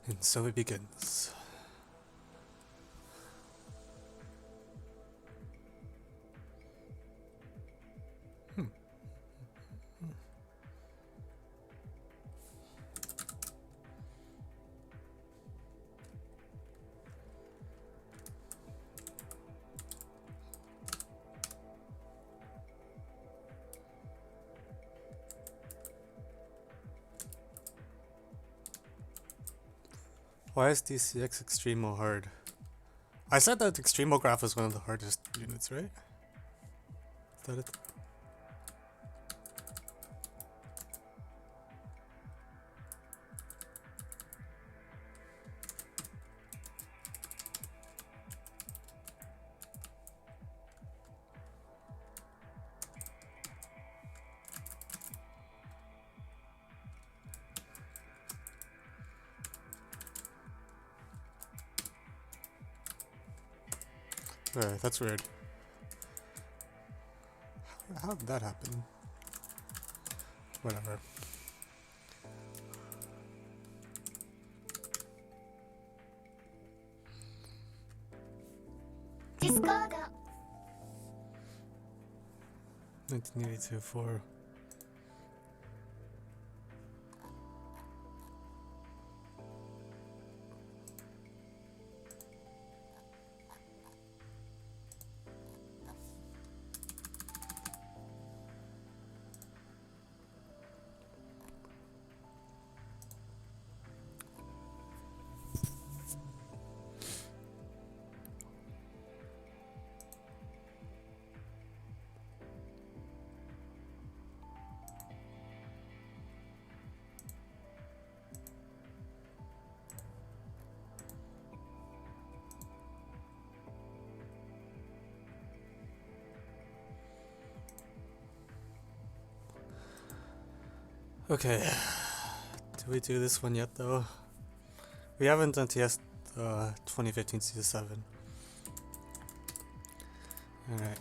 And so it begins. Why is DCX Extremo hard? I said that Extremograph is one of the hardest units, right? Is that it? Alright, that's weird. How did that happen? Whatever. Discord. 1982 4. Okay. Did we do this one yet though? We haven't done TS 2015 CS7. Alright.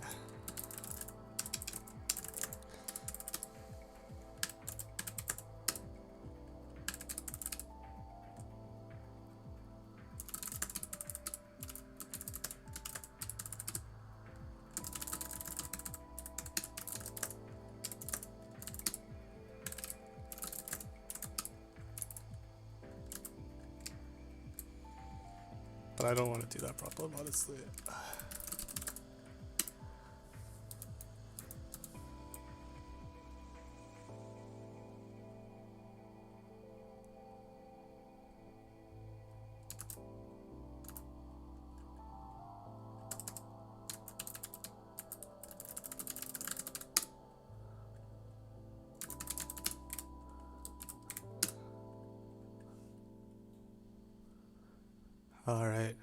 But I don't want to do that problem, honestly. Alright.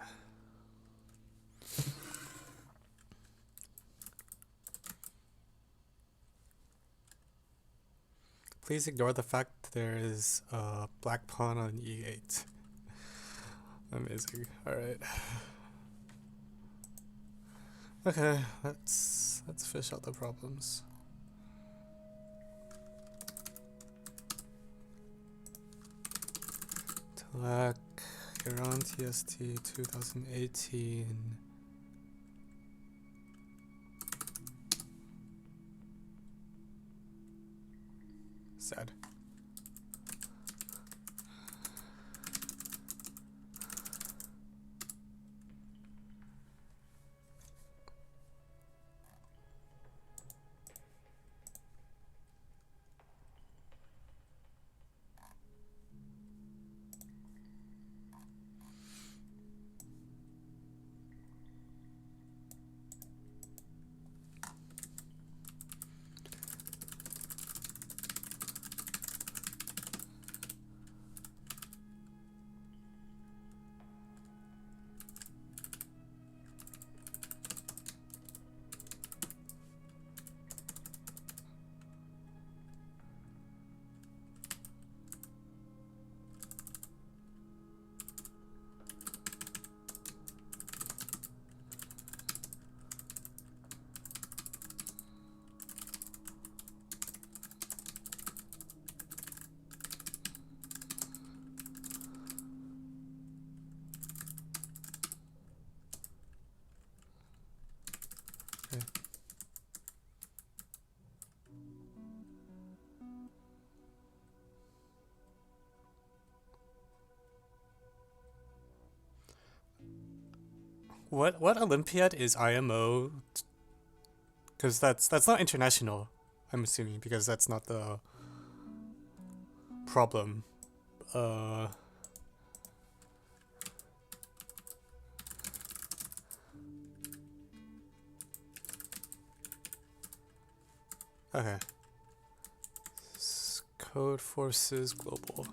Please ignore the fact there is a black pawn on e8. Amazing. Alright. Okay, let's fish out the problems. Talak, Iran TST 2018. Sad. What Olympiad is IMO? Because that's not international, I'm assuming, because that's not the problem. Okay. Code Forces Global.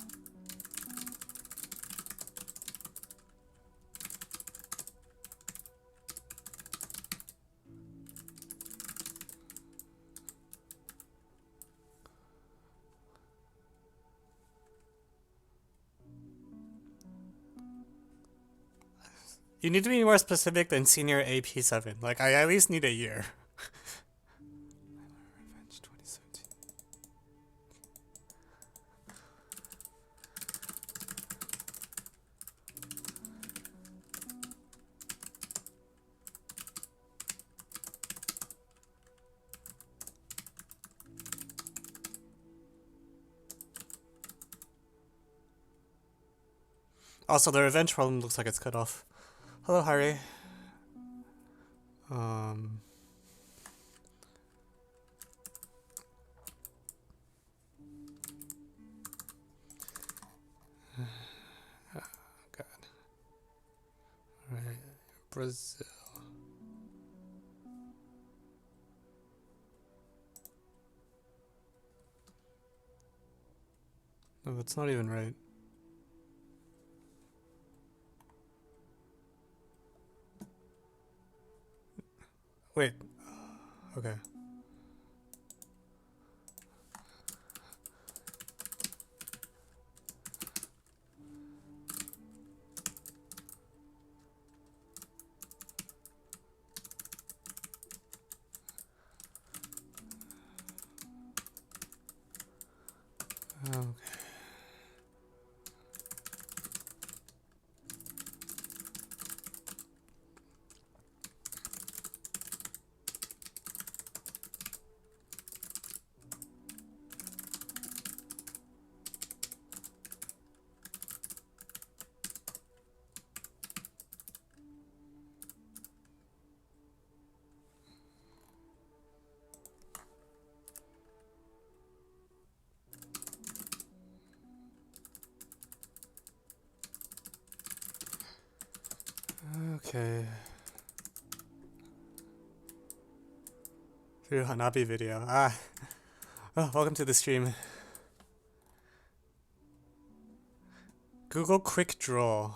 You need to be more specific than senior AP7. Like, I at least need a year. Revenge 2017. Also, the revenge problem looks like it's cut off. Hello, Harry. God. Right. Brazil. No, that's not even right. Wait. Okay. Okay. Okay. Through Hanabi video. Ah. Oh, welcome to the stream. Google Quick Draw.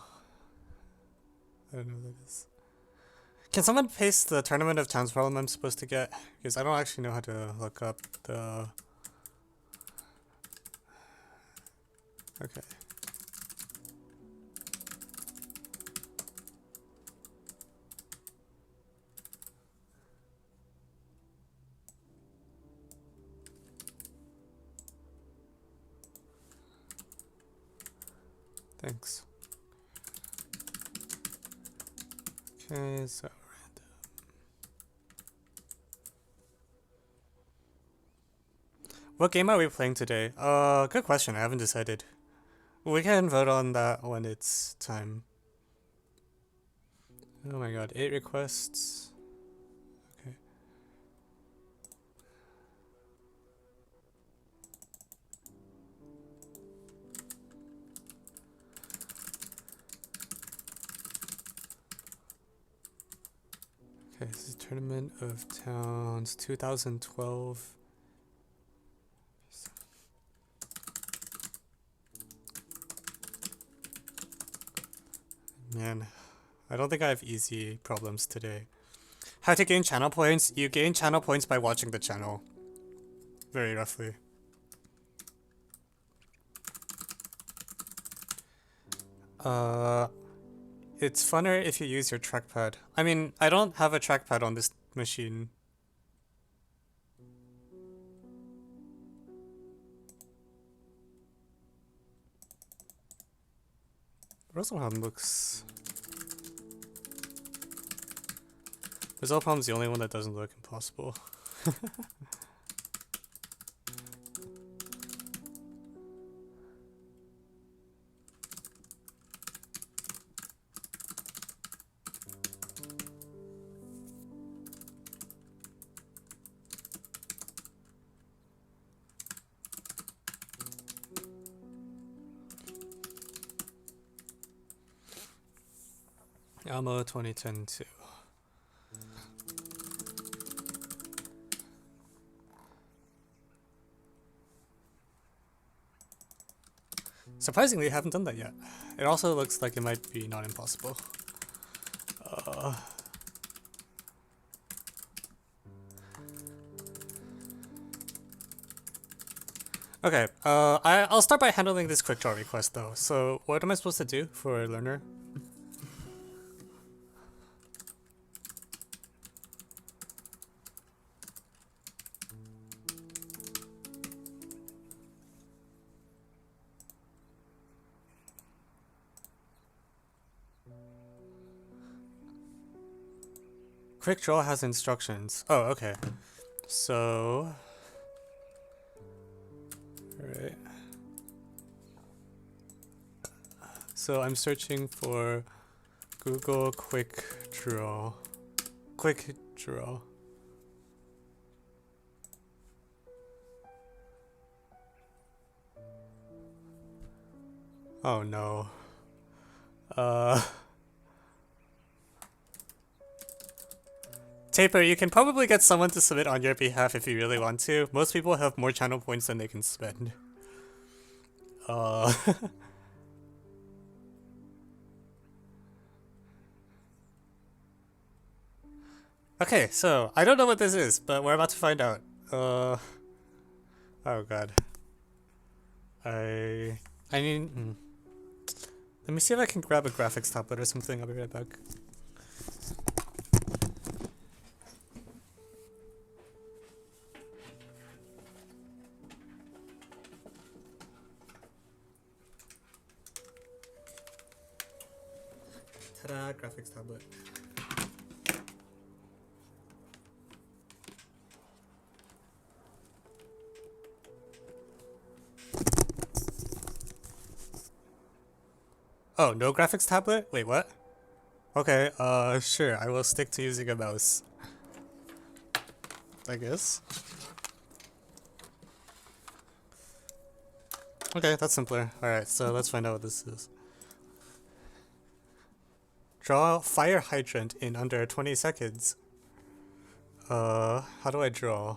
I don't know what that is. Can someone paste the Tournament of Towns problem I'm supposed to get? Because I don't actually know how to look up the... Okay. Thanks. Okay, so random. What game are we playing today? Good question. I haven't decided. We can vote on that when it's time. Oh my god, 8 requests. Okay. Okay, this is Tournament of Towns 2012. Man, I don't think I have easy problems today. How to gain channel points? You gain channel points by watching the channel. Very roughly. It's funner if you use your trackpad. I mean, I don't have a trackpad on this machine. Rosalhelm looks... Rosalhelm's the only one that doesn't look impossible. Almo 2010 2. Surprisingly, I haven't done that yet. It also looks like it might be not impossible. Okay, I'll start by handling this quick draw request though. So what am I supposed to do for a learner? Quick draw has instructions. Oh, okay. So, alright. So I'm searching for Google Quick Draw. Quick Draw. Oh no. Taper, you can probably get someone to submit on your behalf if you really want to. Most people have more channel points than they can spend. Okay, so I don't know what this is, but we're about to find out. Oh god. I mean, let me see if I can grab a graphics tablet or something. I'll be right back. Ta-da, graphics tablet. Oh, no graphics tablet? Wait, what? Okay, sure, I will stick to using a mouse. I guess. Okay, that's simpler. Alright, so let's find out what this is. Draw fire hydrant in under 20 seconds. How do I draw?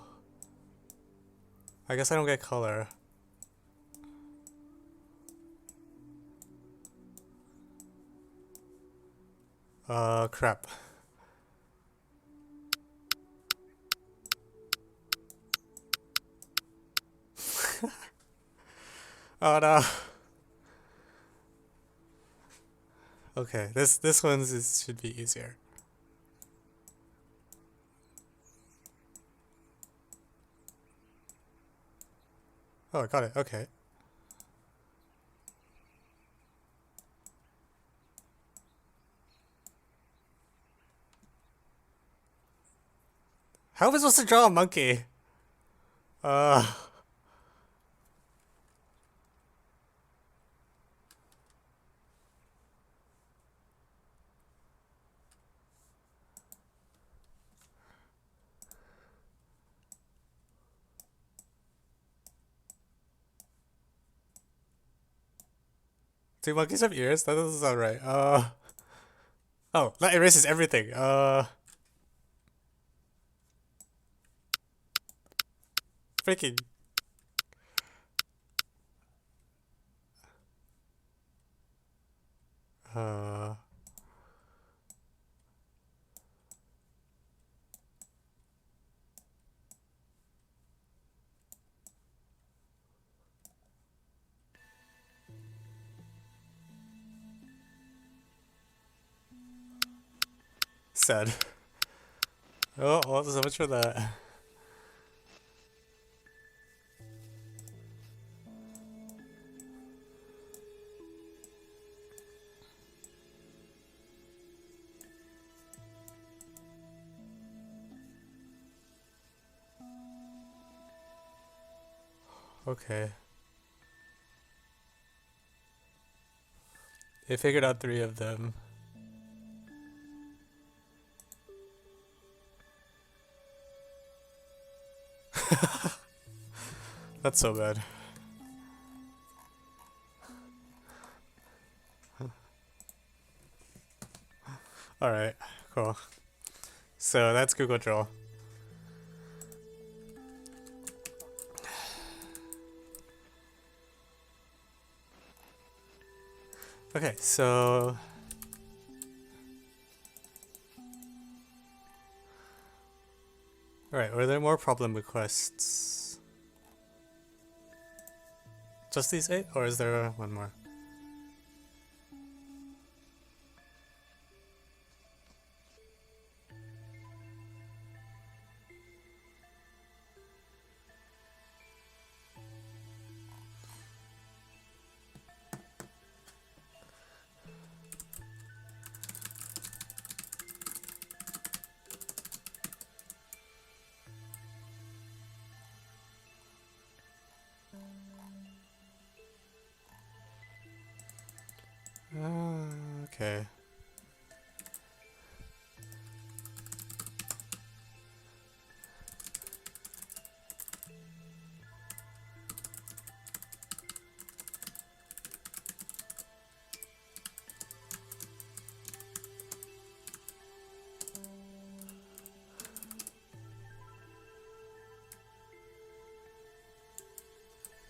I guess I don't get color. Crap. Oh no. Okay, this one's should be easier. Oh, I got it. Okay. How am I supposed to draw a monkey? Do monkeys have ears? That doesn't sound right. Oh, that erases everything. Freaking. Sad. Oh, well, so much for that. Okay. They figured out 3 of them. That's so bad. Alright, cool. So that's Google Draw. Okay, so alright, were there more problem requests? Just these 8, or is there one more? Okay.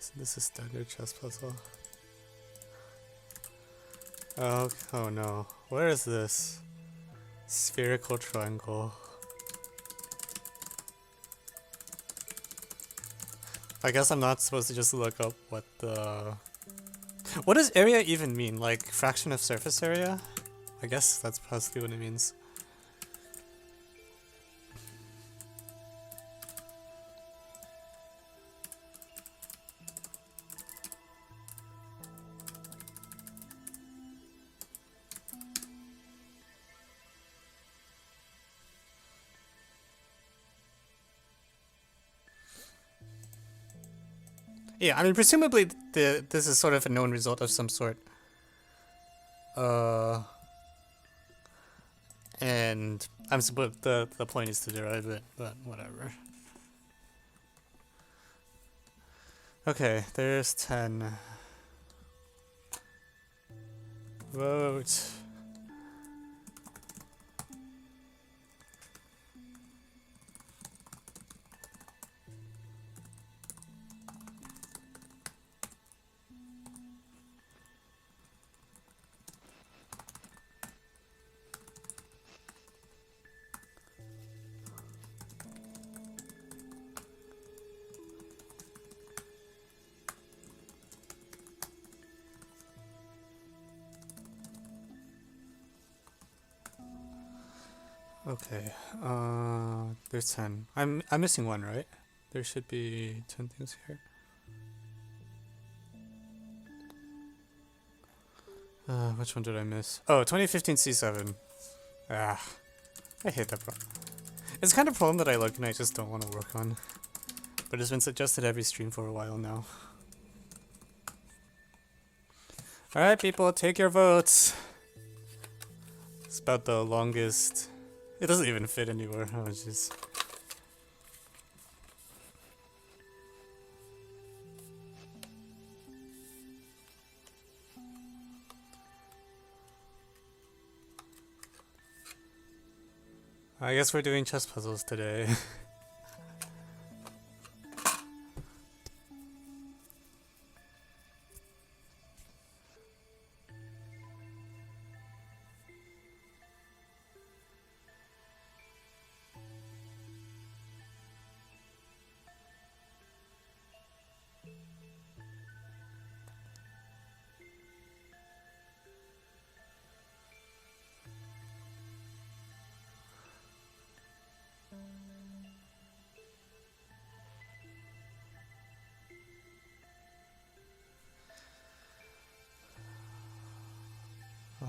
So this is standard chess puzzle. Oh no. Where is this? Spherical triangle. I guess I'm not supposed to just look up what the... What does area even mean? Like, fraction of surface area? I guess that's possibly what it means. Yeah, I mean, presumably this is sort of a known result of some sort. And I'm supposed the point is to derive it, but whatever. Okay, there's 10. Vote. Okay, there's 10. I'm missing one, right? There should be 10 things here. Which one did I miss? Oh, 2015 C7. Ah, I hate that problem. It's kind of a problem that I look and I just don't want to work on. But it's been suggested every stream for a while now. Alright, people, take your votes. It's about the longest... It doesn't even fit anywhere. Oh, jeez. I guess we're doing chess puzzles today.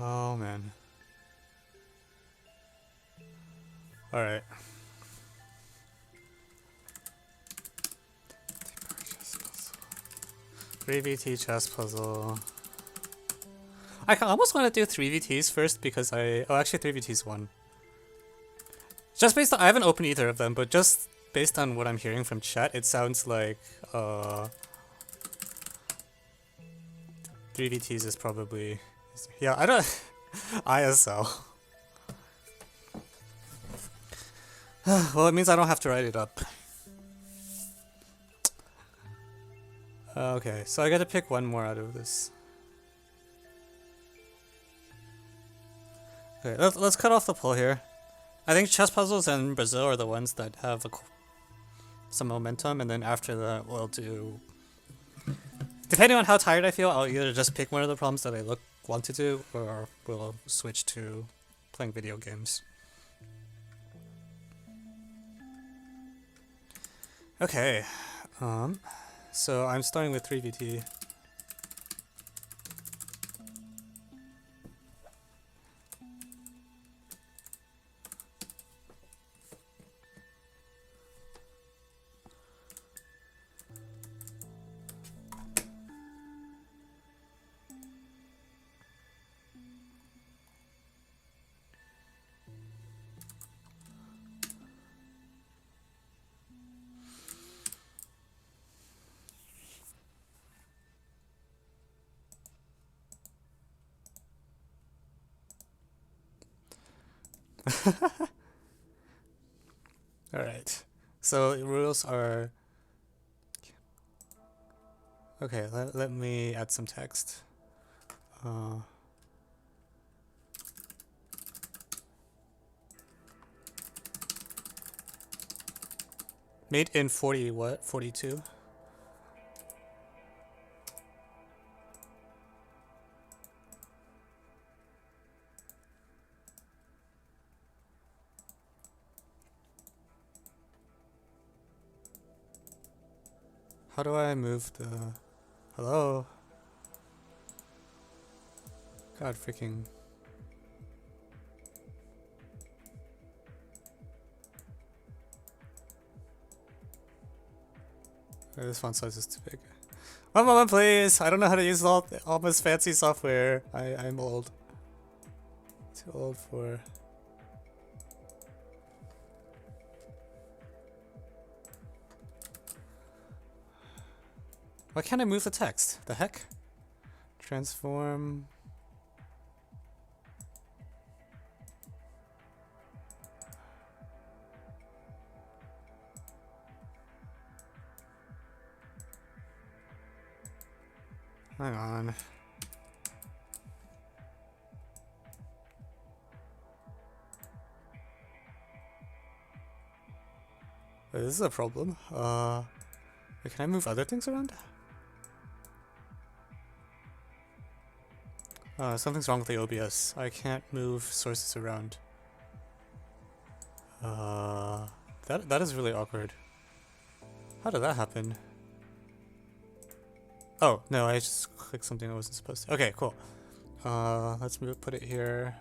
Oh man. Alright. 3VT chess puzzle. I almost want to do 3VTs first because oh, actually 3VTs 1. Just based on, I haven't opened either of them, but just based on what I'm hearing from chat, it sounds like 3VTs is probably, yeah, I don't, ISL. Well, it means I don't have to write it up. Okay, so I gotta pick one more out of this. Okay, let's cut off the poll here. I think chess puzzles and Brazil are the ones that have some momentum, and then after that we'll do... Depending on how tired I feel, I'll either just pick one of the problems that I want to do, or we'll switch to playing video games. Okay, so I'm starting with 3VT. Alright, so the rules are... Okay, let me add some text. Made in 42? How do I move the... Hello? God freaking... Oh, this font size is too big. One moment please! I don't know how to use all this fancy software. I'm old. Too old for... Why can't I move the text? The heck? Transform... Hang on. Wait, this is a problem. Wait, can I move other things around? Something's wrong with the OBS. I can't move sources around. That is really awkward. How did that happen? Oh, no, I just clicked something I wasn't supposed to. Okay, cool. Let's put it here.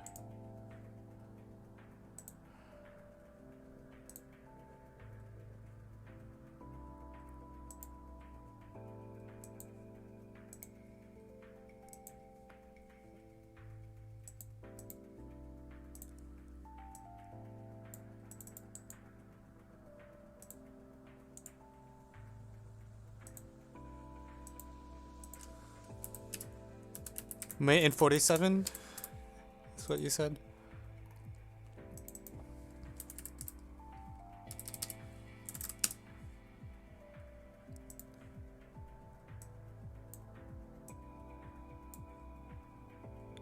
May in 47? That's what you said?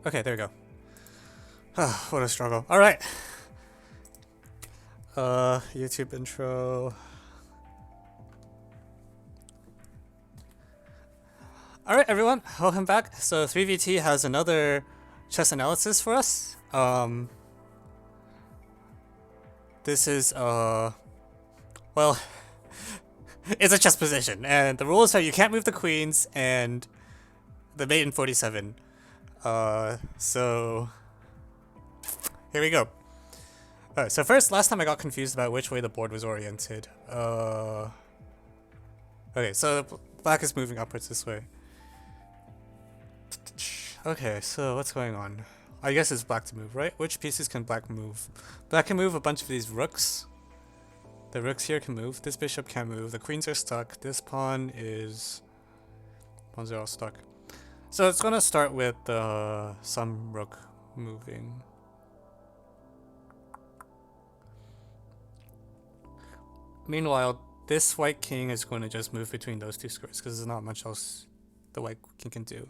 Okay, there we go. Ah, what a struggle. Alright. YouTube intro. Alright everyone, welcome back. So 3VT has another chess analysis for us. This is, well, it's a chess position, and the rules are you can't move the queens and the mate in 47. So here we go. Alright, so first, last time I got confused about which way the board was oriented. Okay, so black is moving upwards this way. Okay, so what's going on? I guess it's black to move, right? Which pieces can black move? Black can move a bunch of these rooks. The rooks here can move. This bishop can't move. The queens are stuck. This pawn is... Pawns are all stuck. So it's gonna start with some rook moving. Meanwhile, this white king is going to just move between those two squares because there's not much else the white king can do.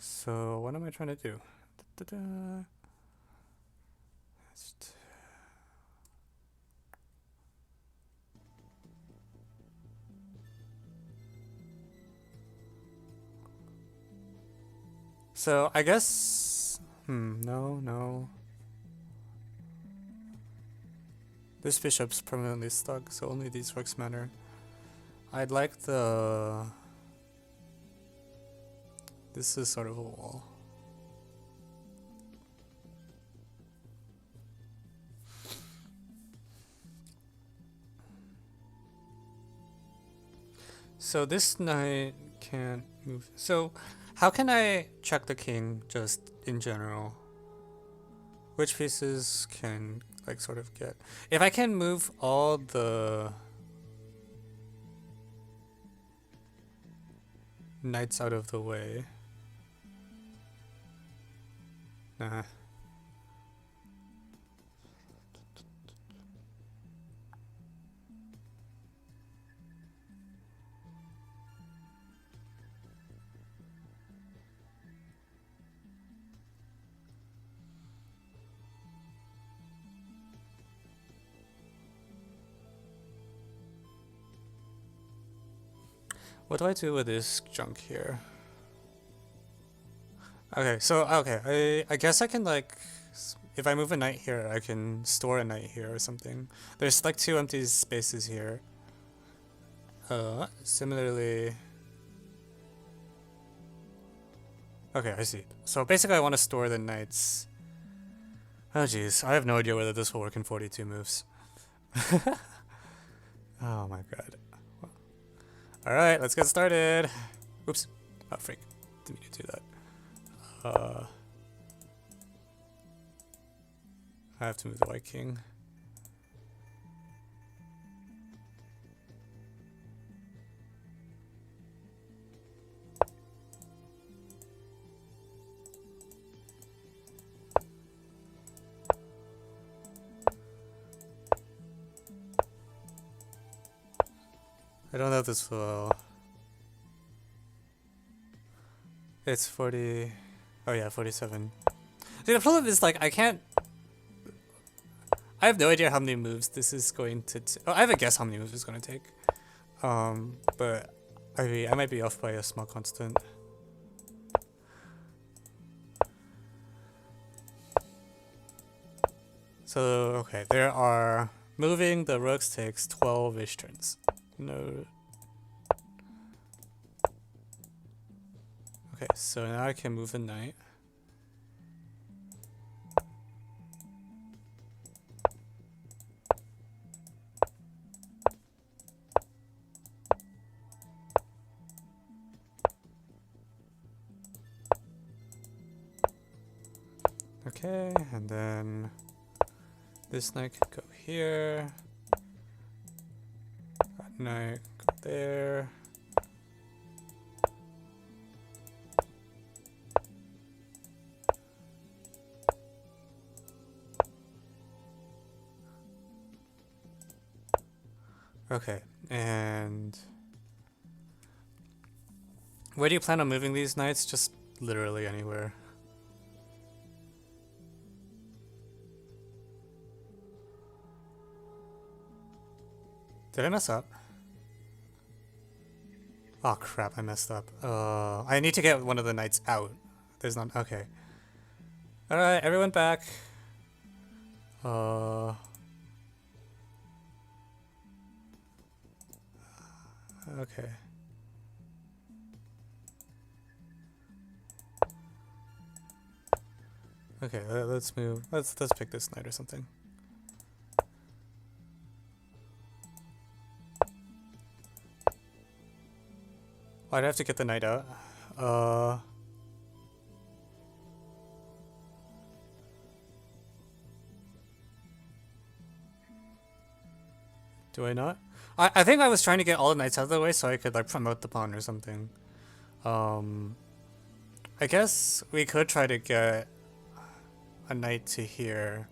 So what am I trying to do? Da-da-da. So I guess, no. This bishop's permanently stuck, so only these rooks matter. I'd like the... This is sort of a wall. So this knight can't move. So how can I check the king just in general? Which pieces can like sort of get... If I can move all the knights out of the way. Nah. What do I do with this junk here? Okay, so, I guess I can, like, if I move a knight here, I can store a knight here or something. There's, like, 2 empty spaces here. Similarly... Okay, I see. So, basically I want to store the knights. Oh, jeez. I have no idea whether this will work in 42 moves. Oh, my God. Alright, let's get started. Oops. Oh, freak. Didn't mean to do that. I have to move the white king. I don't know if this will... It's 40... Oh yeah, 47. See, the problem is, like, I can't... I have no idea how many moves this is going to... Oh, I have a guess how many moves it's going to take. But I might be off by a small constant. So, okay, there are... Moving the rooks takes 12-ish turns. No... Okay, so now I can move a knight. Okay, and then this knight can go here. That knight go there. Okay, and where do you plan on moving these knights? Just literally anywhere. Did I mess up? Oh crap, I messed up. I need to get one of the knights out. There's not... Okay. Alright, everyone back. Okay. Okay, let's move. Let's pick this knight or something. I'd have to get the knight out. Do I not? I think I was trying to get all the knights out of the way so I could like promote the pawn or something. I guess we could try to get a knight to here.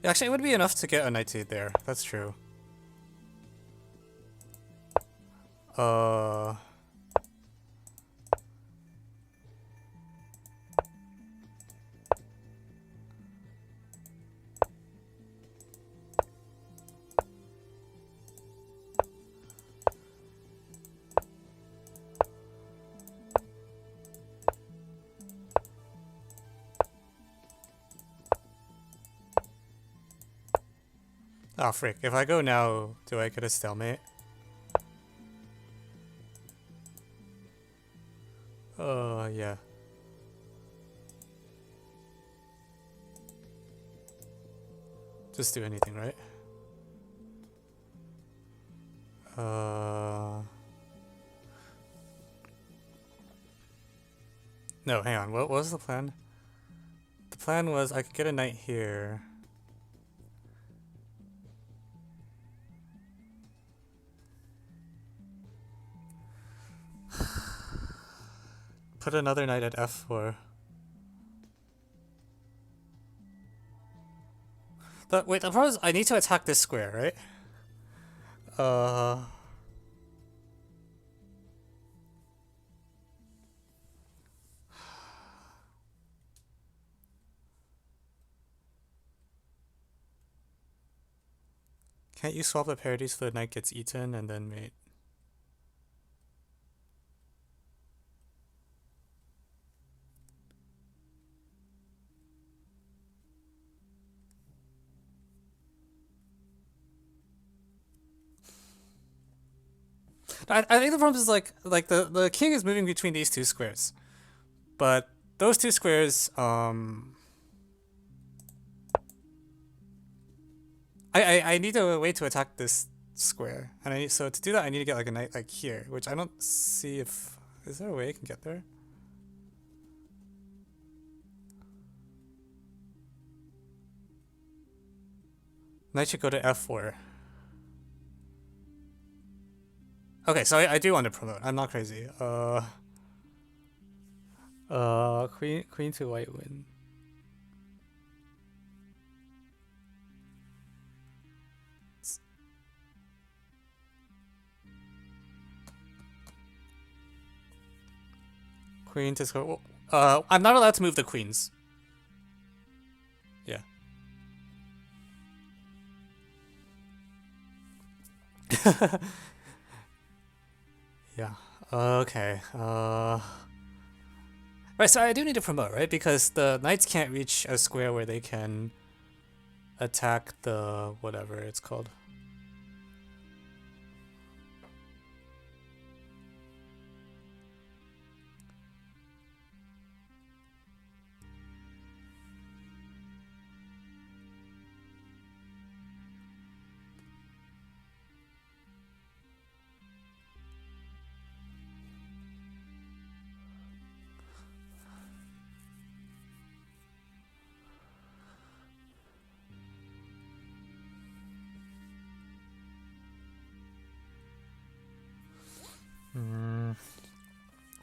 Actually, it would be enough to get a knight to there. That's true. Oh, frick. If I go now, do I get a stalemate? Yeah. Just do anything, right? No, hang on. What was the plan? The plan was I could get a knight here. Put another knight at f4. Wait, the problem is I need to attack this square, right? Can't you swap the parity so the knight gets eaten and then mate? I think the problem is like the king is moving between these two squares, but those two squares I need a way to attack this square, and so to do that I need to get like a knight like here, which I don't see if is there a way I can get there. Knight should go to f4. Okay, so I do want to promote. I'm not crazy. Queen to white win. Queen to score. I'm not allowed to move the queens. Yeah. Yeah. Okay. Right, so I do need to promote, right? Because the knights can't reach a square where they can attack the whatever it's called.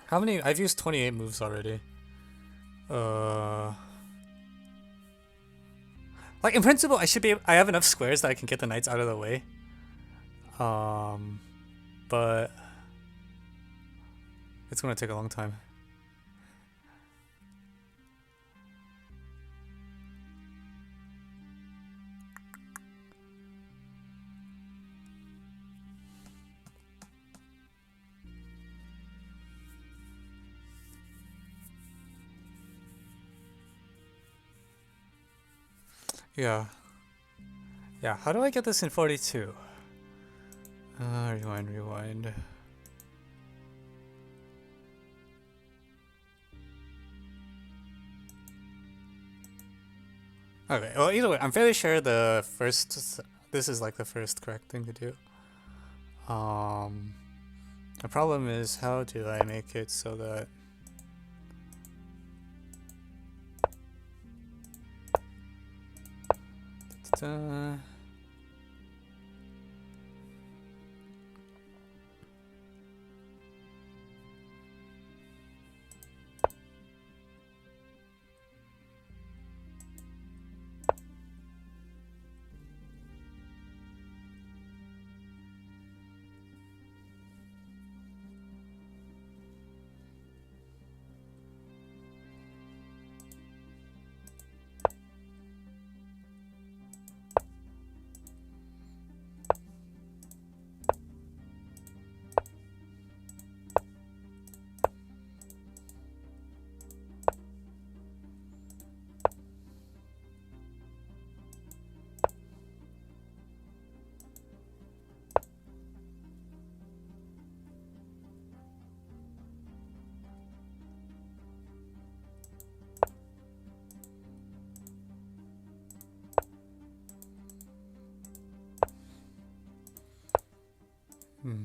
How many? I've used 28 moves already. Like in principle, I should be. I have enough squares that I can get the knights out of the way. But it's gonna take a long time. Yeah. Yeah, how do I get this in 42? Rewind. Okay, well either way, I'm fairly sure this is like the first correct thing to do. The problem is how do I make it so that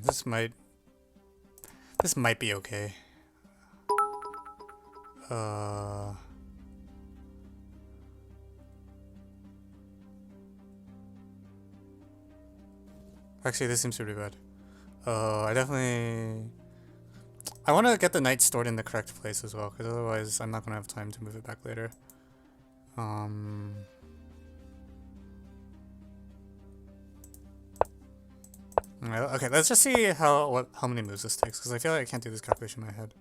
This might be okay. Actually, this seems pretty bad. I want to get the knight stored in the correct place as well, because otherwise I'm not going to have time to move it back later. Okay, let's just see how many moves this takes, because I feel like I can't do this calculation in my head.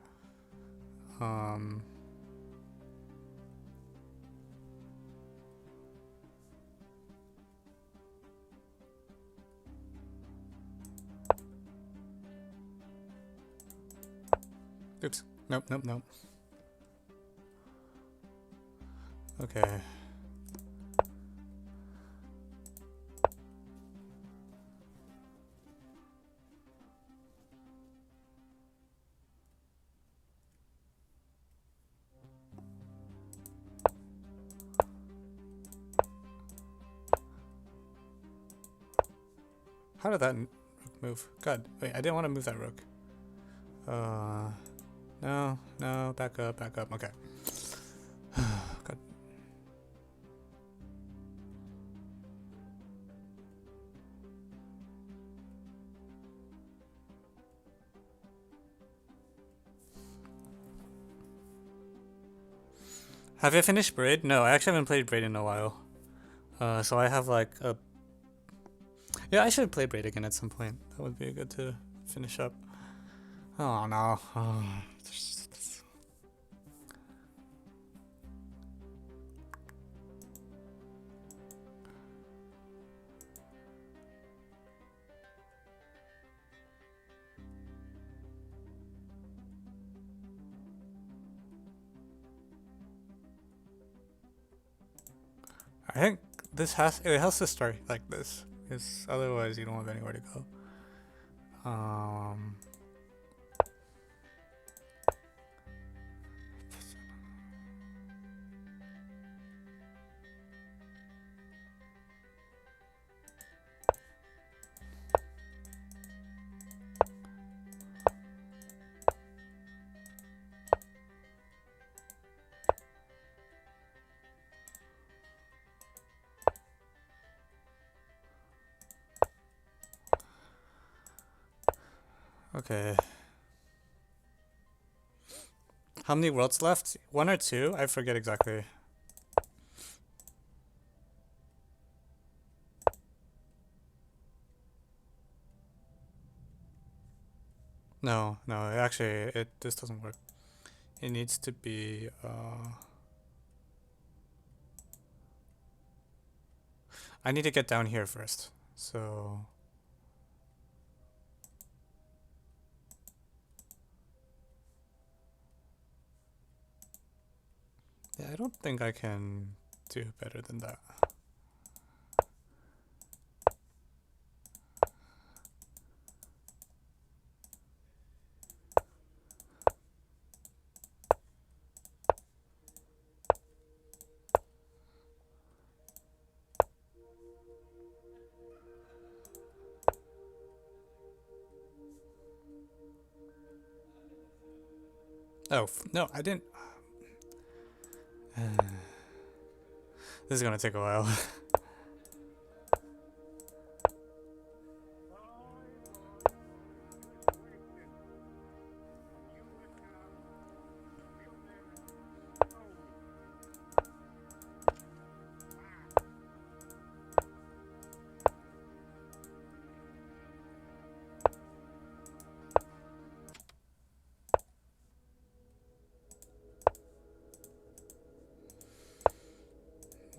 Oops. Nope. Okay. How did that rook move? God, wait, I didn't want to move that rook. No, back up, okay. God. Have you finished Braid? No, I actually haven't played Braid in a while. So I have like a... Yeah, I should play Braid again at some point. That would be good to finish up. Oh no. I think it has to start like this, because otherwise you don't have anywhere to go. Okay. How many worlds left? 1 or 2? I forget exactly. No, actually, this doesn't work. It needs to be, I need to get down here first, so... Yeah, I don't think I can do better than that. Oh, no, I didn't. This is gonna take a while.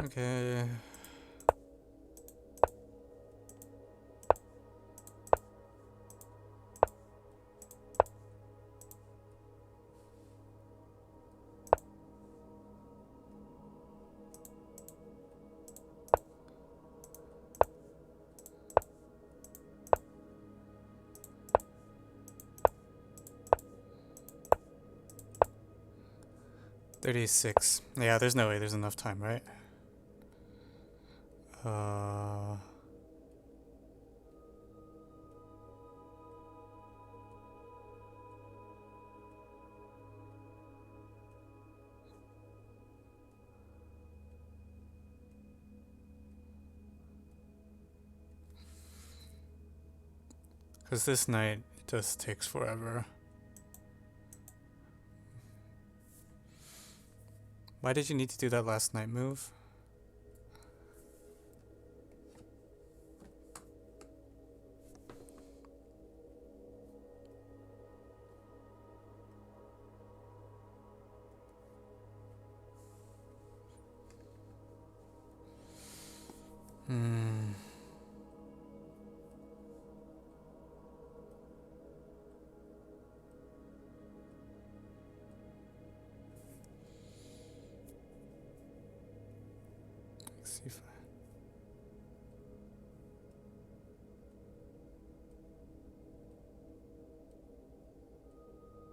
Okay. $36. Yeah, there's no way there's enough time, right? Because this knight just takes forever. Why did you need to do that last knight move? C5.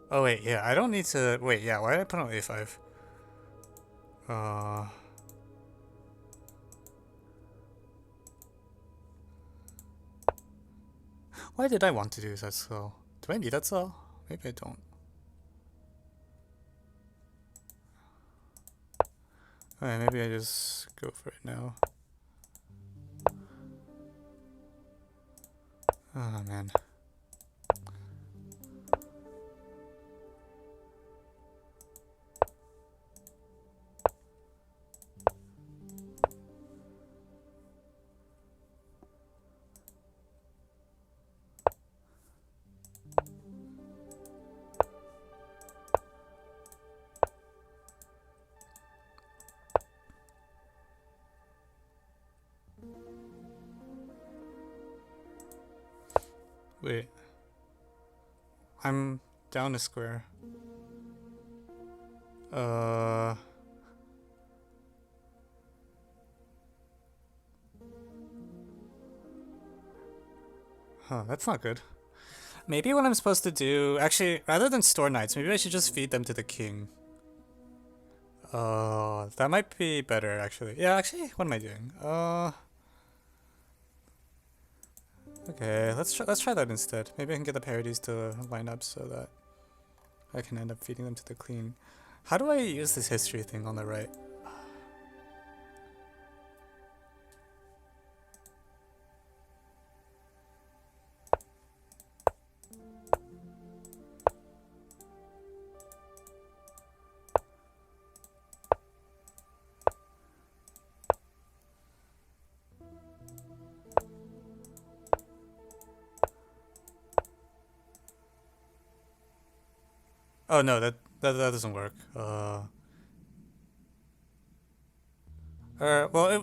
Oh wait, yeah, I don't need to wait, yeah, why did I put on A5? Why did I want to do that cell? Do I need that cell? Maybe I don't. Alright, maybe I just go for it now. Oh man. Wait. I'm down a square. Huh, that's not good. Maybe what I'm supposed to do, actually, rather than store knights, maybe I should just feed them to the king. That might be better, actually. Yeah, actually, what am I doing? Okay, let's try that instead. Maybe I can get the parodies to line up so that I can end up feeding them to the queen. How do I use this history thing on the right? Oh no, that doesn't work. Well,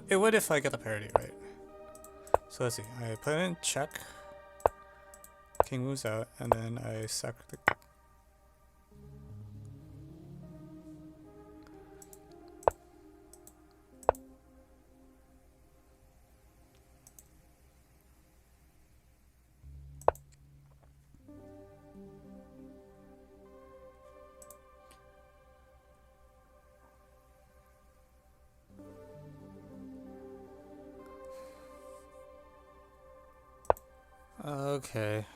it would if I get the parody right. So let's see. I put it in check. King moves out, and then I sack the. Okay.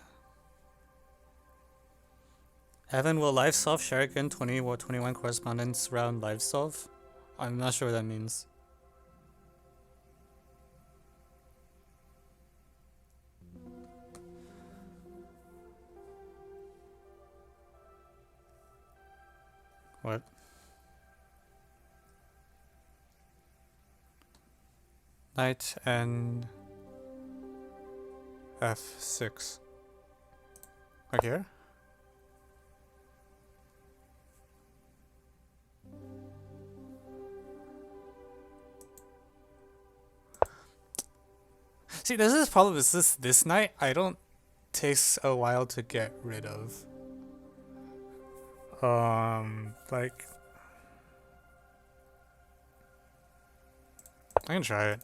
Evan, will live solve share again 20 or 21 correspondence round live solve? I'm not sure what that means. What? Knight and F6. Right here? See, this is problem is this knight I don't takes a while to get rid of. Like I can try it.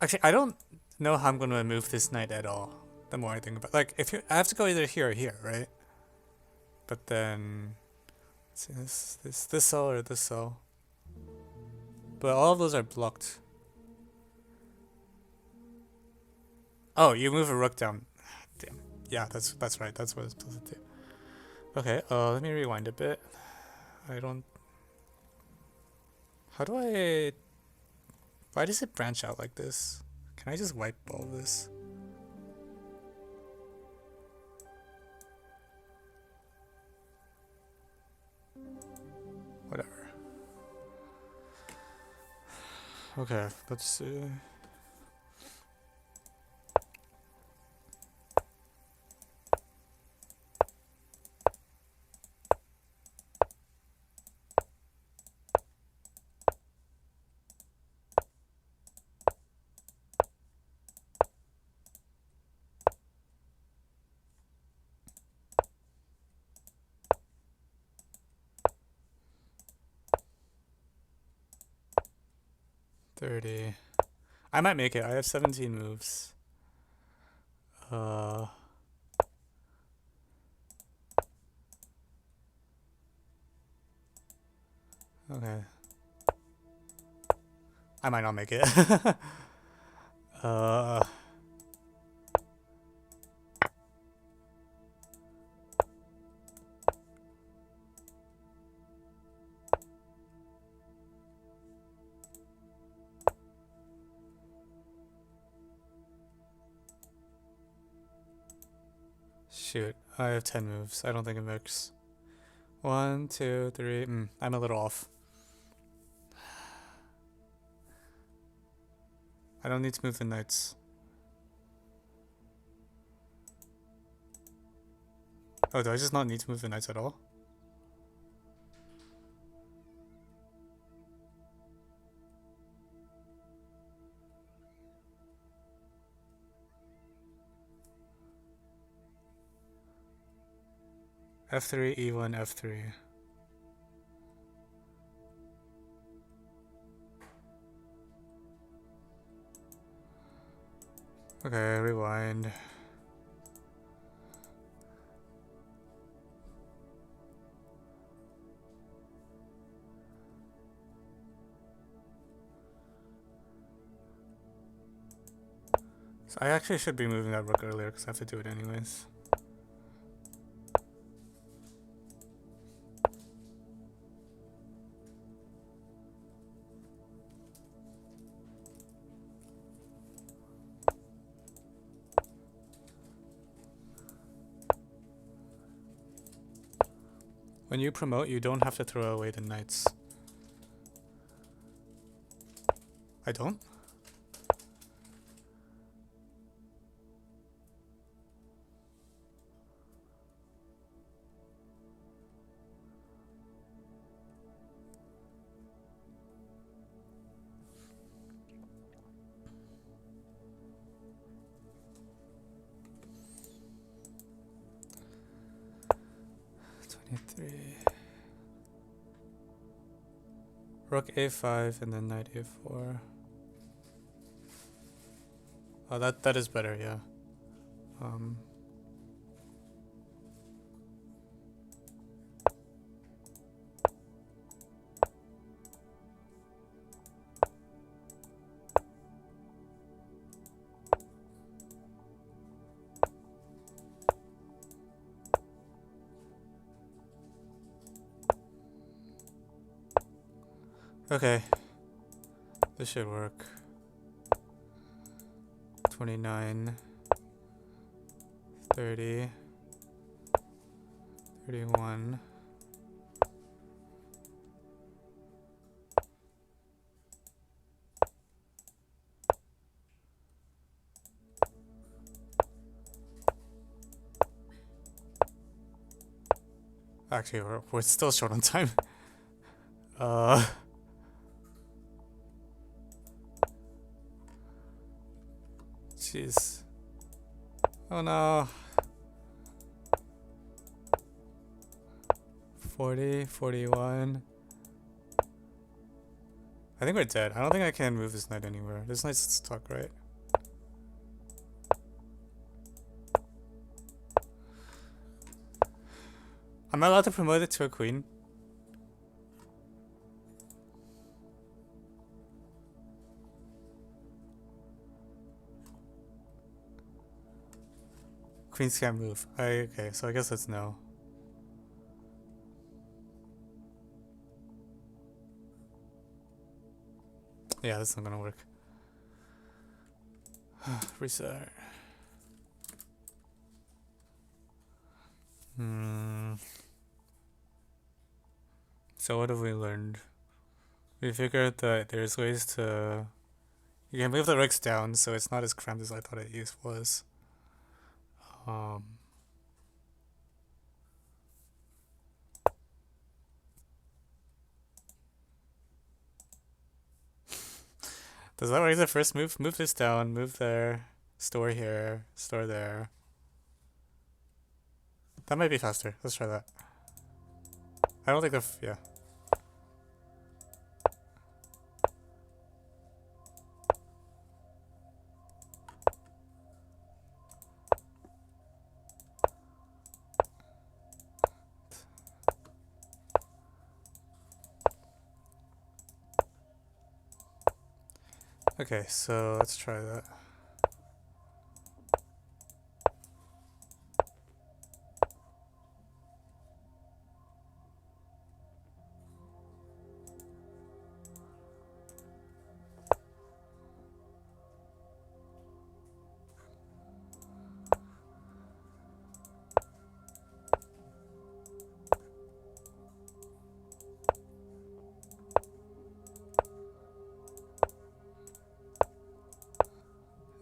Actually, I don't know how I'm gonna move this knight at all. The more I think about, like, if I have to go either here or here, right? But then, let's see, this cell or this cell. But all of those are blocked. Oh, you move a rook down. Damn. Yeah, that's right. That's what it's supposed to do. Okay. Let me rewind a bit. I don't. How do I Why does it branch out like this? Can I just wipe all this? Whatever. Okay, let's see. I might make it. I have 17 moves. Okay. I might not make it. Shoot, I have 10 moves. I don't think it works. 1, 2, 3. I'm a little off. I don't need to move the knights. Oh, do I just not need to move the knights at all? F3, E1, F3. Okay, rewind. So I actually should be moving that rook earlier because I have to do it anyways. When you promote, you don't have to throw away the knights. I don't? Rook A5 and then knight A4. Oh, that is better, yeah. Okay, this should work. 29, 30, 31. Actually, we're still short on time. Jeez. Oh no. 40, 41. I think we're dead. I don't think I can move this knight anywhere. This knight's stuck, right? Am I allowed to promote it to a queen? Queens can't move. Okay, so I guess that's no. Yeah, that's not gonna work. Reset. So what have we learned? We figured that there's ways to... You can move the rooks down so it's not as cramped as I thought it was. Does that work the first move? Move this down, move there, store here, store there. That might be faster. Let's try that. I don't think yeah. Okay, so let's try that.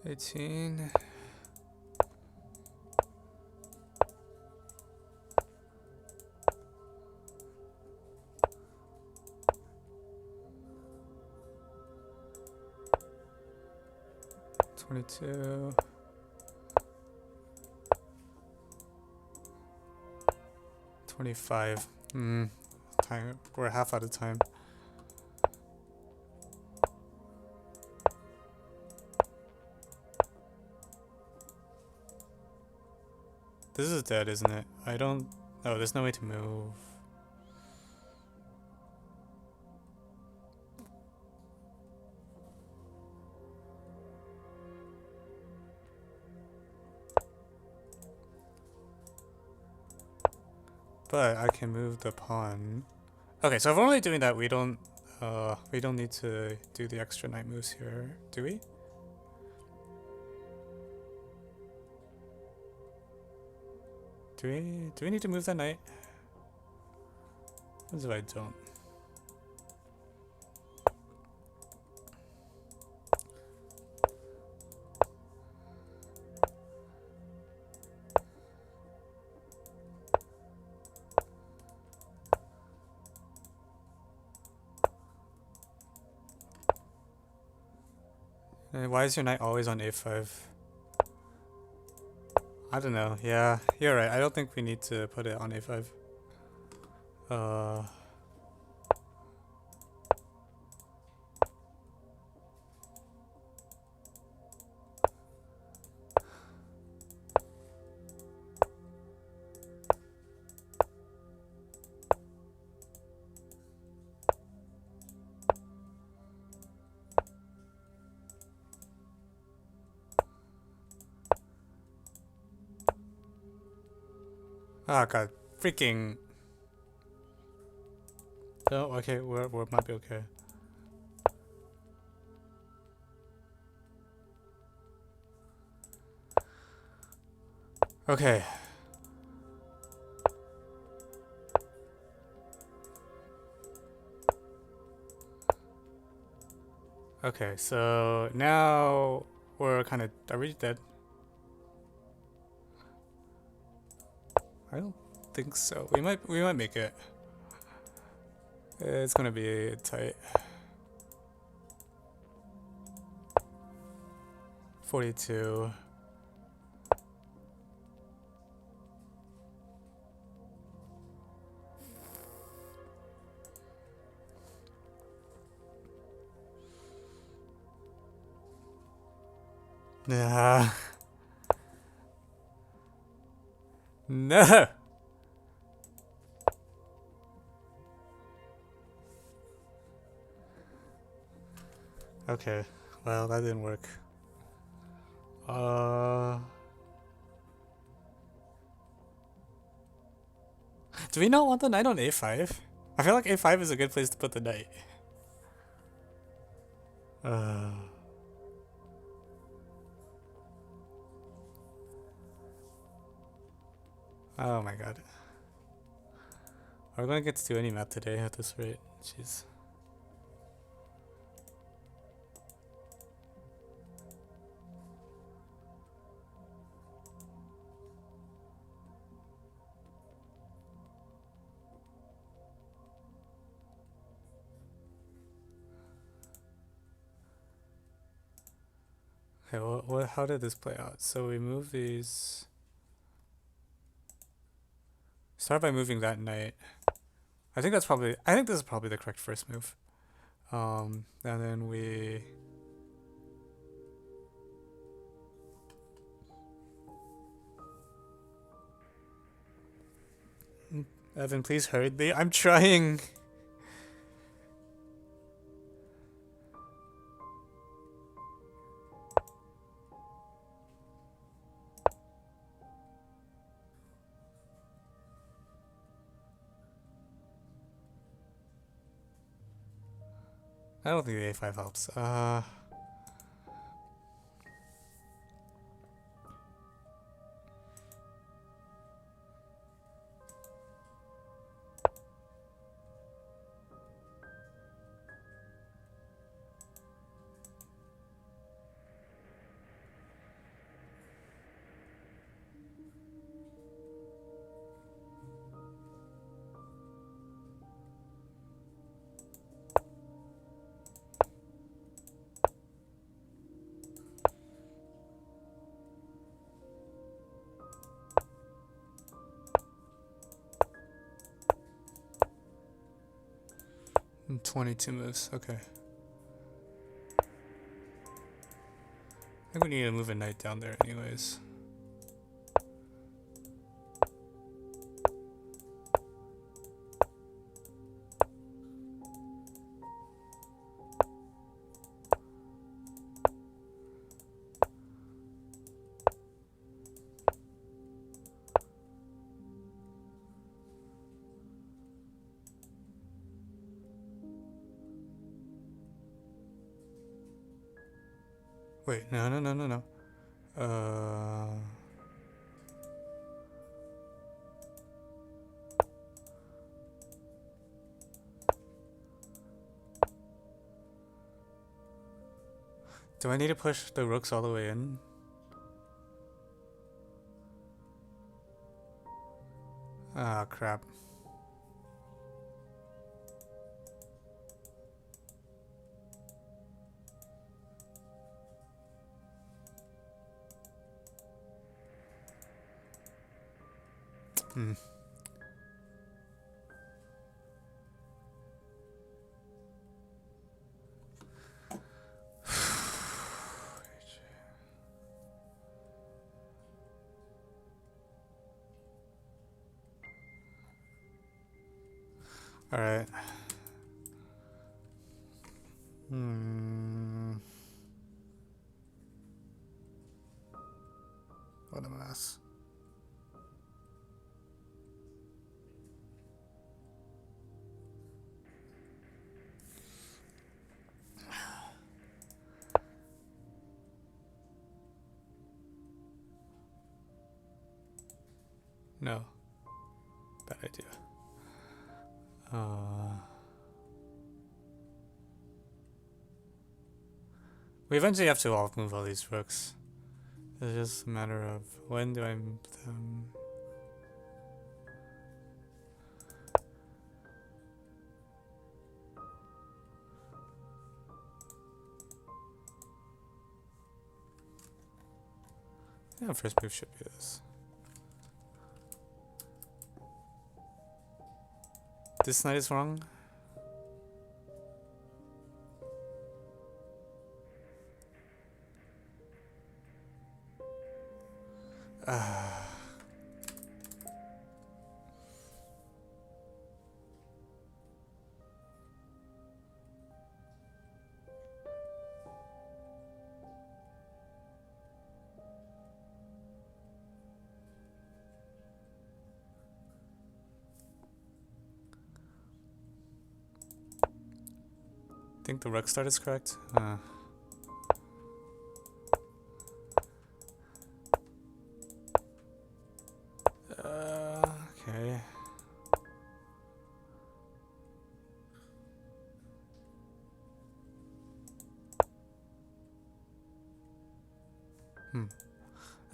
$18. $22. $25. Time. We're half out of time. This is dead, isn't it? I don't... Oh, there's no way to move. But I can move the pawn. Okay, so if we're only doing that, we don't need to do the extra knight moves here, do we? Do we need to move that knight? What if I don't? Why is your knight always on a5? I don't know. Yeah, you're right. I don't think we need to put it on a5. Oh god, freaking. Oh, okay, we might be okay. Okay. Okay, so now we're kind of... Are we dead? I don't think so. We might make it. It's gonna be tight. 42. Nah. No. Okay. Well, that didn't work. Do we not want the knight on a5? I feel like a5 is a good place to put the knight. Uh, oh my god. Are we gonna get to do any math today at this rate? Jeez. Okay, how did this play out? So we move these. Start by moving that knight. I think this is probably the correct first move. And then we. Evan, please hurry me. I'm trying. I don't think the A5 helps. 22 moves. Okay. I think we need to move a knight down there anyways. Wait, no. Do I need to push the rooks all the way in? Ah, crap. Hmm. All right. What a mess. No. Bad idea. We eventually have to all move all these rooks. It's just a matter of when do I move them. Yeah, first move should be this. This knight is wrong. I think the rook start is correct.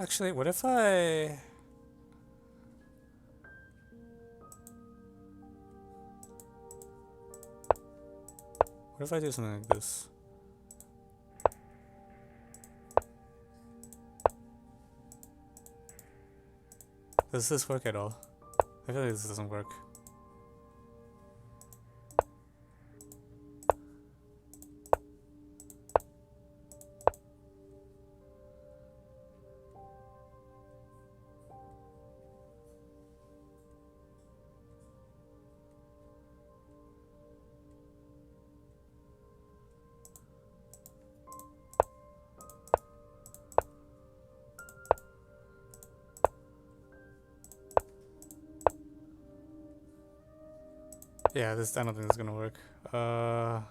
Actually, what if I... What if I do something like this? Does this work at all? I feel like this doesn't work. Yeah, this, I don't think this is gonna work. Crap.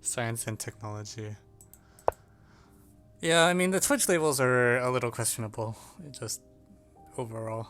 Science and technology. Yeah, I mean, the Twitch labels are a little questionable, just overall.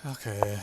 Okay.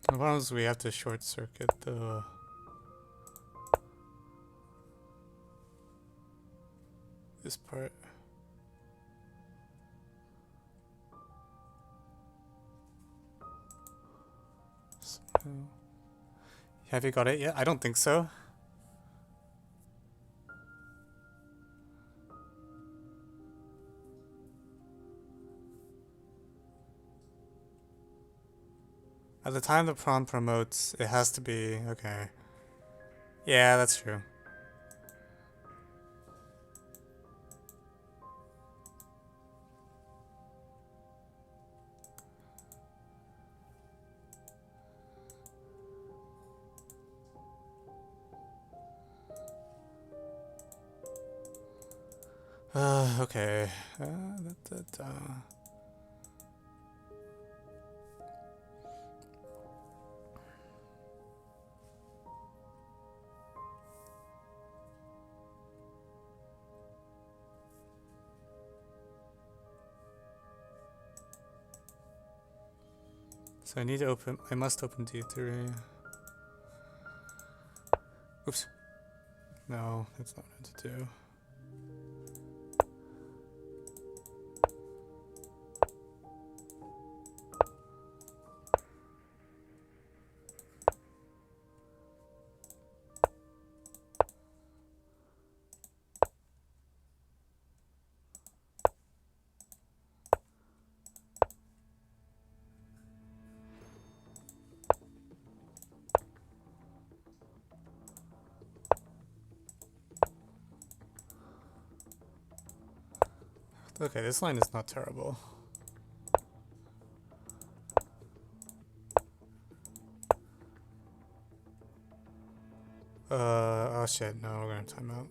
The problem is we have to short circuit the... this part. So, have you got it yet? I don't think so. At the time the prompt promotes, it has to be... okay. Yeah, that's true. Okay. So I must open D3. Oops. No, that's not what to do. Okay, this line is not terrible. Oh shit, no, we're gonna time out.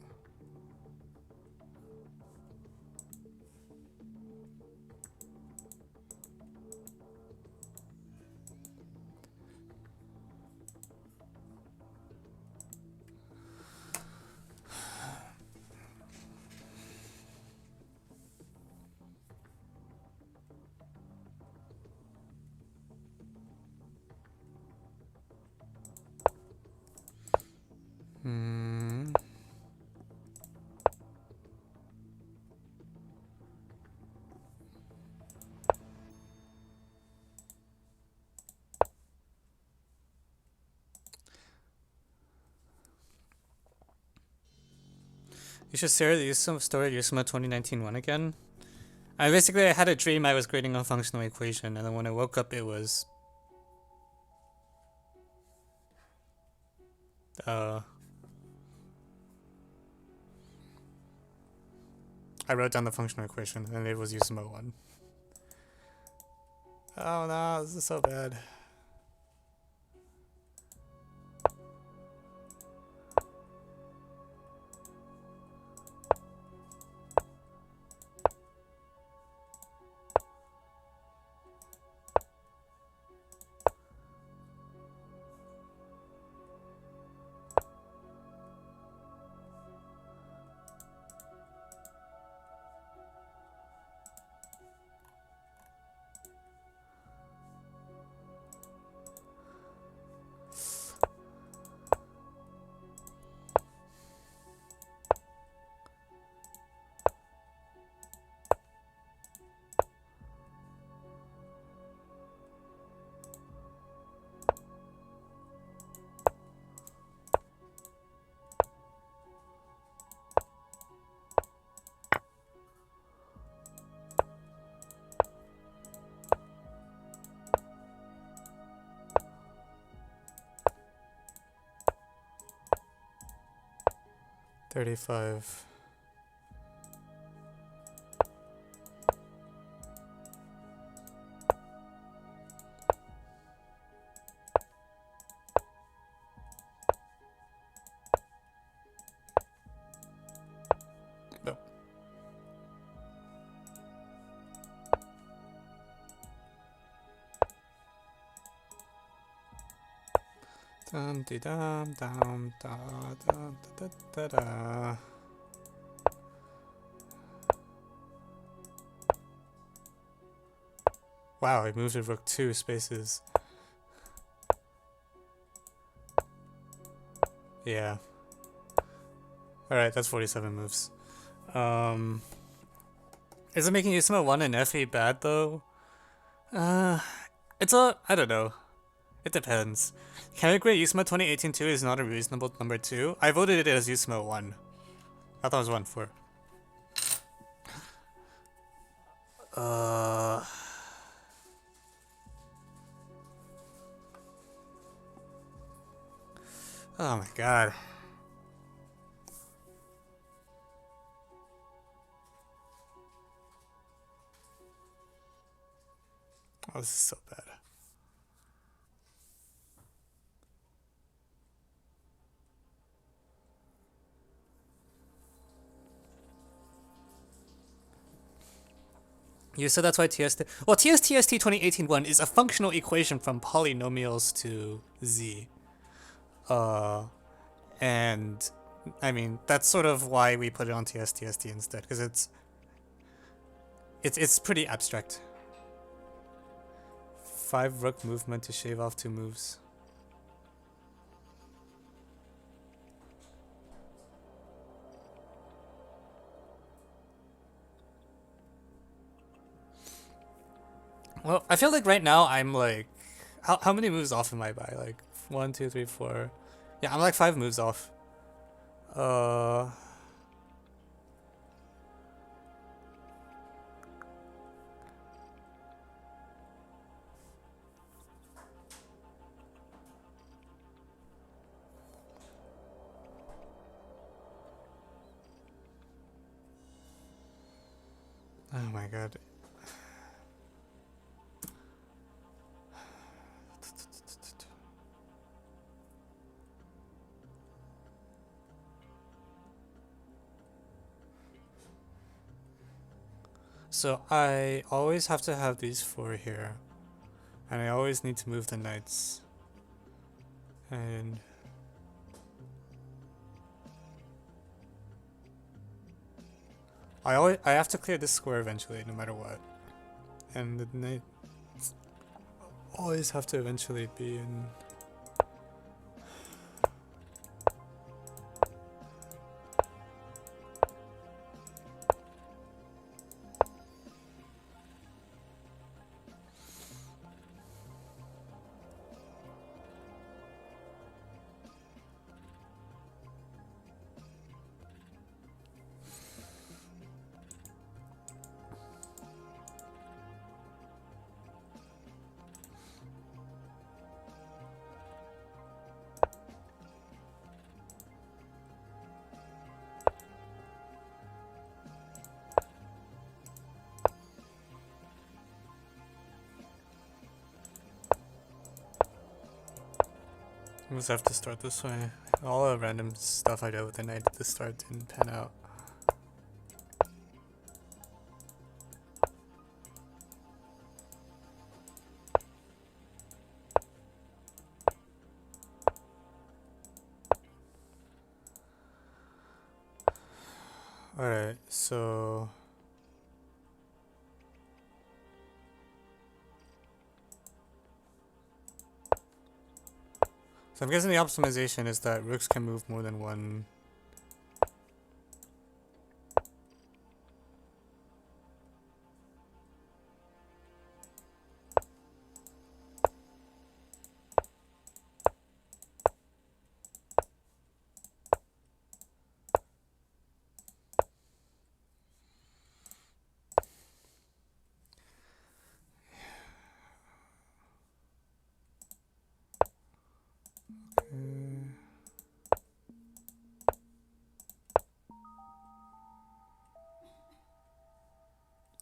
You should stare at the story at USMA 2019 one again. I had a dream I was grading a functional equation, and then when I woke up, it was I wrote down the functional equation, and it was USMA 1. Oh no, this is so bad. $35. No. Dum de dum dum da da da da da. Wow, I moved it rook 2 spaces. Yeah. Alright, that's 47 moves. Is it making USMA 1 and FE bad though? I don't know. It depends. Can I agree USMA 2018 2 is not a reasonable number 2? I voted it as USMA 1. I thought it was 1 4. Oh my god. Oh, this is so bad. You said that's why Well, TSTST 2018-1 is a functional equation from polynomials to Z. And I mean, that's sort of why we put it on TSTST instead, because it's pretty abstract. 5 rook movement to shave off 2 moves. Well, I feel like right now I'm like, how many moves off am I by? Like 1, 2, 3, 4. Yeah, I'm like 5 moves off. Oh my god. So I always have to have these 4 here. And I always need to move the knights. And I have to clear this square eventually, no matter what. And the knights always have to eventually be in. I just have to start this way. All the random stuff I did with the knight at the start didn't pan out. Alright, so I'm guessing the optimization is that rooks can move more than one.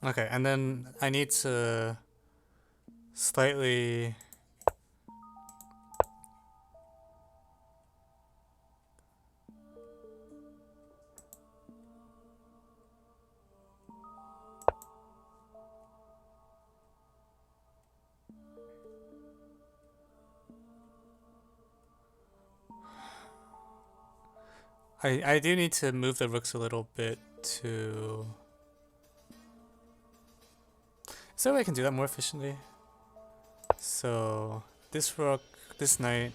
Okay, and then I need to slightly I do need to move the rooks a little bit to. Is there a way I can do that more efficiently? So this rook, this knight,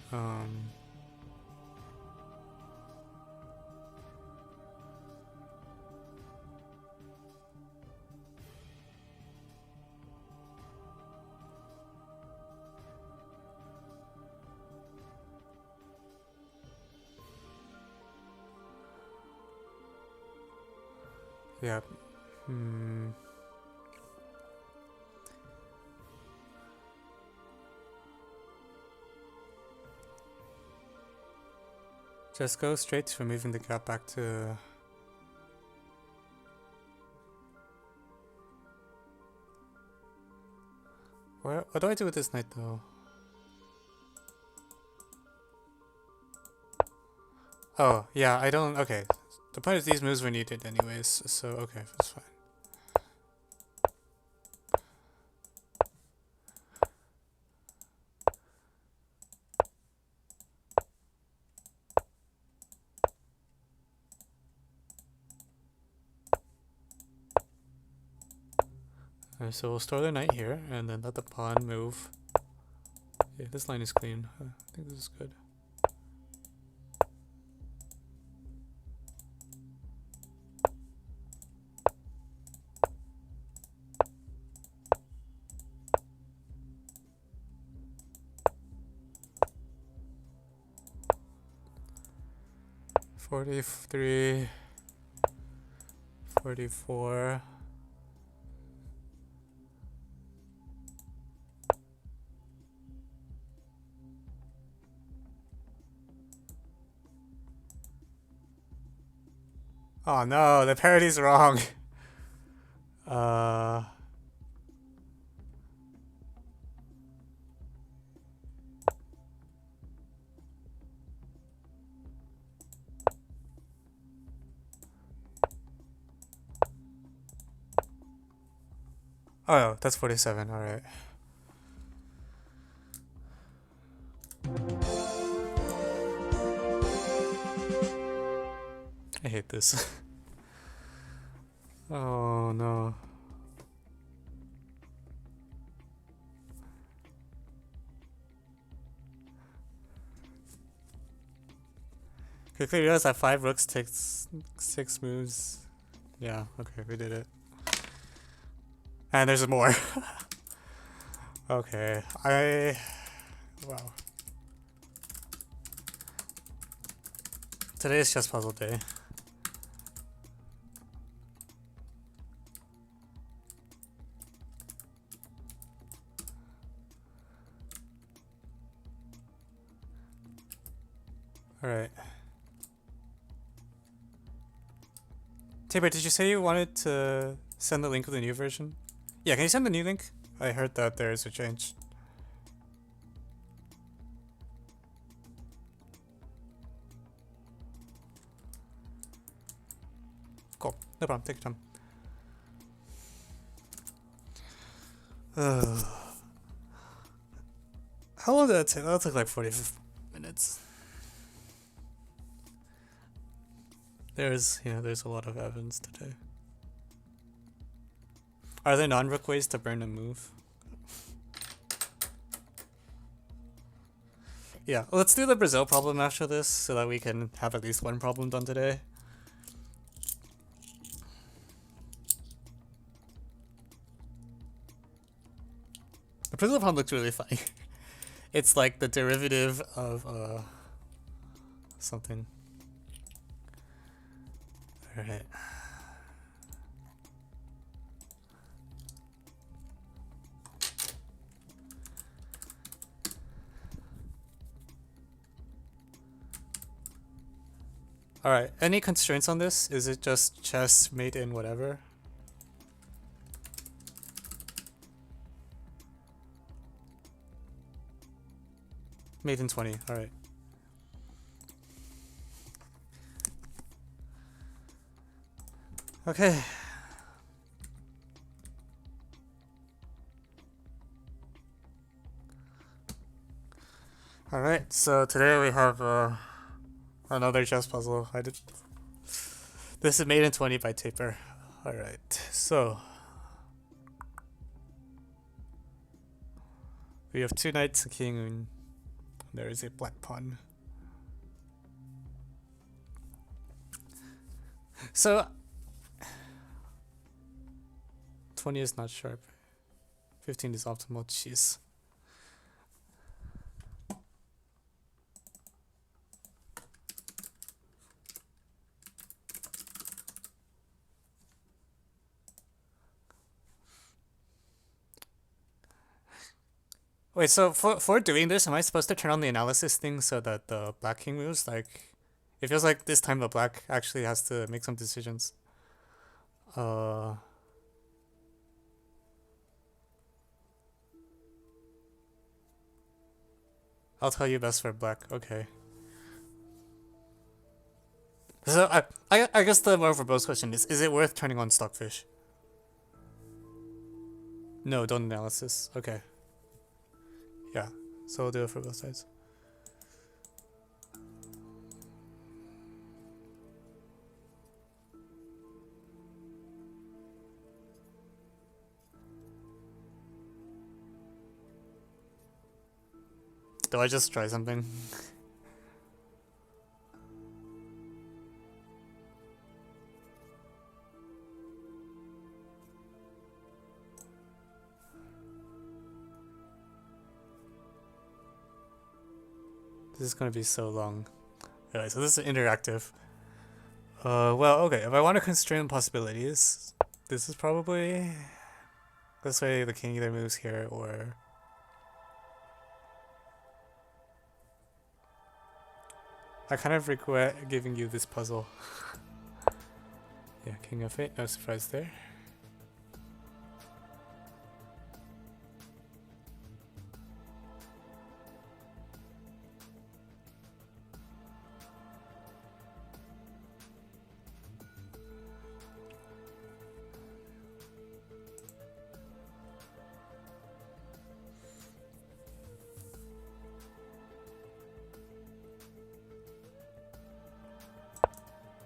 yeah. Just go straight to removing the gap back to. What do I do with this knight though? Oh, yeah, I don't. Okay. The point is these moves were needed anyways, so okay, that's fine. Alright, so we'll store the knight here and then let the pawn move Okay, this line is clean. I think this is good. $43, $44. Oh no, the parody's wrong. Oh no, that's 47, alright. I hate this. Oh no. Quickly realize that 5 rooks takes 6 moves. Yeah, okay, we did it. And there's more. Okay, wow. Today is chess puzzle day. Alright. Tabor, did you say you wanted to send the link of the new version? Yeah, can you send the new link? I heard that there is a change. Cool, no problem, take your time. How long did that take? That took like 40 minutes. There's a lot of Evans today. Are there non-rook ways to burn a move? Yeah, let's do the Brazil problem after this so that we can have at least one problem done today. The Brazil problem looks really funny. It's like the derivative of something. Alright. Alright, any constraints on this? Is it just chess made in whatever? Made in 20, alright. Okay. Alright, so today we have another chess puzzle. This is made in 20 by Taper. Alright, so we have 2 knights, a king, and there is a black pawn. So 20 is not sharp. 15 is optimal. Jeez. Wait, so for doing this, am I supposed to turn on the analysis thing so that the black king moves? Like, it feels like this time the black actually has to make some decisions. I'll tell you best for black. Okay. So I guess the more verbose question is it worth turning on Stockfish? No, don't analysis. Okay. Yeah, so we'll do it for both sides. Do I just try something? This is gonna be so long. Alright, so this is interactive. Well, okay, if I want to constrain possibilities, this is probably... This way the king either moves here or... I kind of regret giving you this puzzle. Yeah, king f8, no surprise there.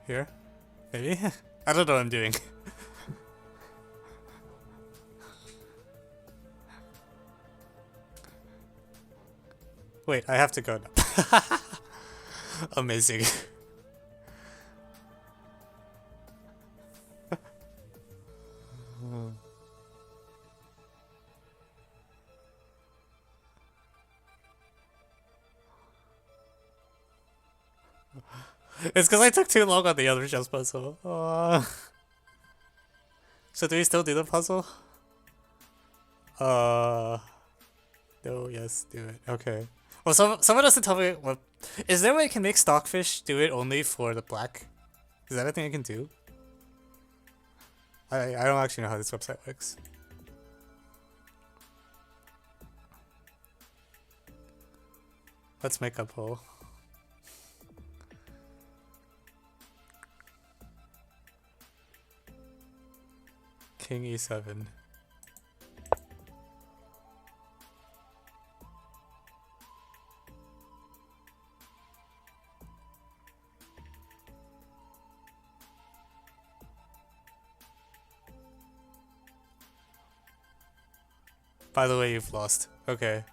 Here? Maybe? I don't know what I'm doing. Wait, I have to go now. Amazing. It's because I took too long on the other chess puzzle. So do we still do the puzzle? No, yes, do it. Okay. Well, someone has to tell me what... Is there a way I can make Stockfish do it only for the black? Is that a thing I can do? I don't actually know how this website works. Let's make a poll. King e7. By the way, you've lost. Okay.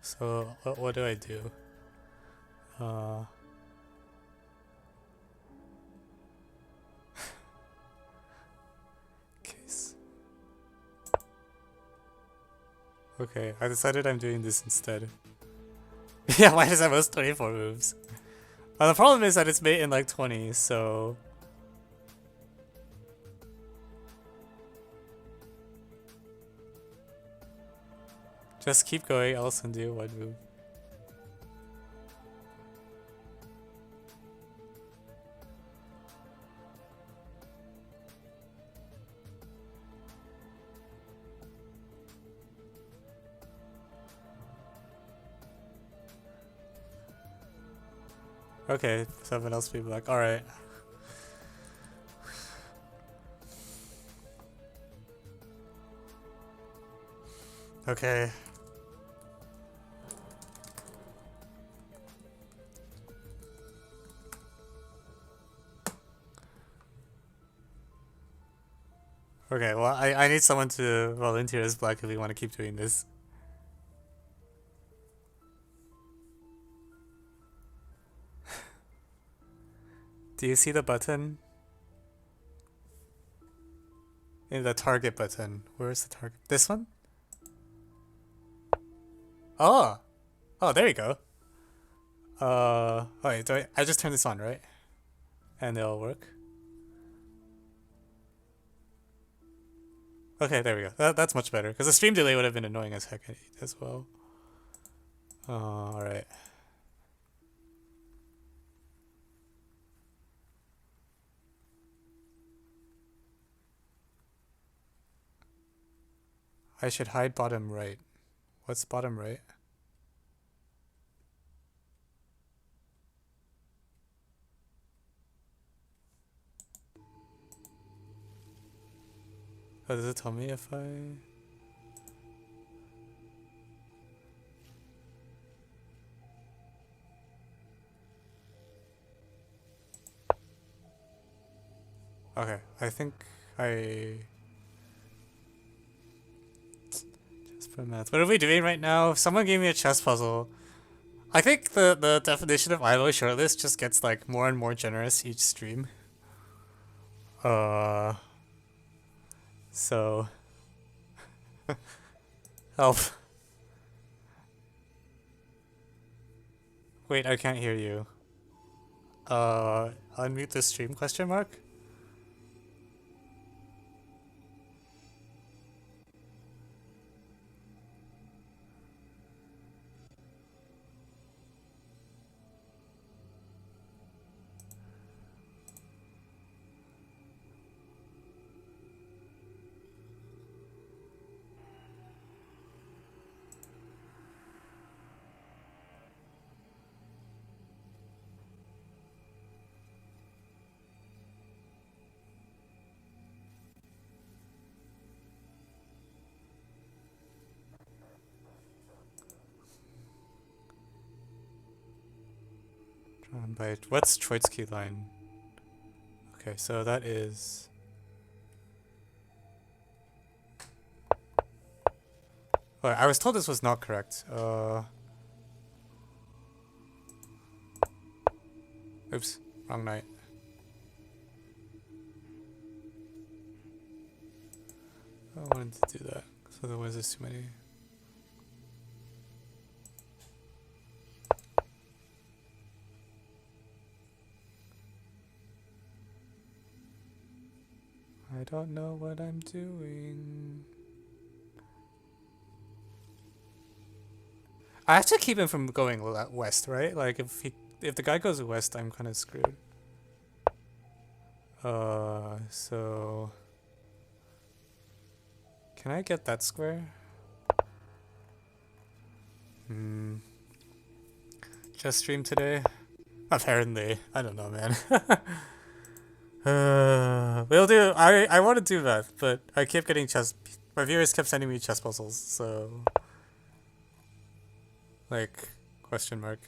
So what do I do? Case. Okay, I decided I'm doing this instead. Yeah, why does that most 24 moves? The problem is that it's made in like 20, so... Just keep going, else undo one move. Okay, someone else will be like, alright. Okay. Okay, well, I need someone to volunteer as black if we want to keep doing this. Do you see the button? In the target button. Where's the target? This one? Oh! Oh, there you go. Oh wait, I just turn this on, right? And it'll work. Okay, there we go. That's much better, because the stream delay would have been annoying as heck as well. Alright. I should hide bottom right. What's bottom right? Oh, does it tell me if I... Okay, I think I just for math. What are we doing right now? Someone gave me a chess puzzle. I think the definition of ILO shortlist just gets like more and more generous each stream. Uh, so help. Wait, I can't hear you. Unmute the stream question mark? Drawn by what's Troitsky line? Okay, so that is. Oh, I was told this was not correct. Oops, wrong night. I wanted to do that, because otherwise there's too many. I don't know what I'm doing. I have to keep him from going west, right? Like if the guy goes west, I'm kind of screwed. So can I get that square? Just stream today? Apparently. I don't know, man. We'll do. I want to do math, but I kept getting chess. My viewers kept sending me chess puzzles, so like question mark.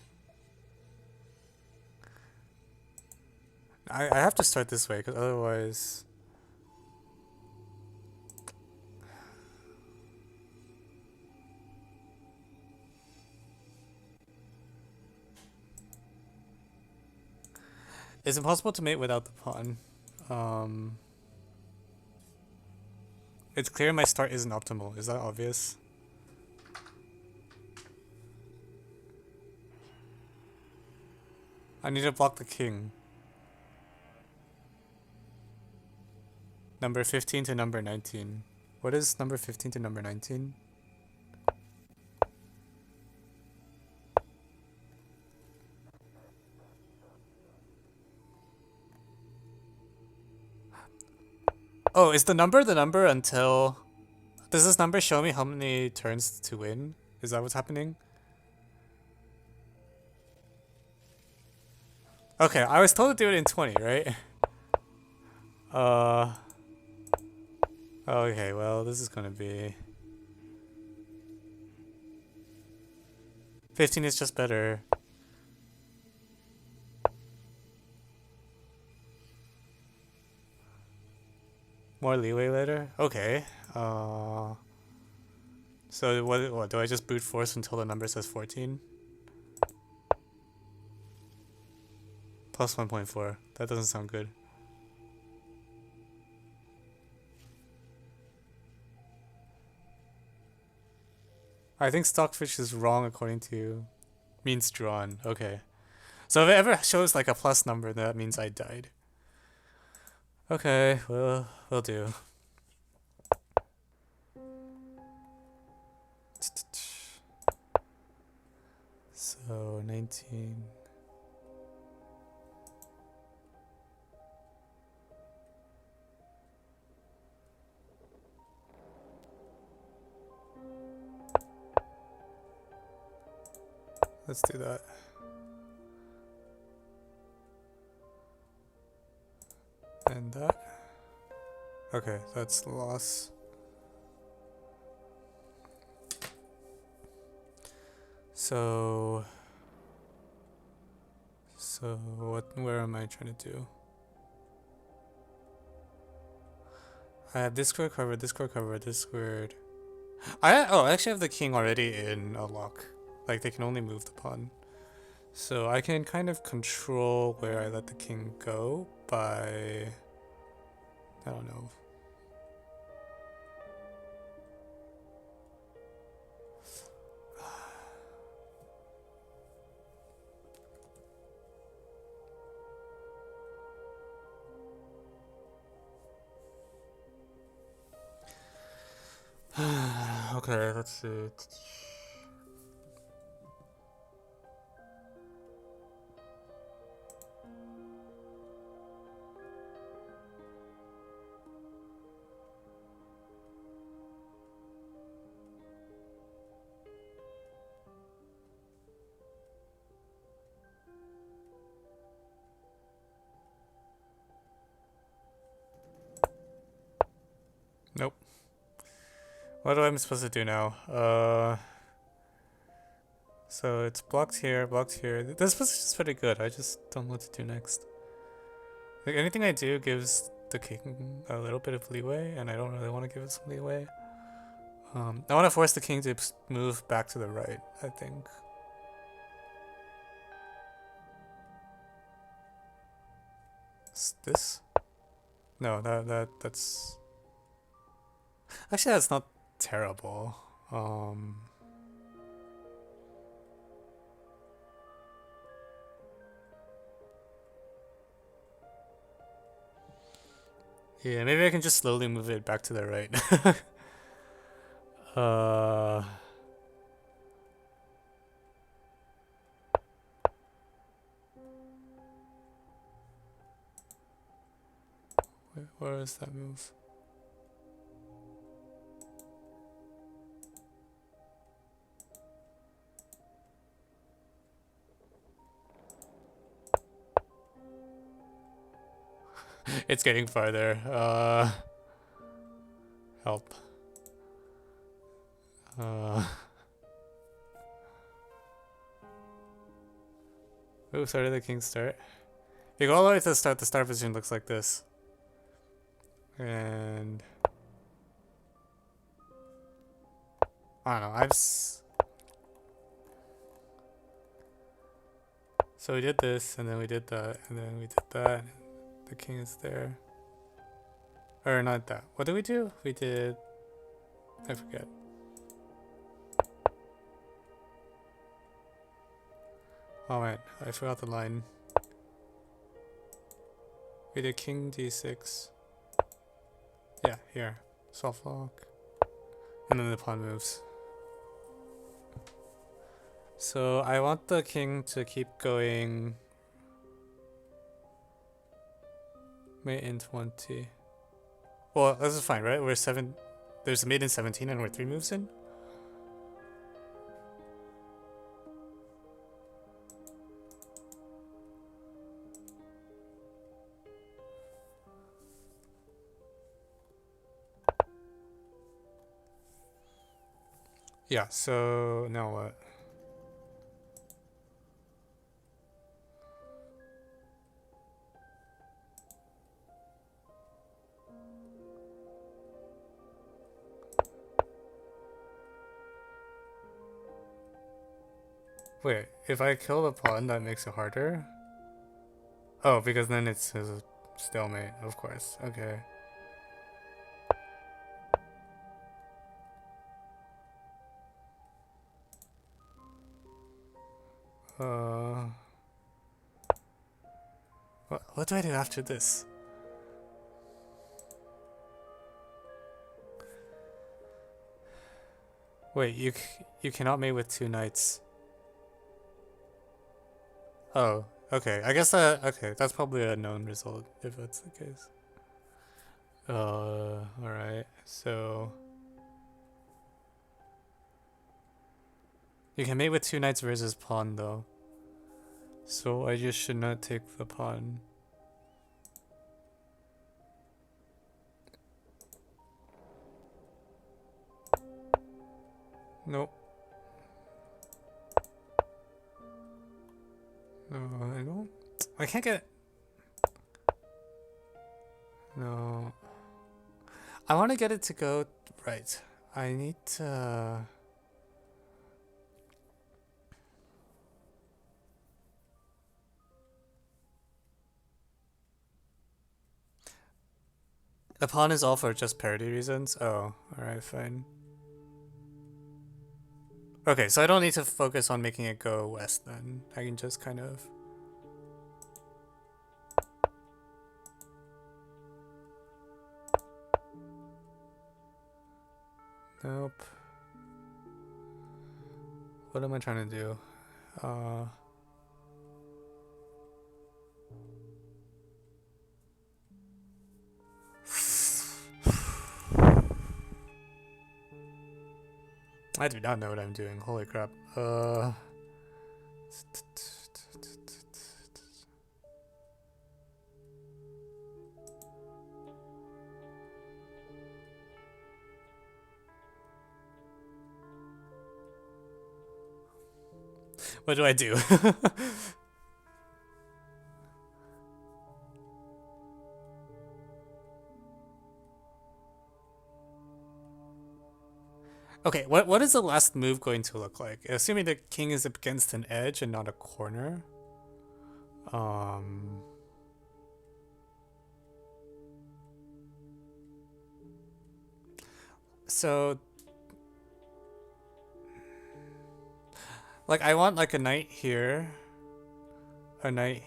I have to start this way because otherwise. It's impossible to mate without the pawn. It's clear my start isn't optimal. Is that obvious? I need to block the king. Number 15 to number 19. What is number 15 to number 19? Oh, is the number until... Does this number show me how many turns to win? Is that what's happening? Okay, I was told to do it in 20, right? Okay, well, this is gonna be... 15 is just better. More leeway later? Okay. So what do I just brute force until the number says 14? Plus 1.4. That doesn't sound good. I think Stockfish is wrong according to means drawn. Okay. So if it ever shows like a plus number, that means I died. Okay, well, will do. So 19. Let's do that. And that. Okay, that's loss. So where am I trying to do? I have this square covered, this square covered, this squared. I actually have the king already in a lock. Like they can only move the pawn. So I can kind of control where I let the king go by, I don't know. Okay, let's see. Nope. What am I supposed to do now? So it's blocked here, blocked here. This position is pretty good. I just don't know what to do next. Like anything I do gives the king a little bit of leeway, and I don't really want to give it some leeway. I want to force the king to move back to the right, I think. This? No, that's... Actually, that's not terrible. Yeah, maybe I can just slowly move it back to the right. Where is that move? It's getting farther. Help. Ooh, sorry, did the king start? You go all the way to the start. The start position looks like this. And... I don't know, so we did this, and then we did that, and then we did that. The king is there. Or not that. What did we do? We did... I forget. Oh wait, I forgot the line. We did king d6. Yeah, here. Soft lock. And then the pawn moves. So I want the king to keep going. Mate in 20. Well, this is fine, right? We're 7. There's a mate in 17 and we're 3 moves in. Yeah, so now what? Wait, if I kill the pawn, that makes it harder? Oh, because then it's a stalemate, of course. Okay. What do I do after this? Wait, you cannot mate with 2 knights. Oh, okay. I guess okay, that's probably a known result if that's the case. Alright. So you can mate with 2 knights versus pawn though. So I just should not take the pawn. Nope. No, I don't. I can't get. No. I want to get it to go right. I need to... The pawn is all for just parity reasons? Oh, alright, fine. Okay, so I don't need to focus on making it go west then. I can just kind of... Nope. What am I trying to do? I do not know what I'm doing. Holy crap. What do I do? Okay, what is the last move going to look like? Assuming the king is against an edge and not a corner. So like I want like a knight here. A knight,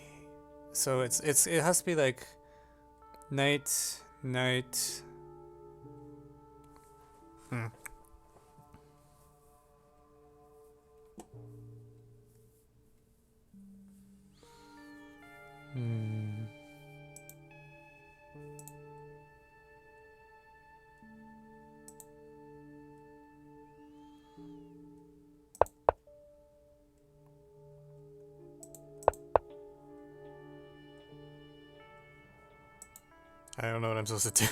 so it has to be like knight. I don't know what I'm supposed to do.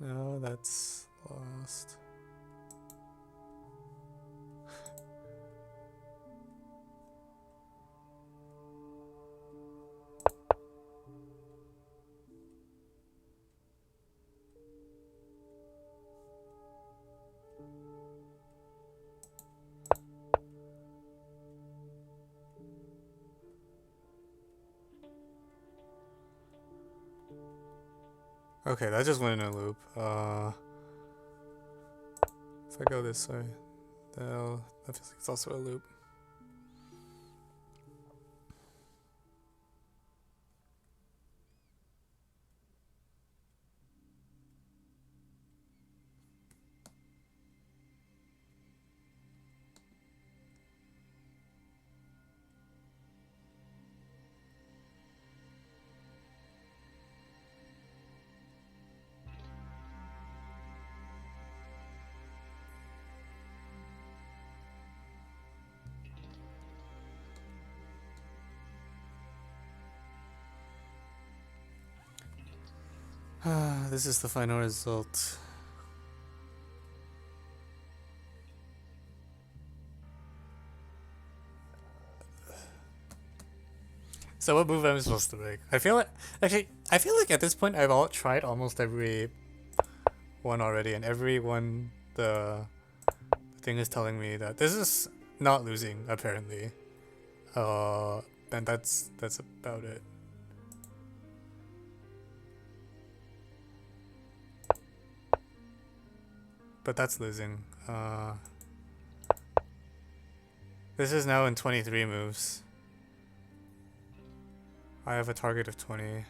No, that's lost. Okay, that just went in a loop. If I go this way, that feels like it's also a loop. This is the final result. So what move am I supposed to make? I feel like at this point I've tried almost every one already, and every one the thing is telling me that this is not losing apparently. And that's about it. But that's losing. This is now in 23 moves. I have a target of 20.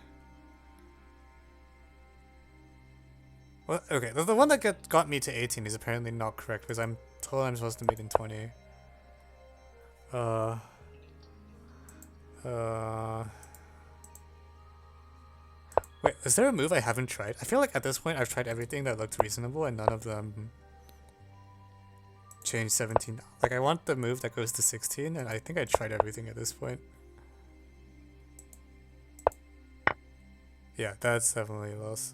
Well, okay, the one that got me to 18 is apparently not correct because I'm told I'm supposed to mate in 20. Wait, is there a move I haven't tried? I feel like at this point I've tried everything that looked reasonable and none of them changed 17. Like I want the move that goes to 16 and I think I tried everything at this point. Yeah, that's definitely a loss.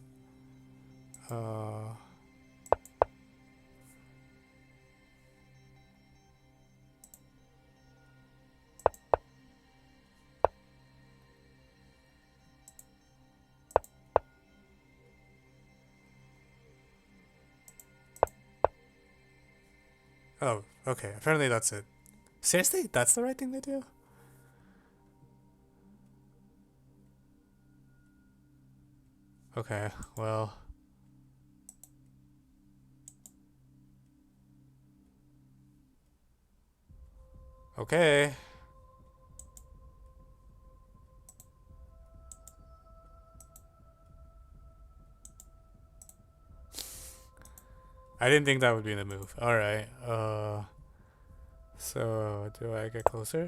Oh, okay. Apparently that's it. Seriously? That's the right thing to do? Okay, well. Okay. I didn't think that would be the move. Alright, so do I get closer?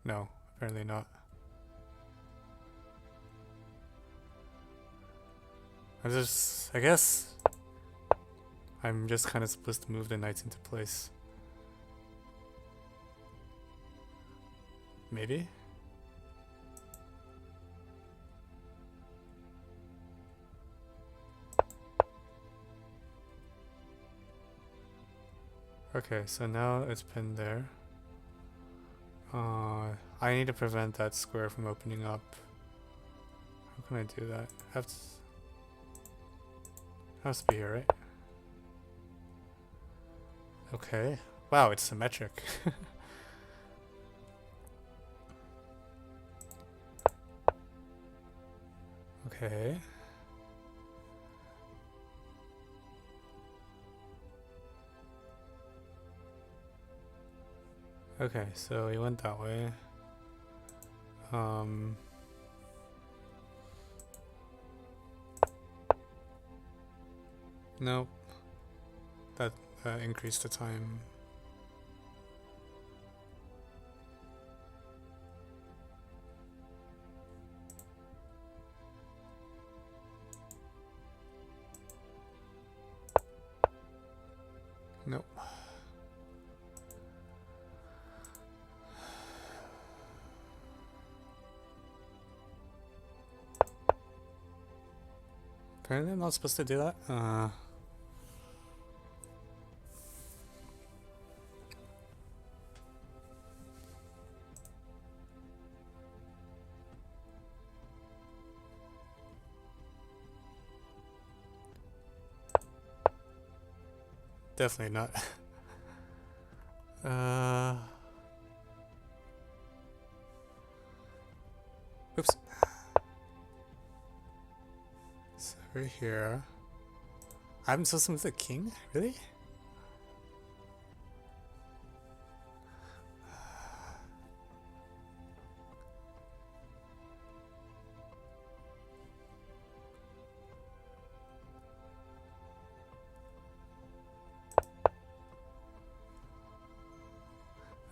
No, apparently not. I guess I'm just kind of supposed to move the knights into place. Maybe? Okay, so now it's pinned there. I need to prevent that square from opening up. How can I do that? Has to be here, right? Okay. Wow, it's symmetric. Okay. Okay, so he went that way. Nope. That increased the time. Nope. Apparently I'm not supposed to do that. Definitely not. Oops. So we're here. I'm supposed to move the king? Really?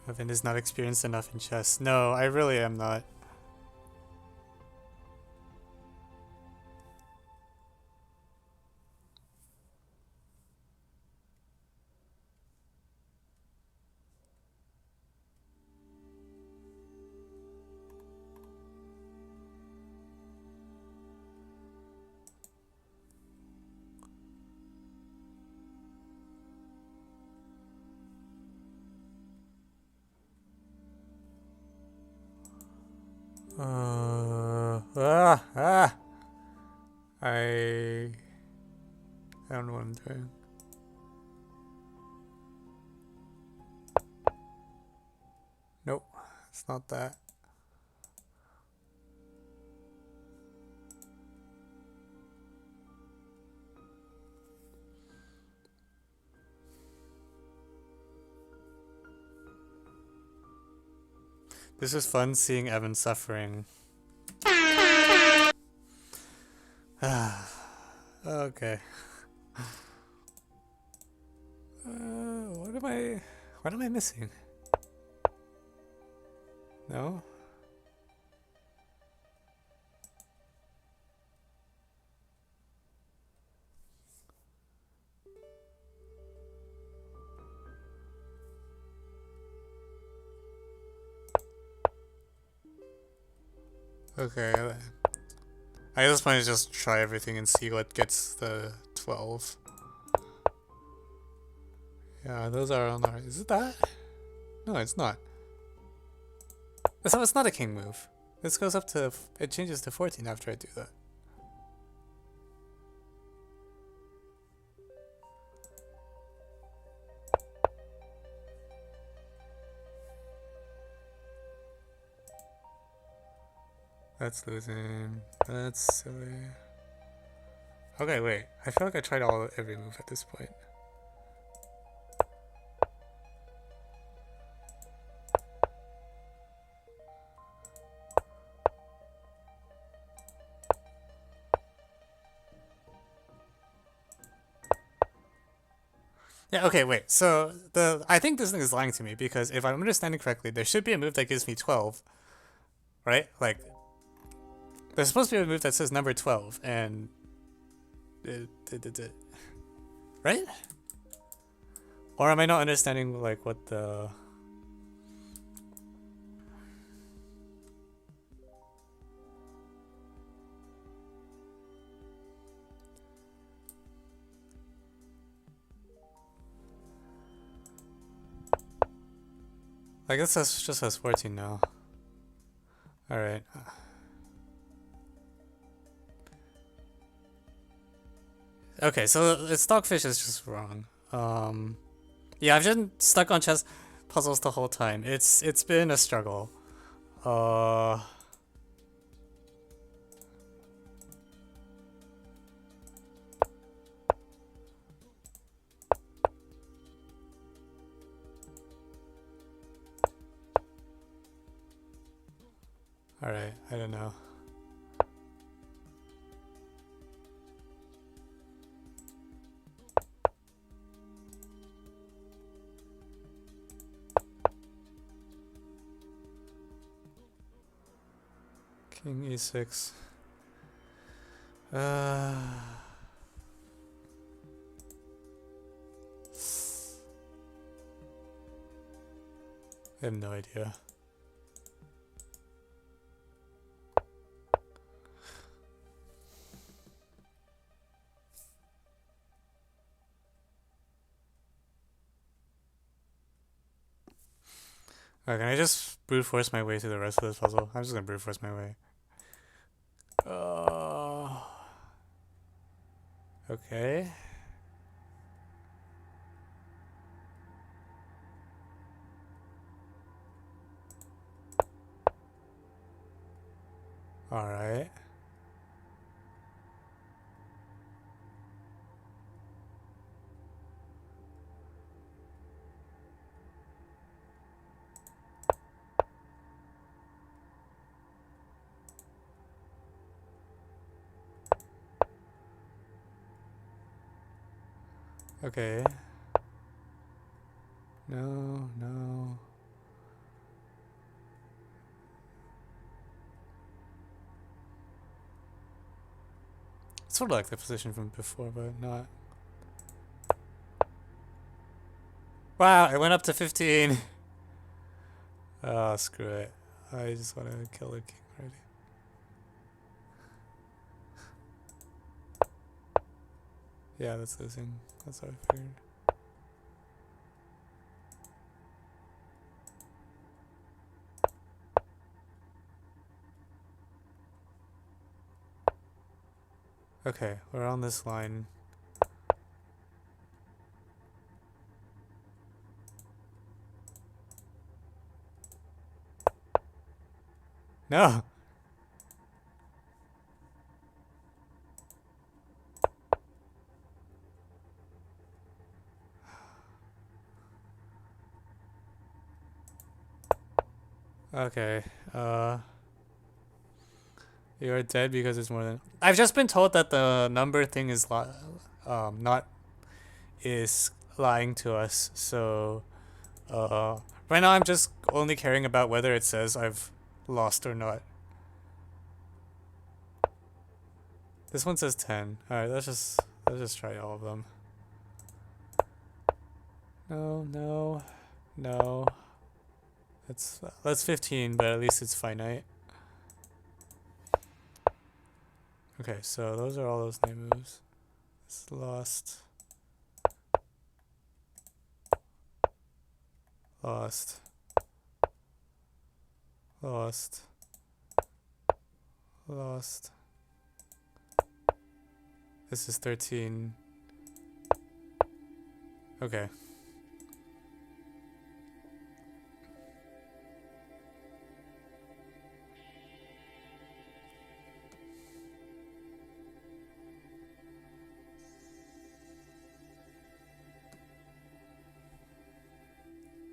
Evan is not experienced enough in chess. No, I really am not. I don't know what I'm doing. Nope, it's not that. This is fun seeing Evan suffering. Okay. What am I missing? No? Okay. I just want to just try everything and see what gets the 12. Yeah, those are on the right. Is it that? No, it's not. So it's not a king move. This goes up to... It changes to 14 after I do that. That's losing. That's silly. Okay, wait. I feel like I tried every move at this point. Yeah, okay, wait. So I think this thing is lying to me because if I'm understanding correctly, there should be a move that gives me 12, right? Like there's supposed to be a move that says number 12 and right? Or am I not understanding like what the I guess that's just has 14 now. Alright. Okay, so the stockfish is just wrong. Yeah, I've been stuck on chess puzzles the whole time. It's been a struggle. Alright, I don't know. King e6. I have no idea. Alright, can I just brute force my way through the rest of this puzzle? I'm just gonna brute force my way. Okay. Alright. Okay. No, no. It's sort of like the position from before, but not. Wow, it went up to 15. Oh, screw it. I just want to kill the king already. Yeah, that's losing. That's what I figured. Okay, we're on this line. No! Okay, you're dead because it's more than. I've just been told that the number thing is not is lying to us. So, right now I'm just only caring about whether it says I've lost or not. This one says 10. All right, let's just try all of them. No, no, no. That's 15, but at least it's finite. Okay, so those are all those name moves. It's lost. Lost. Lost. Lost. This is 13. Okay.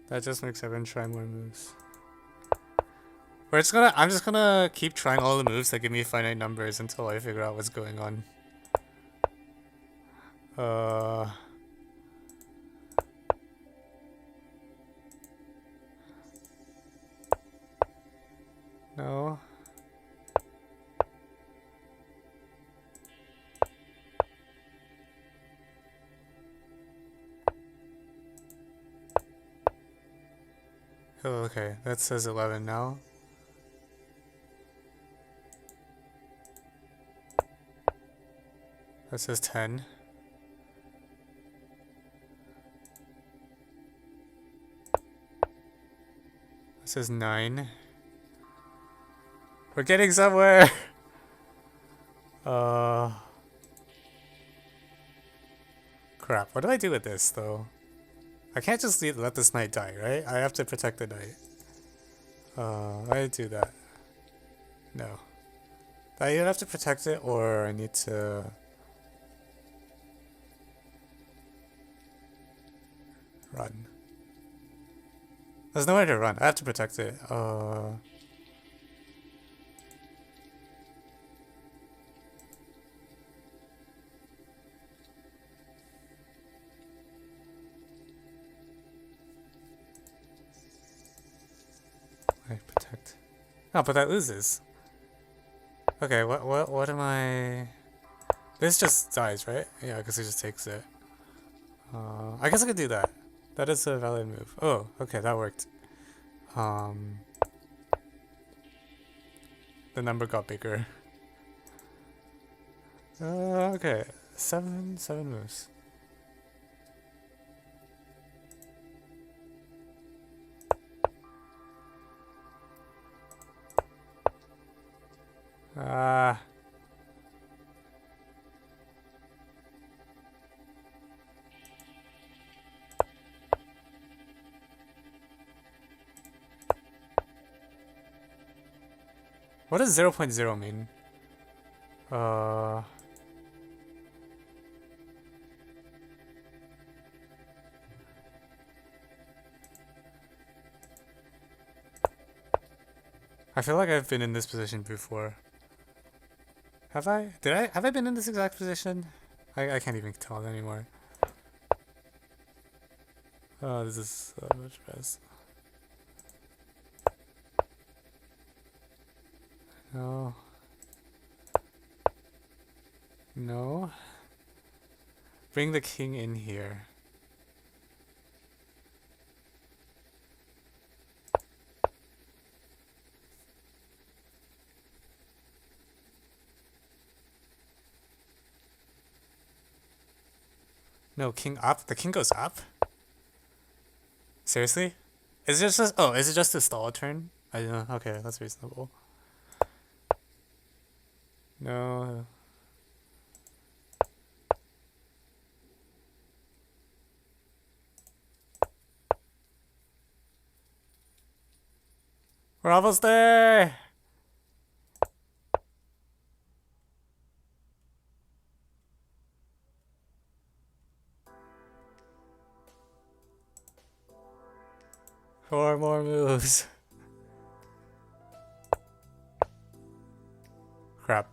That just makes everyone try more moves. I'm just gonna keep trying all the moves that give me finite numbers until I figure out what's going on. No. Oh, okay, that says 11 now. That says 10. That says 9. We're getting somewhere! Crap, what do I do with this, though? I can't just let this knight die, right? I have to protect the knight. I do that. No. I either have to protect it, or I need to... run. There's nowhere to run. I have to protect it. Protect. Oh, but that loses. Okay, what am I... This just dies, right? Yeah, because he just takes it. I guess I could do that. That is a valid move. Oh, okay, that worked. The number got bigger. Okay, seven moves. What does 0.0 mean? I feel like I've been in this position before. Have I? Have I been in this exact position? I can't even tell anymore. Oh, this is so much best. No. No. Bring the king in here. No, king up? The king goes up? Seriously? Is it just is it just a stall turn? I don't know. Okay, that's reasonable. No. We're almost there! Four more moves. Crap.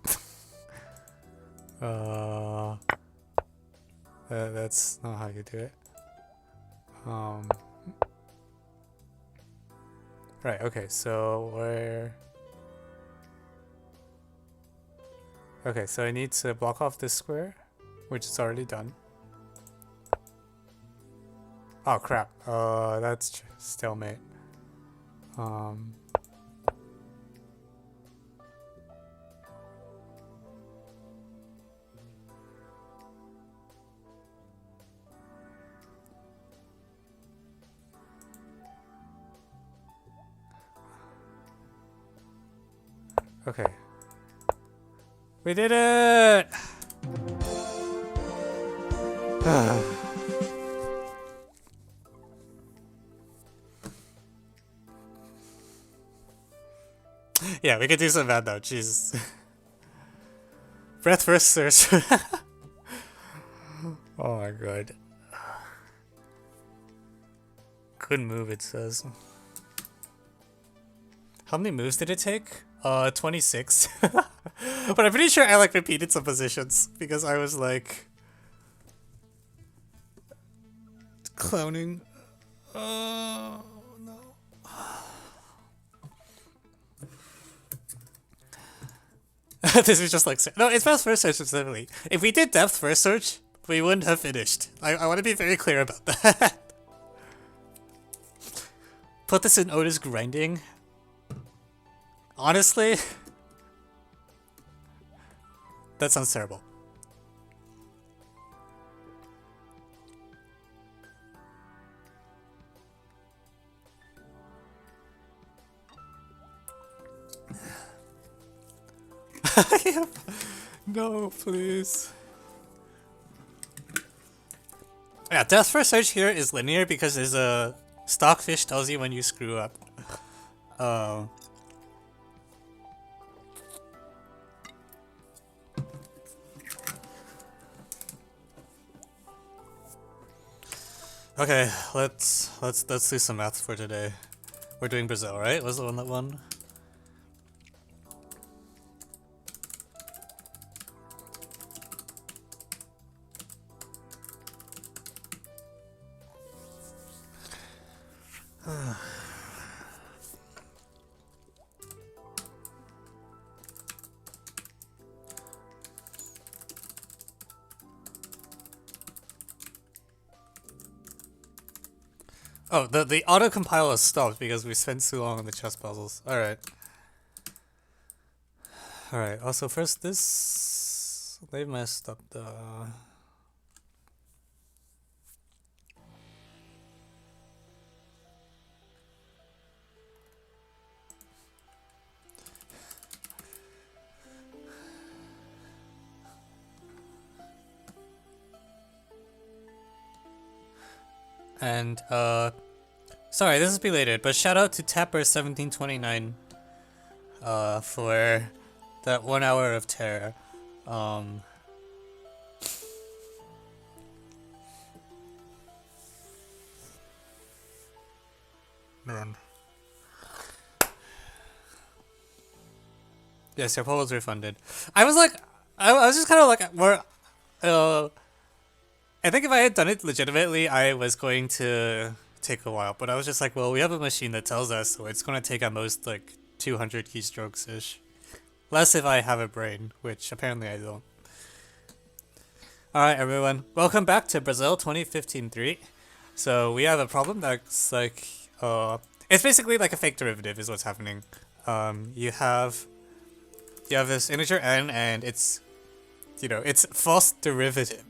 That's not how you do it. Right, okay, so okay, so I need to block off this square, which is already done. Oh crap, that's stalemate. Okay. We did it! Yeah, we could do some bad now, Jesus. Breath first search. Oh my god. good move, it says. How many moves did it take? 26. But I'm pretty sure I like repeated some positions because I was like clowning. No. This is just like no, it's fast first search specifically. If we did depth first search, we wouldn't have finished. I want to be very clear about that. Put this in Otis grinding. Honestly, that sounds terrible. No, please. Yeah, death first search here is linear because there's a stockfish tells you when you screw up. Okay, let's do some math for today. We're doing Brazil, right? Was the one that won? Oh, the auto-compile has stopped because we spent too long on the chess puzzles. Alright. Alright, also first this... They messed up the... And, sorry, this is belated, but shout out to Tapper1729, for that 1 hour of terror. Man. Yes, your poll was refunded. I was like, I was just kind of like, more, I think if I had done it legitimately, I was going to take a while, but I was just like, well, we have a machine that tells us, so it's going to take at most like 200 keystrokes-ish. Less if I have a brain, which apparently I don't. Alright everyone, welcome back to Brazil 2015-3. So we have a problem that's like, it's basically like a fake derivative is what's happening. You have this integer n and it's, it's false derivative.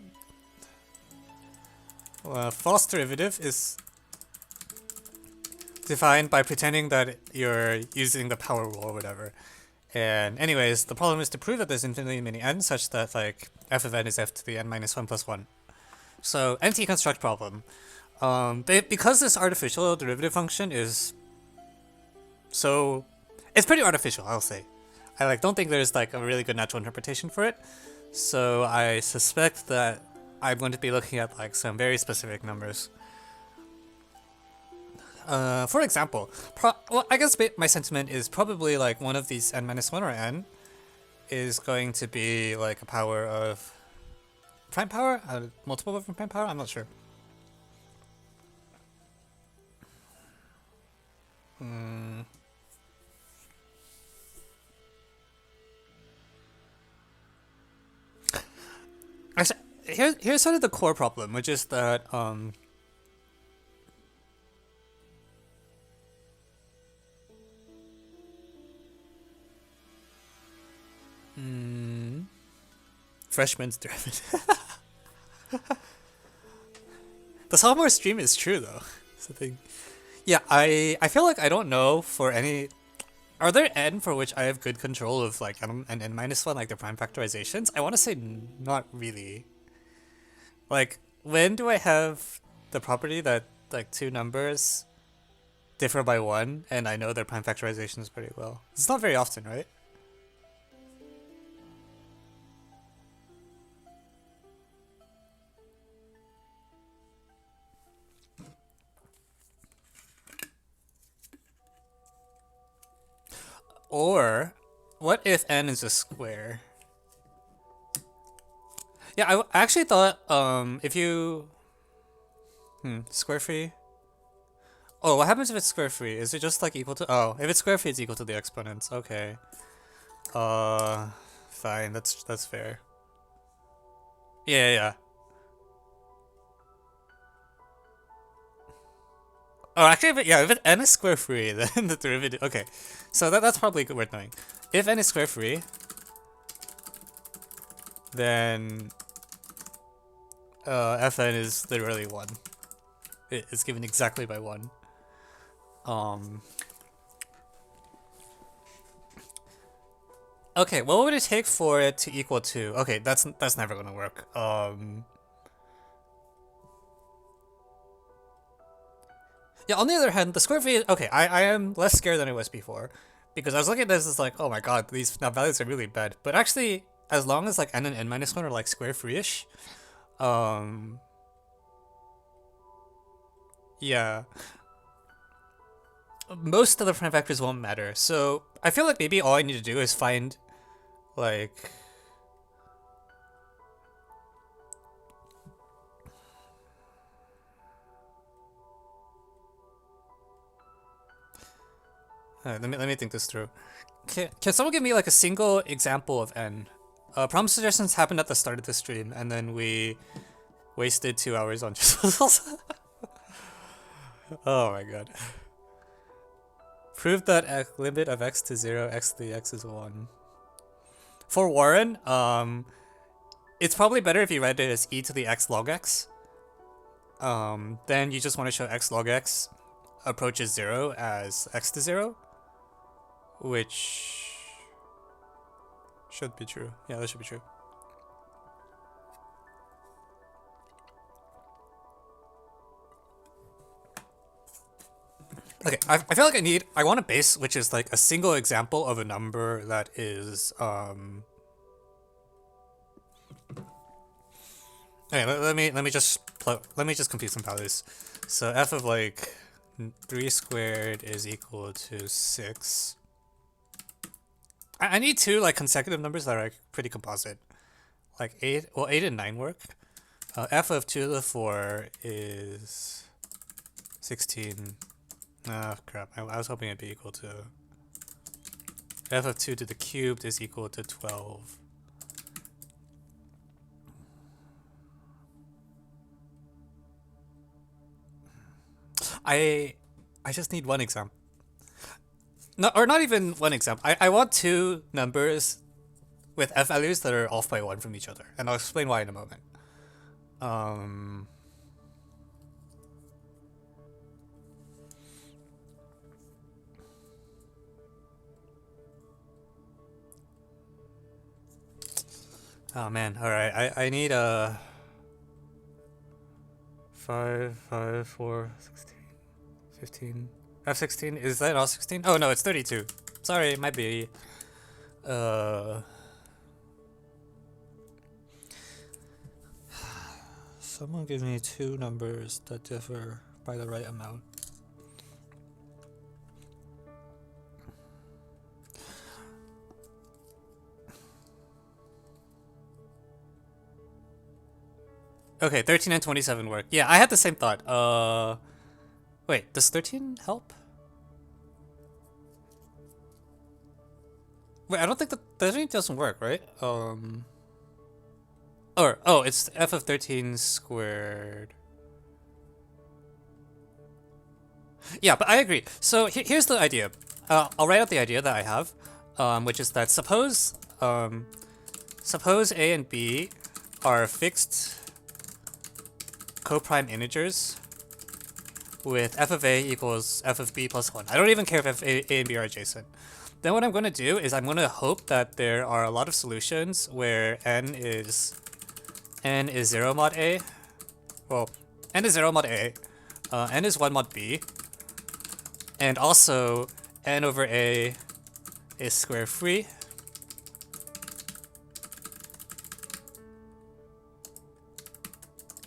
False derivative is defined by pretending that you're using the power rule or whatever. And anyways, the problem is to prove that there's infinitely many n such that like f of n is f to the n minus 1 plus 1. So NT-construct problem. Because this artificial derivative function is so... It's pretty artificial, I'll say. I don't think there's like a really good natural interpretation for it. So I suspect that I'm going to be looking at like some very specific numbers. For example, well, I guess my sentiment is probably like one of these n minus 1 or n is going to be like a power of prime power? A multiple of prime power? I'm not sure. Here's sort of the core problem, which is that freshman's derivative. The sophomore stream is true though. That's the thing. Yeah, I feel like I don't know for any. Are there n for which I have good control of like an n minus 1, like the prime factorizations? I want to say not really. Like, when do I have the property that like two numbers differ by 1 and I know their prime factorizations pretty well? It's not very often, right? Or, what if n is a square? Yeah, I actually thought if you square free. Oh, what happens if it's square free? Is it just like equal to? Oh, if it's square free, it's equal to the exponents. Okay. Fine. That's fair. Yeah, yeah. Oh, actually, if n is square free, then the derivative. Okay, so that's probably worth knowing. If n is square free, then fn is literally 1. It's given exactly by 1. Okay, what would it take for it to equal to? Okay, that's never gonna work. Yeah, on the other hand, the square free. Okay, I am less scared than I was before, because I was looking at this as like, oh my god, these now values are really bad. But actually, as long as like n and n-1 are like square free-ish, yeah, most of the prime factors won't matter. So I feel like maybe all I need to do is find, like, let me think this through. Can someone give me like a single example of n? Problem suggestions happened at the start of the stream, and then we wasted 2 hours on just puzzles. Oh my god. Prove that limit of x to 0, x to the x is 1. For Warren, it's probably better if you write it as e to the x log x. Then you just want to show x log x approaches 0 as x to 0, which should be true. Yeah, that should be true. Okay, I feel like I want a base which is like a single example of a number that is okay, let me just compute some values. So f of like 3 squared is equal to 6. I need 2 like consecutive numbers that are pretty composite. Like 8 and 9 work. F of 2 to the 4 is 16. Ah, crap. I was hoping it'd be equal to... f of 2 to the cubed is equal to 12. I just need one example. No, or not even one example. I want 2 numbers with f values that are off by 1 from each other. And I'll explain why in a moment. Oh man, alright. I need a 5, 5, 4, 16, 15. F16, is that all 16? Oh no, it's 32. Sorry, it might be. Someone give me 2 numbers that differ by the right amount. Okay, 13 and 27 work. Yeah, I had the same thought. Wait, does 13 help? Wait, I don't think the 13 doesn't work, right? It's f of 13 squared. Yeah, but I agree. So here's the idea. I'll write out the idea that I have, which is that suppose A and B are fixed coprime integers with f of A equals f of B plus 1. I don't even care if A and B are adjacent. Then what I'm going to do is I'm going to hope that there are a lot of solutions where n is 0 mod A. Well, n is 0 mod A. N is 1 mod B. And also n over A is square free.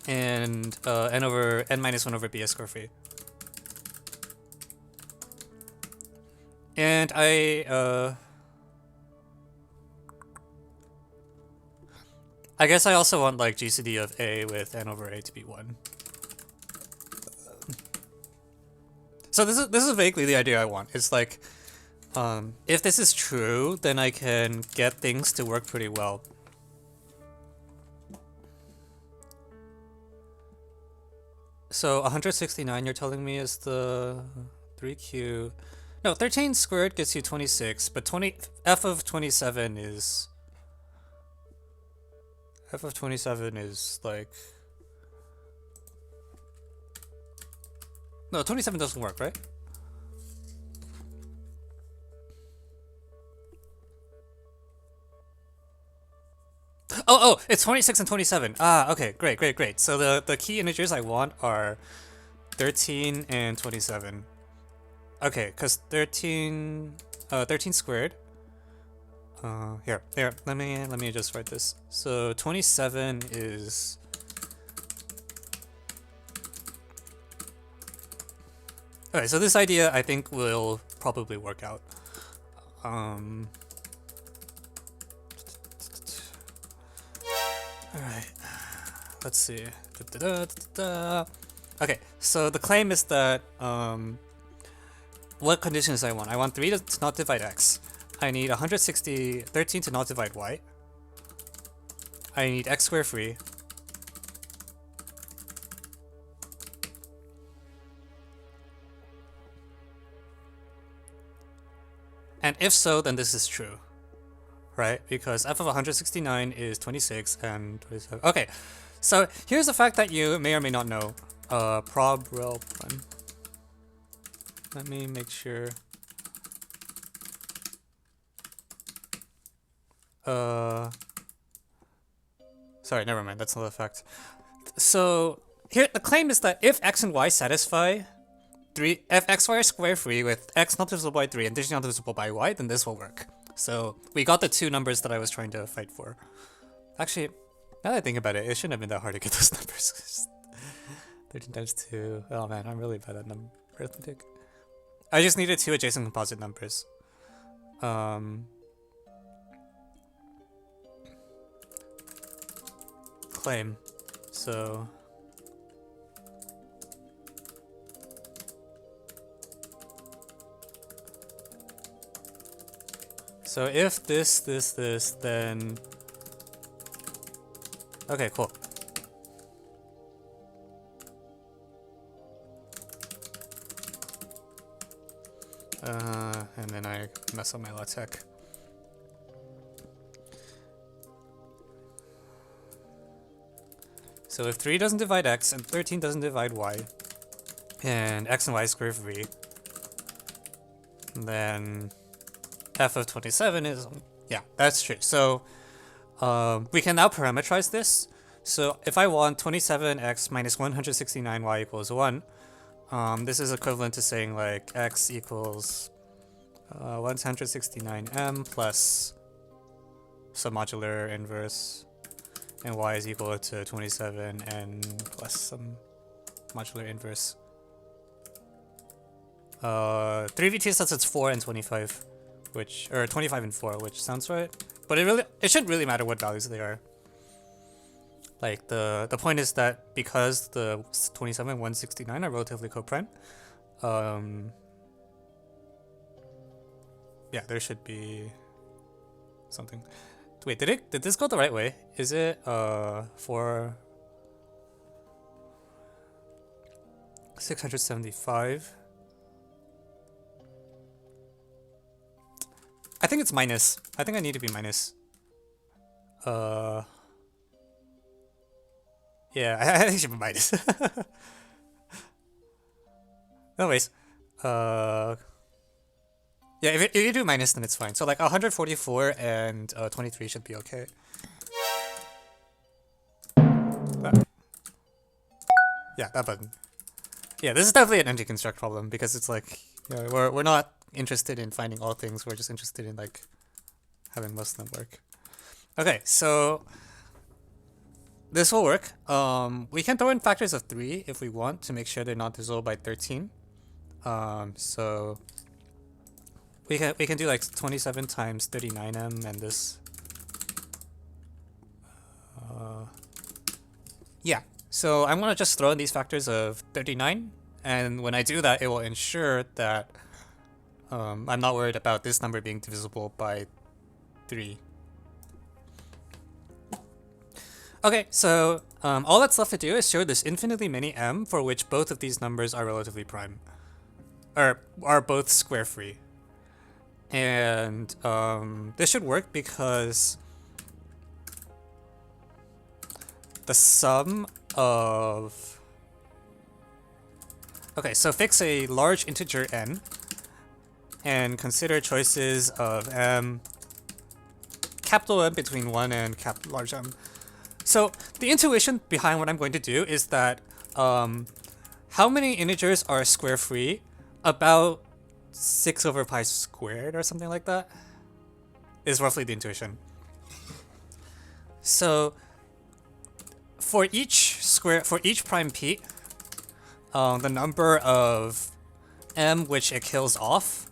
And n minus 1 over B is square free. And I guess I also want like GCD of A with n over A to be 1. So this is vaguely the idea I want. It's like, if this is true, then I can get things to work pretty well. So 169 you're telling me is the 3Q. No, 13 squared gets you 26, but f of 27 is like, no, 27 doesn't work, right? Oh, it's 26 and 27. Ah, okay, great. So the key integers I want are 13 and 27. Okay, because 13 squared. Here, let me just write this. So 27 is, okay, so this idea I think will probably work out. Alright, let's see. Okay, so the claim is that, what conditions I want? I want 3 to not divide x. I need 13 to not divide y. I need x squared free. And if so, then this is true. Right? Because f of 169 is 26 and 27. Okay, so here's a fact that you may or may not know. Prob rel 1. Let me make sure. Sorry, never mind. That's not a fact. So here, the claim is that if x and y satisfy if xy are square free with x not divisible by 3 and digit not divisible by y, then this will work. So we got the two numbers that I was trying to fight for. Actually, now that I think about it, it shouldn't have been that hard to get those numbers. 13 times 2. Oh man, I'm really bad at arithmetic. I just needed 2 adjacent composite numbers. Claim. So if this, then okay, cool. And then I mess up my LaTeX. So if 3 doesn't divide x and 13 doesn't divide y, and x and y square free, then f of 27 is, yeah, that's true. So we can now parameterize this. So if I want 27x minus 169y equals 1, this is equivalent to saying like x equals 169m plus some modular inverse, and y is equal to 27 and plus some modular inverse. 3VT says it's 4 and 25, or 25 and 4, which sounds right. But it shouldn't really matter what values they are. Like the point is that because the 27 and 169 are relatively coprime, yeah, there should be something. Wait, did this go the right way? Is it for 675? I think it's minus. I think I need to be minus. Yeah, I think it should be minus. Anyways, yeah, if you do minus, then it's fine. So like 144 and 23 should be okay. Yeah, that button. Yeah, this is definitely an empty construct problem because it's like, you know, we're not interested in finding all things. We're just interested in like having most of them work. Okay, so this will work. We can throw in factors of 3 if we want to make sure they're not divisible by 13. So we can do like 27 times 39m and this. Yeah. So I'm gonna just throw in these factors of 39, and when I do that, it will ensure that I'm not worried about this number being divisible by 3. Okay, so all that's left to do is show this infinitely many m for which both of these numbers are relatively prime, or are both square free. And this should work because the sum of... Okay, so fix a large integer n and consider choices of m, capital M between 1 and large M. So the intuition behind what I'm going to do is that how many integers are square free? About 6 over pi squared or something like that is roughly the intuition. So for each prime p, the number of m which it kills off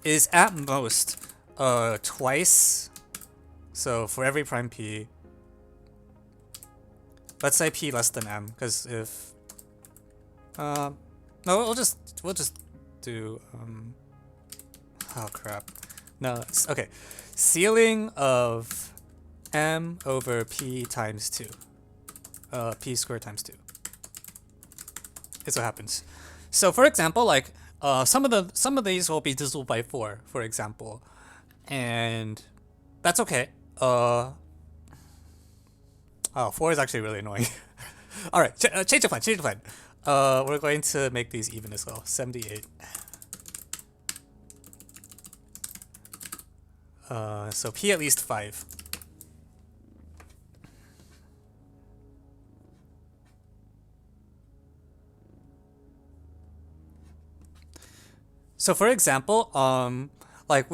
is at most twice. So for every prime p, let's say p less than m, because if no, we'll just do oh crap, no, it's okay. Ceiling of m over p times 2, p squared times 2 is what happens. So for example, like some of these will be divisible by 4, for example, and that's okay. Oh, 4 is actually really annoying. All right, change the plan. We're going to make these even as well. 78. So p at least 5. So for example, like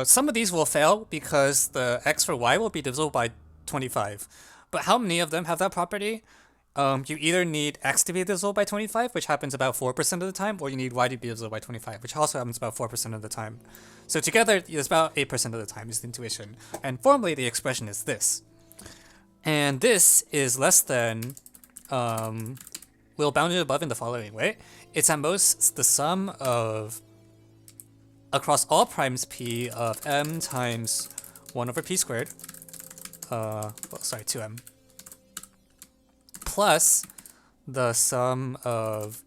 some of these will fail because the x for y will be divisible by 25. But how many of them have that property? You either need x to be divisible by 25, which happens about 4% of the time, or you need y to be divisible by 25, which also happens about 4% of the time. So together, it's about 8% of the time is the intuition. And formally, the expression is this. And this is less than, we'll bound it above in the following way. It's at most the sum of, across all primes p, of m times 1 over p squared, 2m, plus the sum of,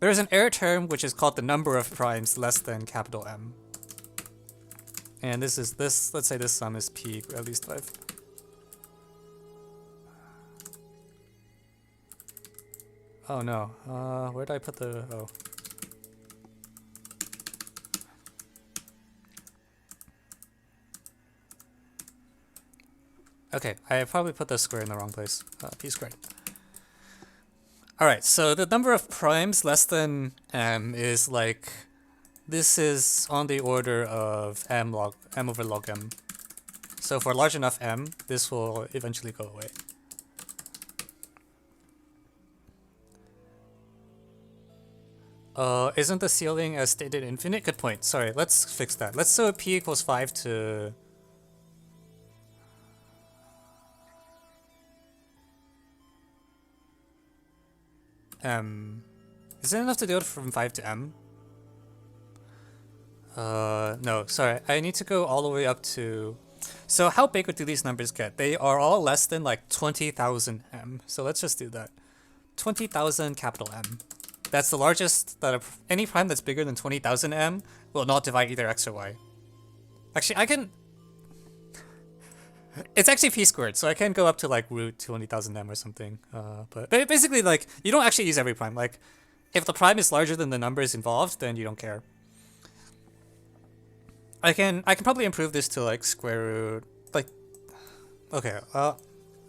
there's an error term which is called the number of primes less than capital M. And let's say this sum is p at least 5. Oh no, where did I put the, oh. Okay, I probably put the square in the wrong place. P squared. Alright, so the number of primes less than m is like, this is on the order of m over log m. So for large enough m, this will eventually go away. Isn't the ceiling as stated infinite? Good point. Sorry, let's fix that. Let's set p equals 5 to... Is it enough to do it from 5 to m? No, sorry. I need to go all the way up to... So how big do these numbers get? They are all less than like 20,000 m. So let's just do that. 20,000 capital M. That's the largest that any prime that's bigger than 20,000 m will not divide either x or y. Actually, I can... It's actually p squared, so I can go up to like root 20,000 m or something. But basically, like, you don't actually use every prime. Like, if the prime is larger than the numbers involved, then you don't care. I can probably improve this to like square root, like, okay,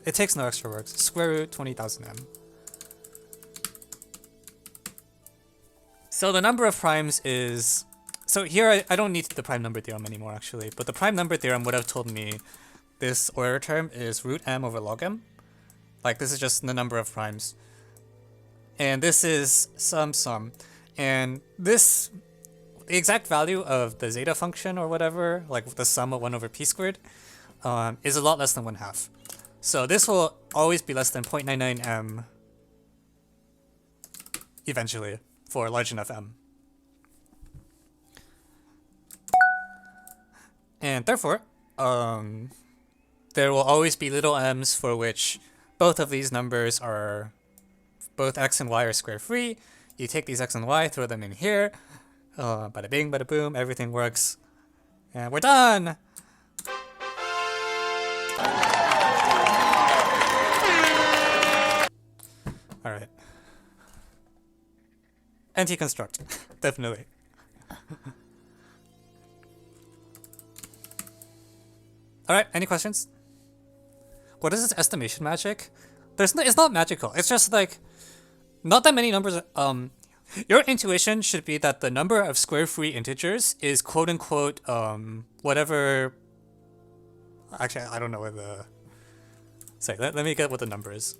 it takes no extra work. Square root 20,000 m. So the number of primes is, so here I don't need the prime number theorem anymore actually, but the prime number theorem would have told me this order term is root m over log m. Like, this is just the number of primes. And this is sum. And this the exact value of the zeta function or whatever, like the sum of 1 over p squared, is a lot less than 1/2. So this will always be less than 0.99 m eventually for large enough m. And therefore, there will always be little m's for which both of these numbers are, both x and y are square free. You take these x and y, throw them in here, bada bing, bada boom, everything works, and we're done! Alright. Anti-construct, definitely. Alright, any questions? What is this estimation magic? It's not magical. It's just like, not that many numbers. Your intuition should be that the number of square-free integers is quote unquote whatever. Actually, I don't know what the. Sorry, let me get what the number is.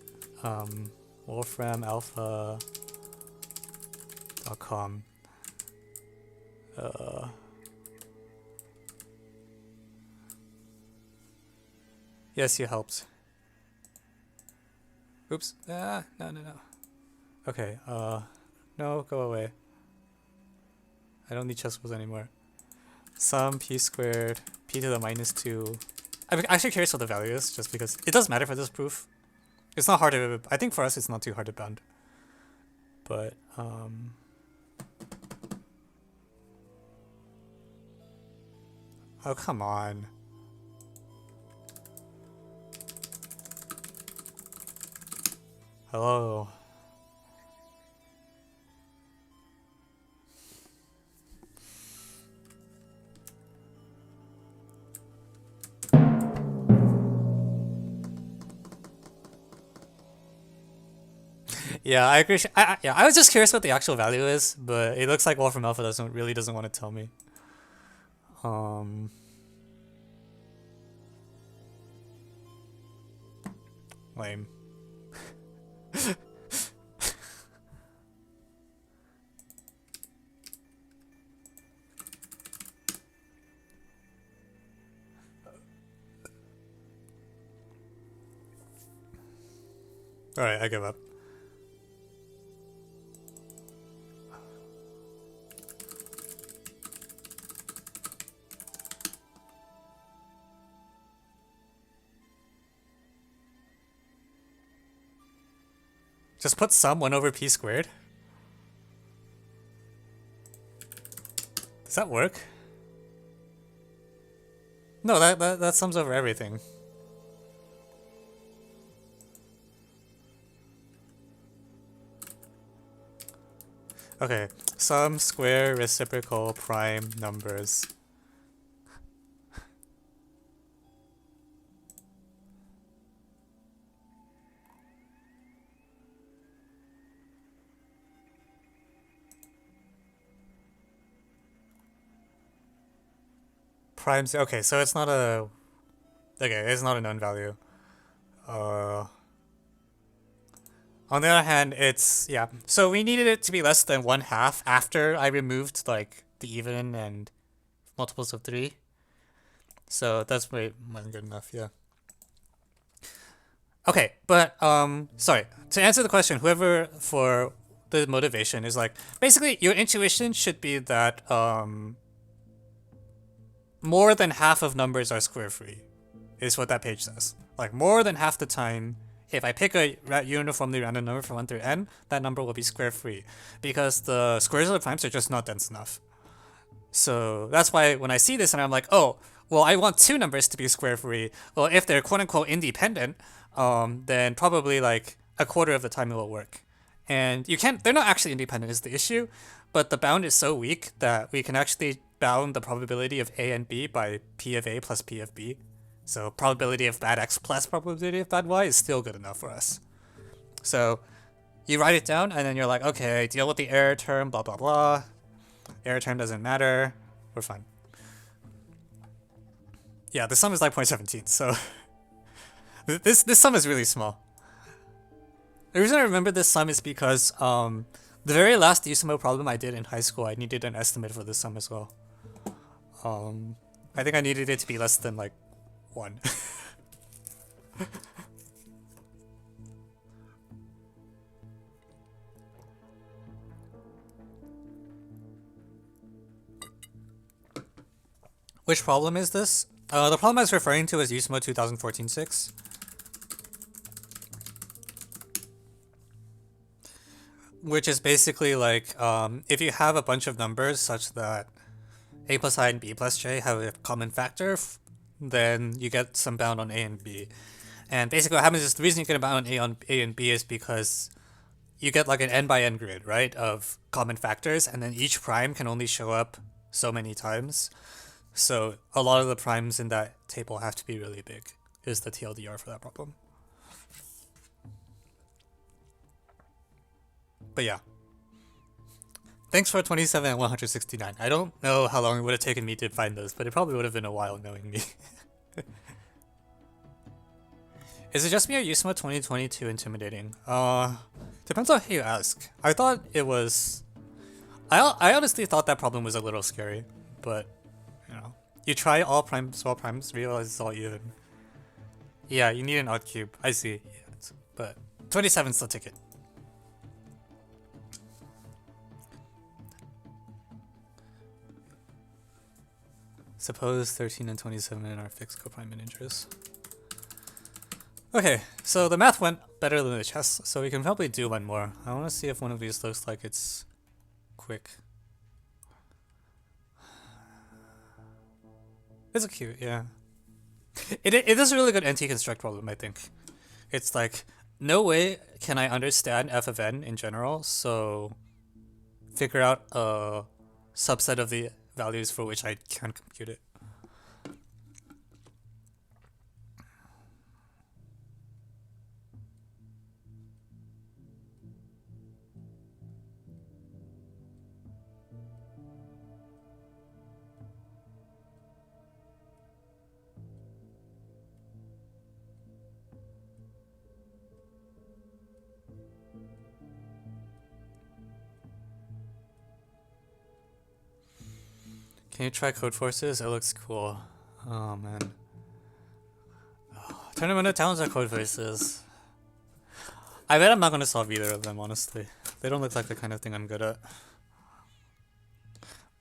wolframalpha.com. Yes, you helped. Oops. No. Okay, no, go away. I don't need chess rules anymore. Sum p squared, p to the minus 2. I'm actually curious what the value is, just because it does matter for this proof. It's not hard to, I think for us it's not too hard to bound. But, oh, come on. Hello. Yeah, I agree. I was just curious what the actual value is, but it looks like Wolfram Alpha doesn't want to tell me. Lame. Alright, I give up. Just put sum 1 over p squared. Does that work? No, that sums over everything. Okay, sum square reciprocal prime numbers. Primes, okay, so it's not a, okay, it's not a known value. On the other hand, it's, yeah, so we needed it to be less than 1/2 after I removed, like, the even and multiples of 3. So that's way more than good enough, yeah. Okay, but, sorry, to answer the question, whoever for the motivation is like, basically, your intuition should be that, more than half of numbers are square free, is what that page says. Like, more than half the time, if I pick a uniformly random number from 1 through n, that number will be square free, because the squares of the primes are just not dense enough. So that's why when I see this and I'm like, oh, well, I want 2 numbers to be square free. Well, if they're quote unquote independent, then probably like a quarter of the time it will work. And you can't, they're not actually independent is the issue, but the bound is so weak that we can actually bound the probability of A and B by P of A plus P of B. So probability of bad X plus probability of bad Y is still good enough for us. So you write it down and then you're like, okay, deal with the error term, blah, blah, blah. Error term doesn't matter. We're fine. Yeah, the sum is like 0.17, so this sum is really small. The reason I remember this sum is because The very last USMO problem I did in high school, I needed an estimate for this sum as well. I think I needed it to be less than like 1. Which problem is this? The problem I was referring to is USMO 2014-6. Which is basically like, if you have a bunch of numbers such that a plus I and b plus j have a common factor, then you get some bound on a and b. And basically what happens is the reason you get a bound on a and b is because you get like an n by n grid, right, of common factors, and then each prime can only show up so many times. So a lot of the primes in that table have to be really big, is the TLDR for that problem. But yeah. Thanks for 27 and 169. I don't know how long it would have taken me to find those, but it probably would have been a while knowing me. Is it just me or USMO 2022 intimidating? Depends on who you ask. I thought it was... I honestly thought that problem was a little scary, but, you know. You try all small primes, realize it's all even. Yeah, you need an odd cube. I see. Yeah, but 27's the ticket. Suppose 13 and 27 are fixed coprime integers. Okay, so the math went better than the chess, so we can probably do one more. I want to see if one of these looks like it's quick. It's cute, yeah. It is a really good NT-construct problem, I think. It's like, no way can I understand f of n in general, so figure out a subset of the values for which I can compute it. Can you try Code Forces? It looks cool. Oh man. Oh, Tournament of Towns are Code Forces. I bet I'm not gonna solve either of them, honestly. They don't look like the kind of thing I'm good at.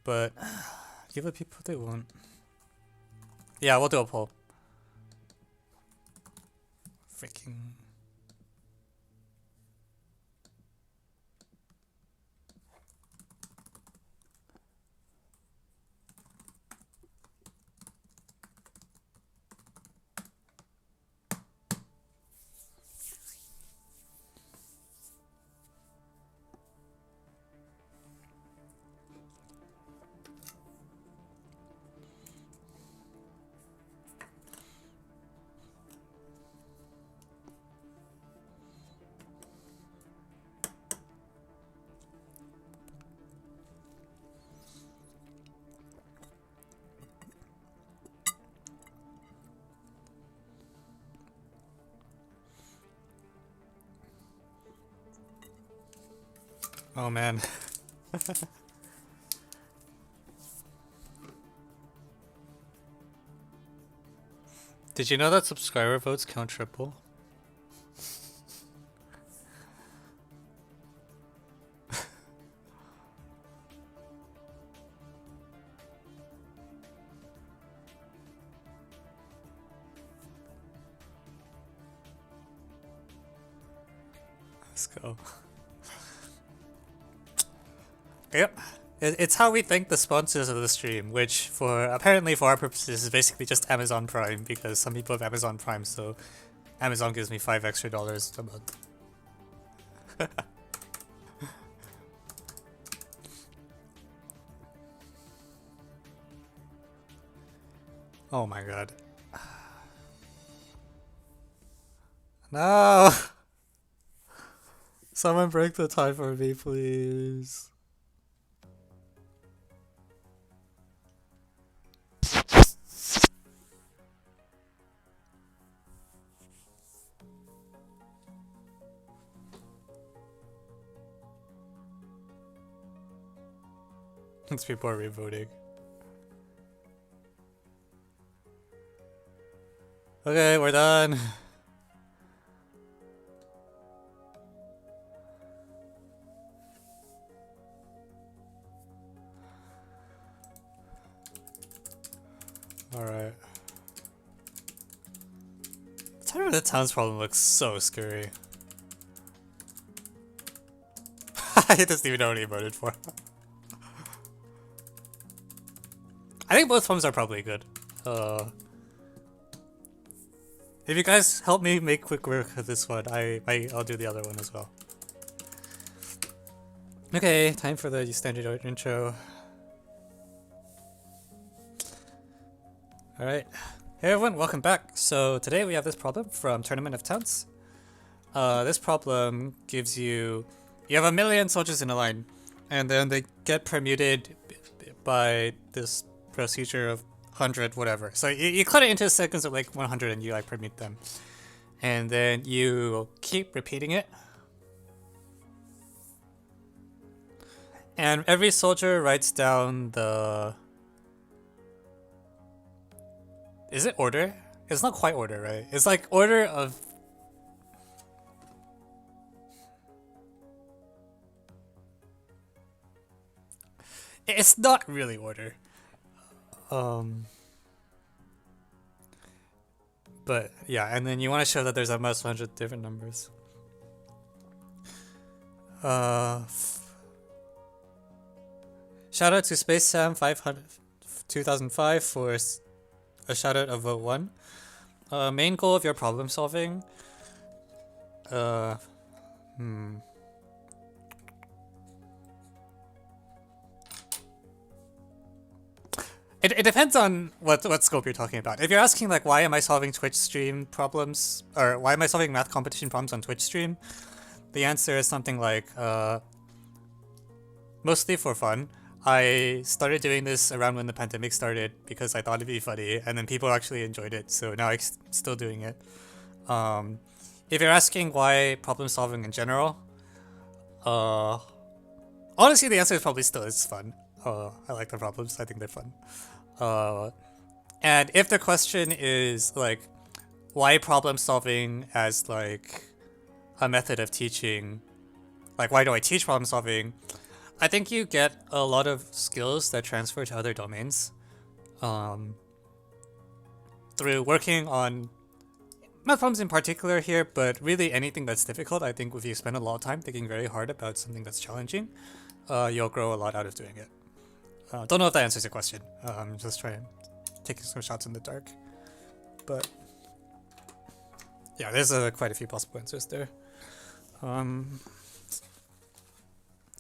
But give it people they want. Yeah, we'll do a poll. Freaking. Oh man. Did you know that subscriber votes count triple? Let's go. Yep. It's how we thank the sponsors of the stream, which apparently for our purposes is basically just Amazon Prime, because some people have Amazon Prime, so Amazon gives me $5 extra a month. Oh my god. No! Someone break the tie for me, please. Since people are revoting. Okay, we're done. Alright. Tell me the town's problem looks so scary. He doesn't even know what he voted for. I think both forms are probably good. If you guys help me make quick work of this one, I'll do the other one as well. Okay, time for the standard intro. Alright. Hey everyone, welcome back. So today we have this problem from Tournament of Towns. This problem gives you have a million soldiers in a line, and then they get permuted by this procedure of 100 whatever. So you cut it into seconds of like 100 and you like permute them. And then you keep repeating it. And every soldier writes down the... Is it order? It's not quite order, right? It's like order of... It's not really order. But yeah, and then you want to show that there's almost 100 different numbers. Shout out to Space Sam 2005 for a shout out of vote 1. Main goal of your problem solving. It depends on what scope you're talking about. If you're asking like why am I solving Twitch stream problems, or why am I solving math competition problems on Twitch stream, the answer is something like mostly for fun. I started doing this around when the pandemic started because I thought it'd be funny, and then people actually enjoyed it, so now I'm still doing it. If you're asking why problem solving in general, honestly the answer is probably still it's fun. I like the problems, I think they're fun. And if the question is like why problem solving as like a method of teaching, like why do I teach problem solving, I think you get a lot of skills that transfer to other domains through working on math problems in particular here, but really anything that's difficult. I think if you spend a lot of time thinking very hard about something that's challenging, you'll grow a lot out of doing it. Don't know if that answers your question. I'm just trying taking some shots in the dark. But yeah, there's quite a few possible answers there. I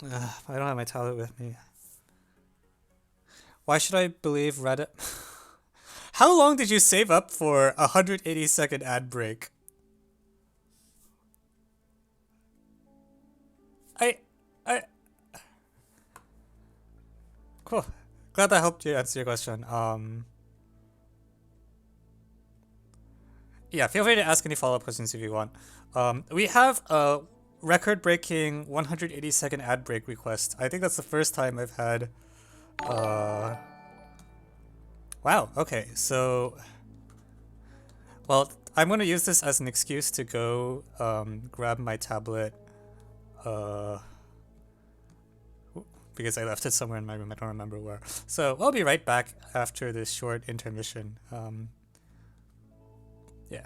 don't have my tablet with me. Why should I believe Reddit? How long did you save up for a 180-second ad break? Cool. Glad that helped you answer your question. Yeah, feel free to ask any follow-up questions if you want. We have a record-breaking 180-second ad break request. I think that's the first time I've had... Wow, okay, so... Well, I'm going to use this as an excuse to go grab my tablet. Because I left it somewhere in my room, I don't remember where. So I'll be right back after this short intermission. Yeah.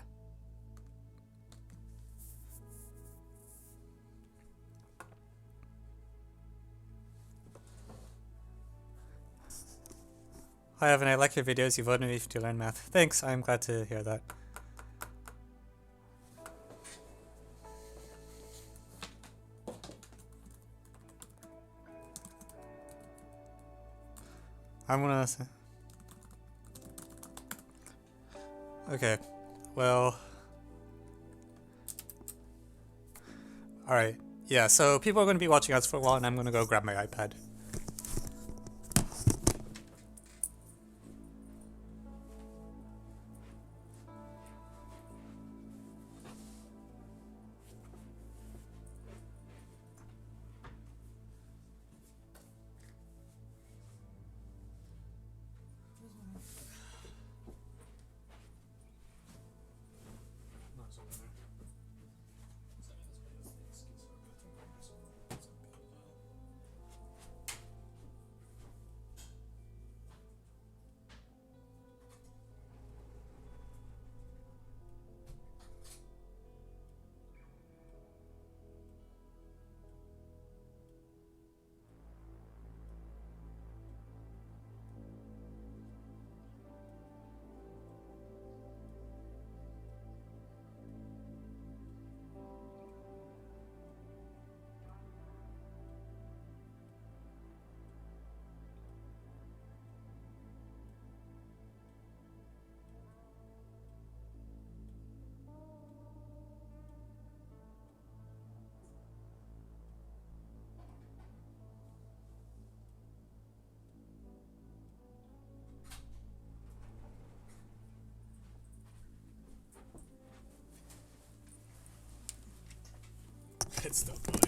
Hi Evan, I like your videos, you voted me to learn math. Thanks, I'm glad to hear that. I'm gonna... Okay, well... Alright, yeah, so people are going to be watching us for a while and I'm going to go grab my iPad. It's still going.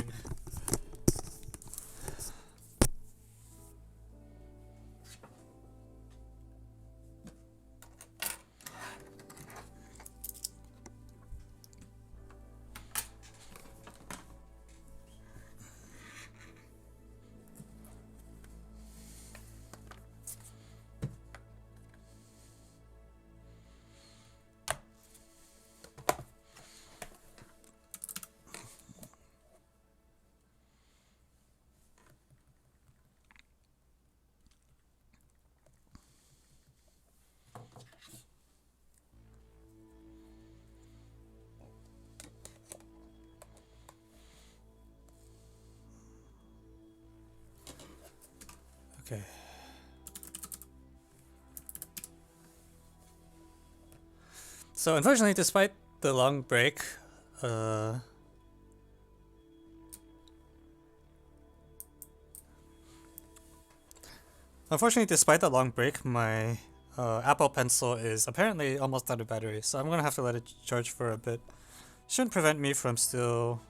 Okay. So unfortunately, despite the long break, my Apple Pencil is apparently almost out of battery, so I'm gonna have to let it charge for a bit. Shouldn't prevent me from still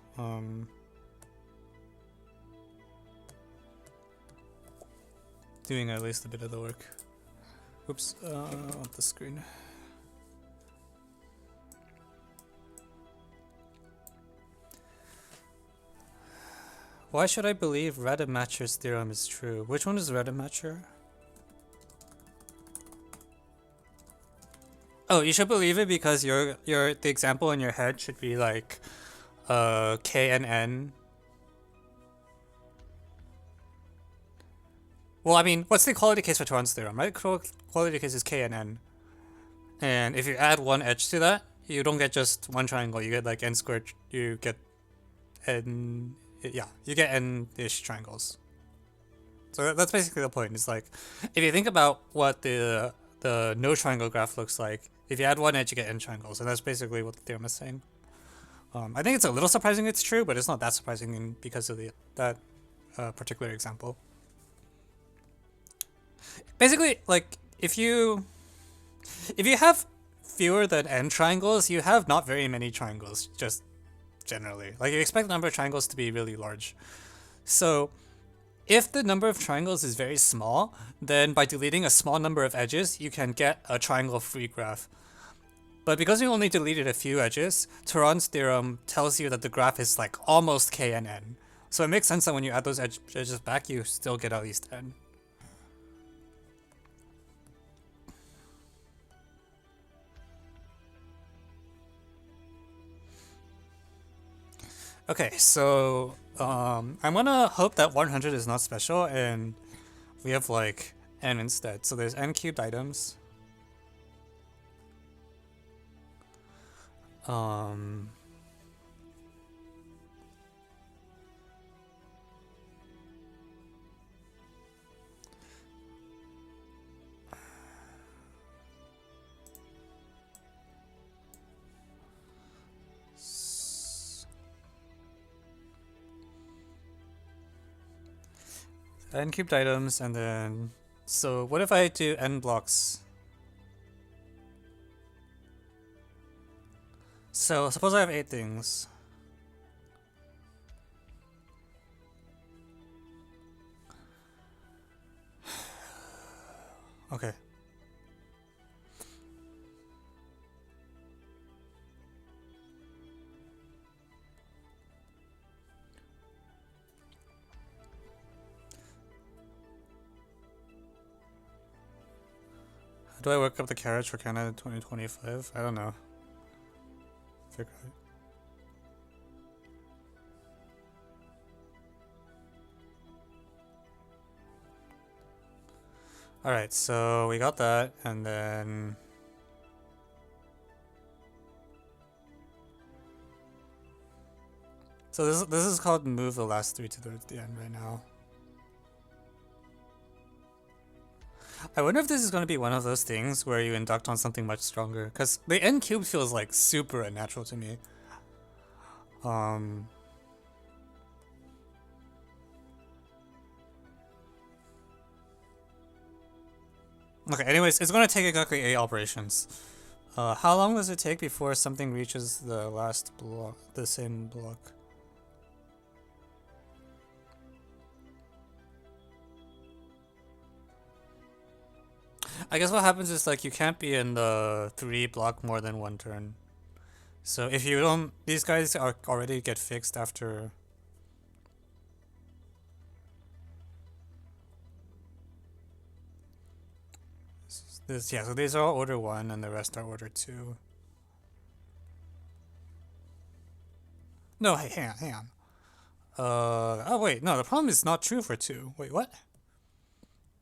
doing at least a bit of the work. Oops, on the screen. Why should I believe Rademacher's theorem is true? Which one is Rademacher? Oh, you should believe it because the example in your head should be like K and N. Well, I mean, what's the equality case for Torrance theorem, right? Equality case is K and N. And if you add one edge to that, you don't get just one triangle, you get like N squared, you get N, yeah, you get N-ish triangles. So that's basically the point. It's like, if you think about what the no triangle graph looks like, if you add one edge, you get N triangles, and that's basically what the theorem is saying. I think it's a little surprising it's true, but it's not that surprising because of that particular example. Basically, like, if you have fewer than N triangles, you have not very many triangles, just generally. Like, you expect the number of triangles to be really large. So, if the number of triangles is very small, then by deleting a small number of edges, you can get a triangle-free graph. But because you only deleted a few edges, Torrance theorem tells you that the graph is like almost K and N. So it makes sense that when you add those edges back, you still get at least N. Okay, so I'm gonna hope that 100 is not special and we have like N instead. So there's N cubed items. N cubed items, and then, so what if I do N blocks? So suppose I have 8 things. Okay. How do I work up the carriage for Canada 2025? I don't know. Figure out. Alright, so we got that, and then so this is called move the last 3 to the end right now. I wonder if this is going to be one of those things where you induct on something much stronger, because the N cubed feels like super unnatural to me. Okay, anyways, it's going to take exactly 8 operations. How long does it take before something reaches the last block, the same block? I guess what happens is like you can't be in the 3 block more than one turn. So if you don't, these guys are already get fixed after. This, yeah, so these are all order 1 and the rest are order 2. No, hey, hang on. Oh wait, no, the problem is not true for 2. Wait, what?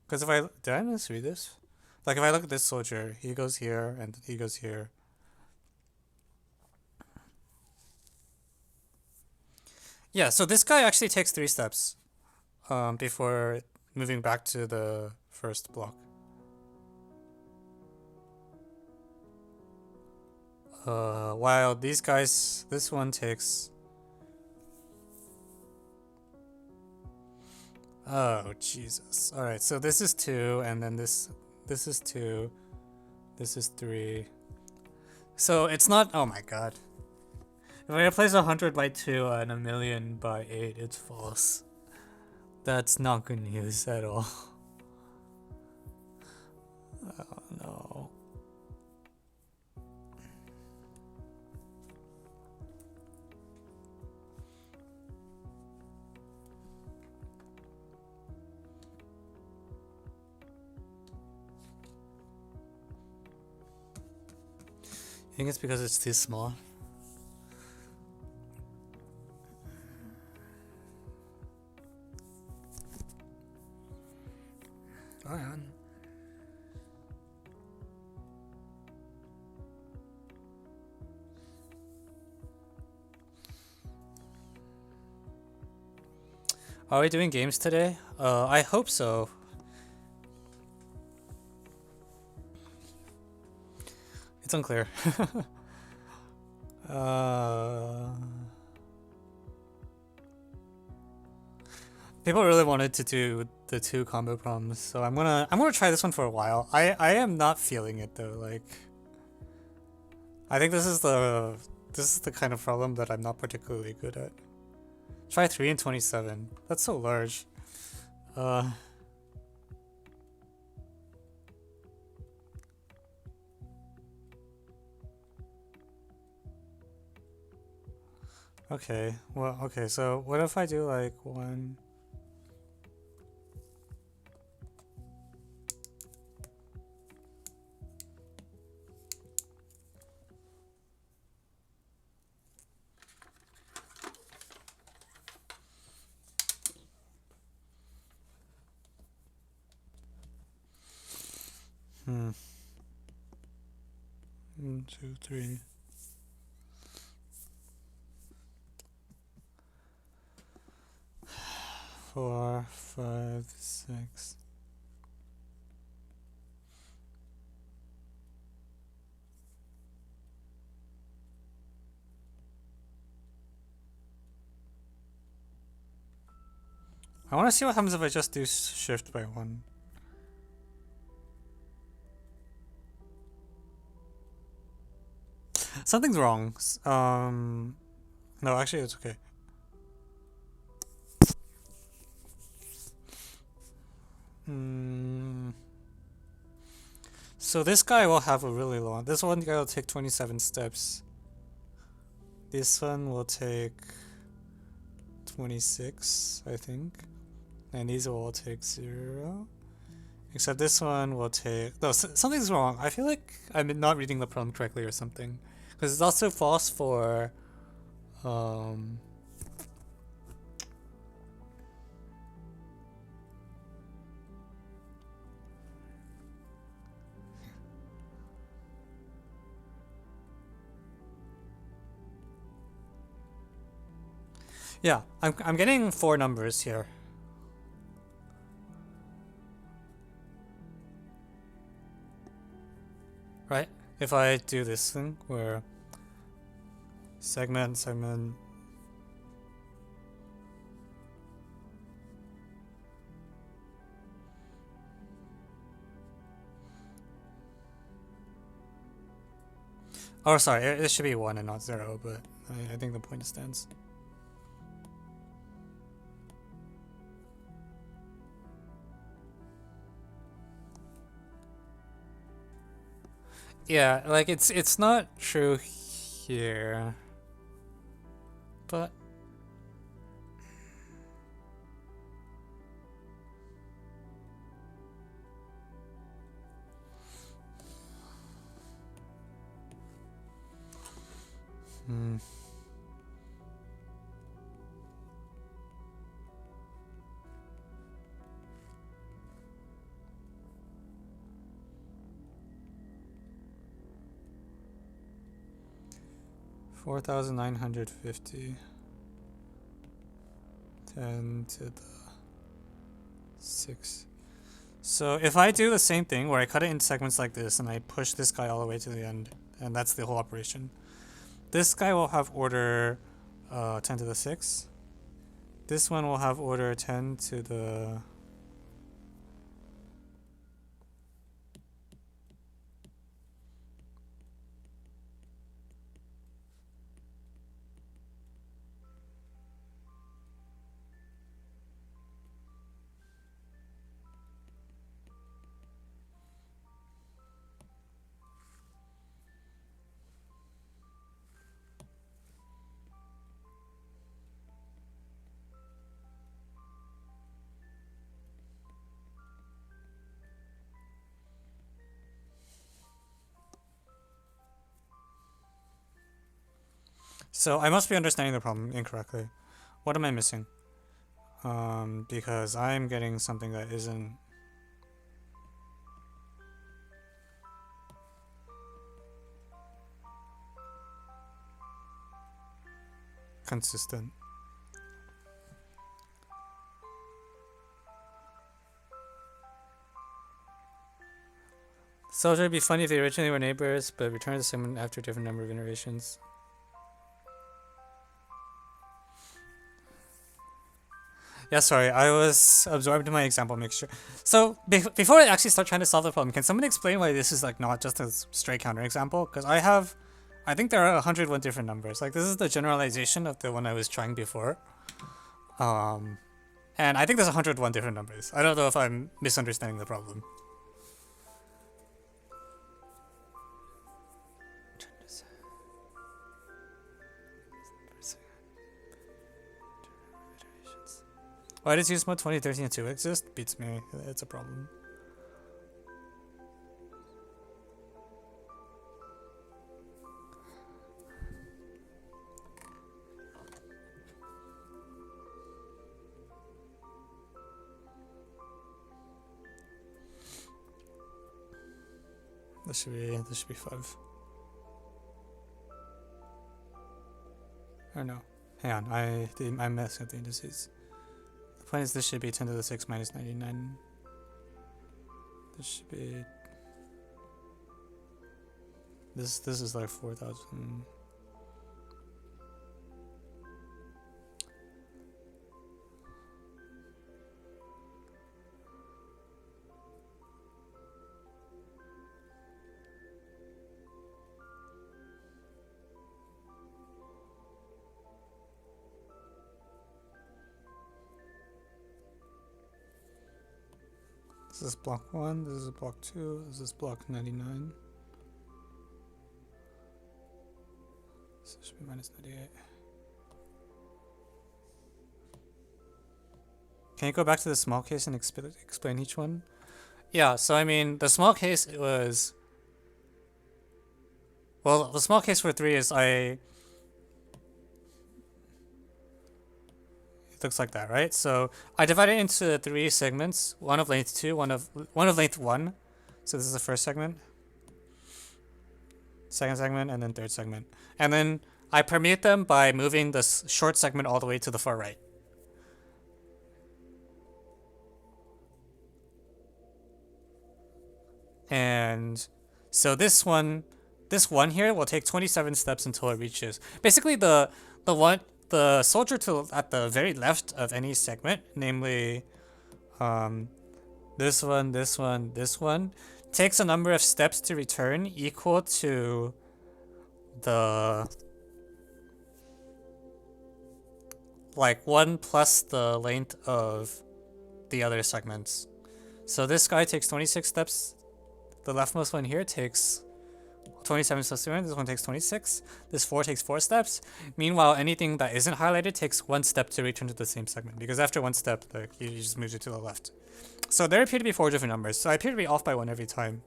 Because if I, did I misread this? Like if I look at this soldier, he goes here and he goes here. Yeah, so this guy actually takes 3 steps before moving back to the first block. While these guys, this one takes. Oh Jesus! All right, so this is 2, and then this is 2, this is 3. So it's not. Oh my God! If I replace 100 by 2 and 1,000,000 by 8, it's false. That's not good news at all. Oh no. I think it's because it's too small. Go on. Are we doing games today? I hope so. It's unclear. People really wanted to do the 2 combo problems, so I'm gonna try this one for a while. I am not feeling it though. Like, I think this is the kind of problem that I'm not particularly good at. Try 3 and 27. That's so large. Okay. Well, okay. So what if I do like 1? Hmm. 1, 2, 3. Four, 5, 6. I want to see what happens if I just do shift by 1. Something's wrong. No, actually, it's okay. So this guy will have a really long. This one guy will take 27 steps. This one will take 26, I think. And these will all take 0. Except this one will take. No, something's wrong. I feel like I'm not reading the problem correctly or something. Because it's also false for. Yeah, I'm getting 4 numbers here. Right? If I do this thing where segment. Oh, sorry, it should be 1 and not 0, but I think the point stands. Yeah, like it's not true here, but hmm. 4,950. 10 to the 6. So if I do the same thing where I cut it into segments like this and I push this guy all the way to the end, and that's the whole operation, this guy will have order 10 to the 6. This one will have order 10 to the... So I must be understanding the problem incorrectly. What am I missing? Because I'm getting something that isn't consistent. So it would be funny if they originally were neighbors, but returned the segment after a different number of iterations. Yeah, sorry, I was absorbed in my example mixture. So before I actually start trying to solve the problem, can someone explain why this is like not just a straight counter example? Because I think there are 101 different numbers. Like this is the generalization of the one I was trying before. And I think there's 101 different numbers. I don't know if I'm misunderstanding the problem. Why does use mode 2013 2 exist? Beats me. It's a problem. This should be 5. Or no. Hang on, I'm messing up the indices. The point is this should be 10 to the 6 minus 99. This should be... This is like 4,000. This is block 1, this is block 2, this is block 99. So it should be minus 98. Can you go back to the small case and explain each one? Yeah, so I mean, the small case was... Well, the small case for 3 is It looks like that, right? So I divide it into 3 segments, one of length 2, one of length 1. So this is the first segment, second segment, and then third segment. And then I permute them by moving this short segment all the way to the far right. And so this one here will take 27 steps until it reaches. Basically the soldier tool at the very left of any segment, namely this one, takes a number of steps to return equal to the 1 plus the length of the other segments. So this guy takes 26 steps. The leftmost one here takes 27 plus 3, this one takes 26. This 4 takes 4 steps. Meanwhile, anything that isn't highlighted takes 1 step to return to the same segment, because after 1 step, like, you just move it to the left. So there appear to be 4 different numbers, so I appear to be off by 1 every time.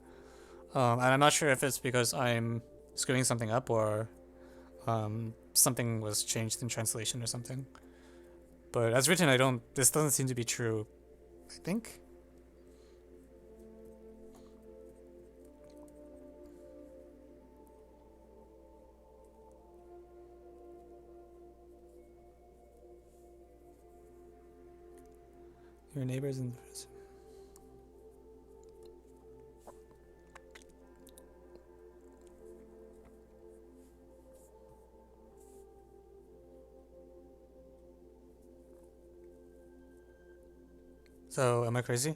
And I'm not sure if it's because I'm screwing something up or something was changed in translation or something. But as written, this doesn't seem to be true, I think. Your neighbors in the prison. So, am I crazy?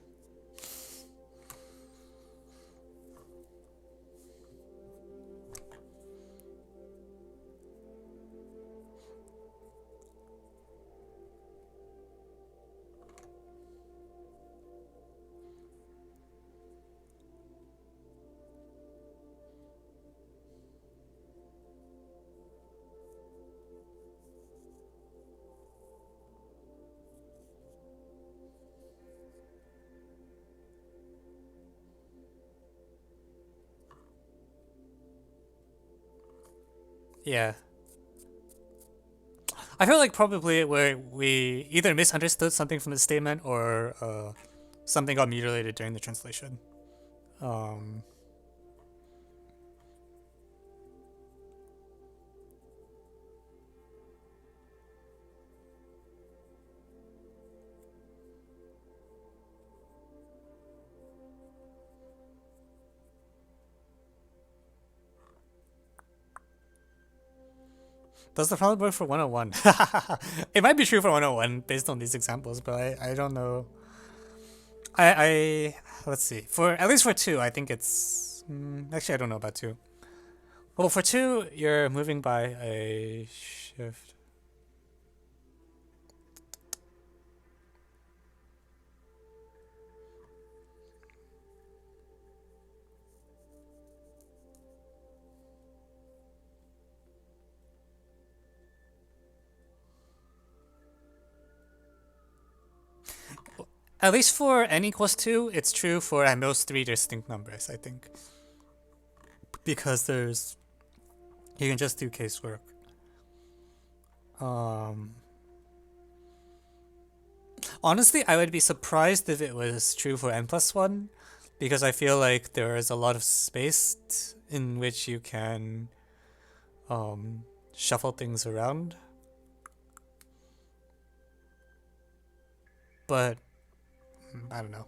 Yeah. I feel like probably we either misunderstood something from the statement or something got mutilated during the translation. Does the problem work for 101? It might be true for 101 based on these examples, but I don't know. I let's see. For at least for 2, I think it's actually I don't know about 2. Well, for 2, you're moving by a shift. At least for n equals 2, it's true for at most 3 distinct numbers, I think. Because you can just do casework. Honestly, I would be surprised if it was true for n plus 1, because I feel like there is a lot of space in which you can shuffle things around. But I don't know.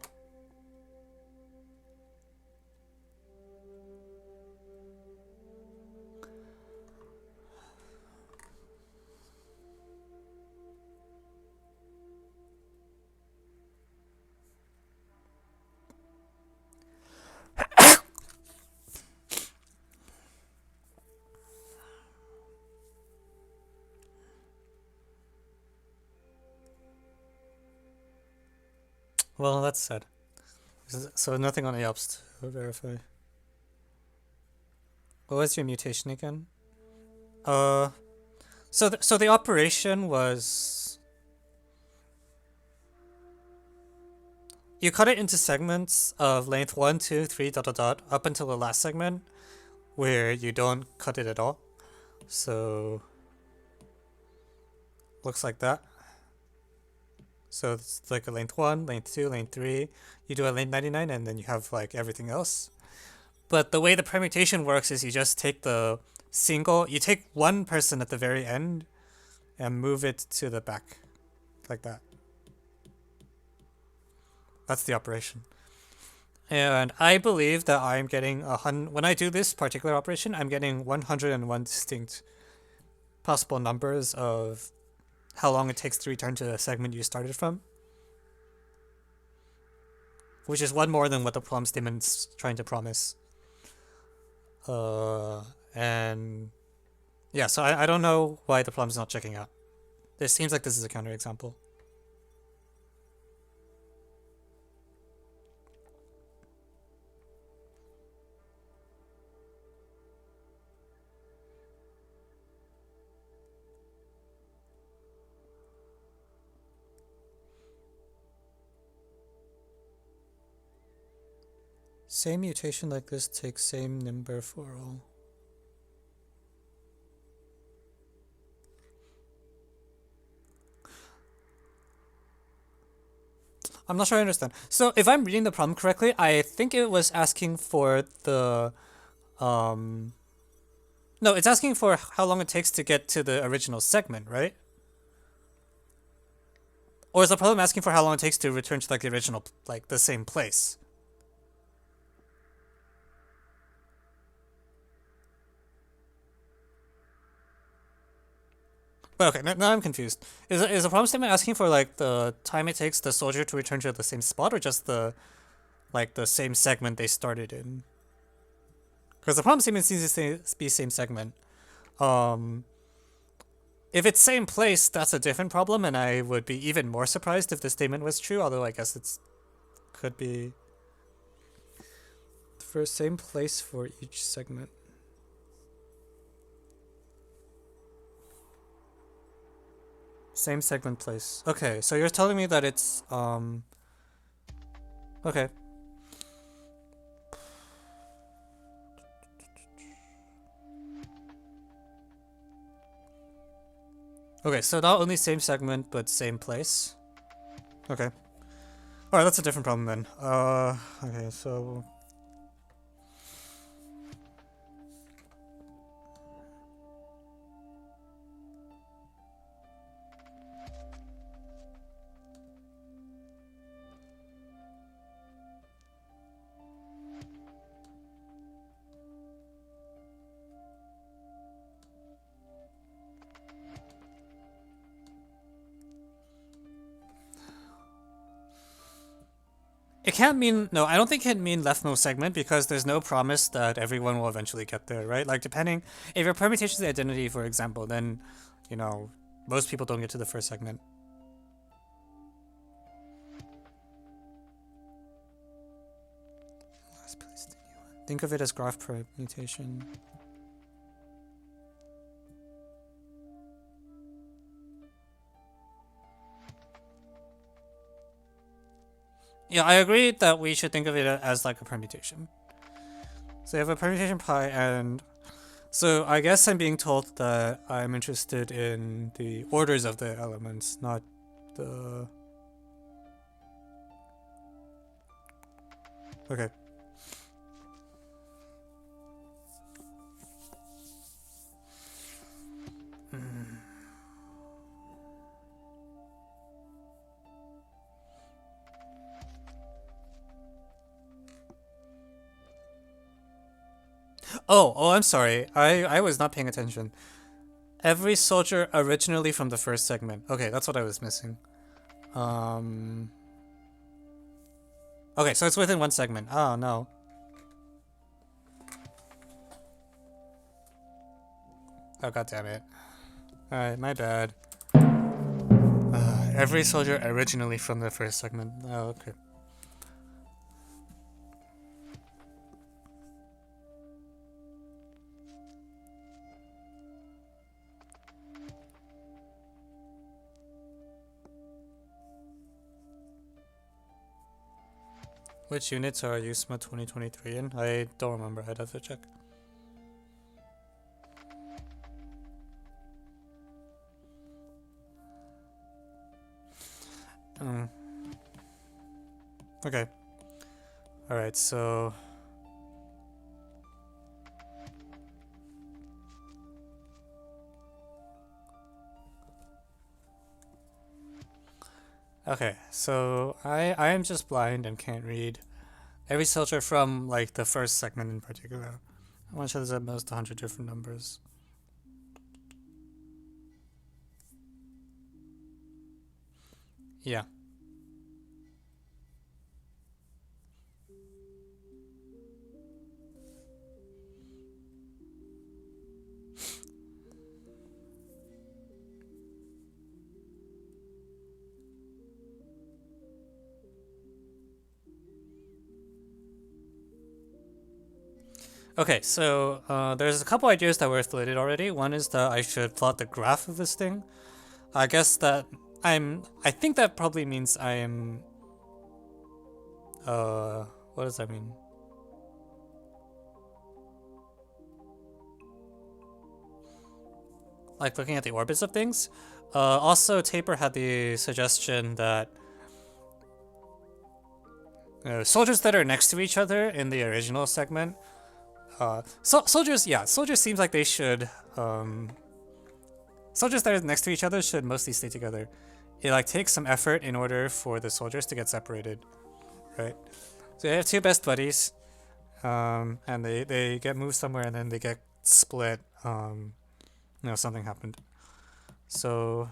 Well, that's sad. So nothing on AOPS to verify. What was your mutation again? So the operation was you cut it into segments of length 1, 2, 3, dot dot dot up until the last segment, where you don't cut it at all. So looks like that. So it's like a length 1, length 2, length 3. You do a length 99, and then you have like everything else. But the way the permutation works is you just take you take one person at the very end and move it to the back, like that. That's the operation. And I believe that I'm getting when I do this particular operation, I'm getting 101 distinct possible numbers of how long it takes to return to the segment you started from, which is one more than what the problem statement's trying to promise. And yeah, so I don't know why the problem's not checking out. It seems like this is a counterexample. Same mutation like this takes same number for all. I'm not sure I understand. So if I'm reading the problem correctly, I think it was asking for the no, it's asking for how long it takes to get to the original segment, right? Or is the problem asking for how long it takes to return to like the original, like the same place? But okay, now I'm confused. Is the problem statement asking for like the time it takes the soldier to return to the same spot, or just the like the same segment they started in? Because the problem statement seems to be same segment. If it's same place, that's a different problem, and I would be even more surprised if the statement was true. Although I guess it's could be for same place for each segment. Same segment place. Okay, so you're telling me that it's okay. Okay, so not only same segment but same place. Okay. Alright, that's a different problem then. Okay, so it can't mean, no, I don't think it can mean leftmost segment because there's no promise that everyone will eventually get there, right? Like, depending, if your permutation is the identity, for example, then, you know, most people don't get to the first segment. Think of it as graph permutation. Yeah, I agree that we should think of it as like a permutation. So you have a permutation pi, and so I guess I'm being told that I'm interested in the orders of the elements, not the... Okay. Oh, I'm sorry. I was not paying attention. Every soldier originally from the first segment. Okay, that's what I was missing. Okay, so it's within one segment. Oh, no. Oh, god damn it. Alright, my bad. Every soldier originally from the first segment. Oh, okay. Which units are USMA 2023 in? I don't remember. I'd have to check. Okay. Alright, so... Okay, so I am just blind and can't read every soldier from like the first segment in particular. I want to show there's at most 100 different numbers. Yeah. Okay, so there's a couple ideas that were floated already. One is that I should plot the graph of this thing. I guess that I think that probably means I am... what does that mean? like looking at the orbits of things. Also, Taper had the suggestion that soldiers that are next to each other in the original segment. Soldiers seems like they should. Soldiers that are next to each other should mostly stay together. It like takes some effort in order for the soldiers to get separated, right? So they have two best buddies, and they get moved somewhere and then they get split. Something happened. So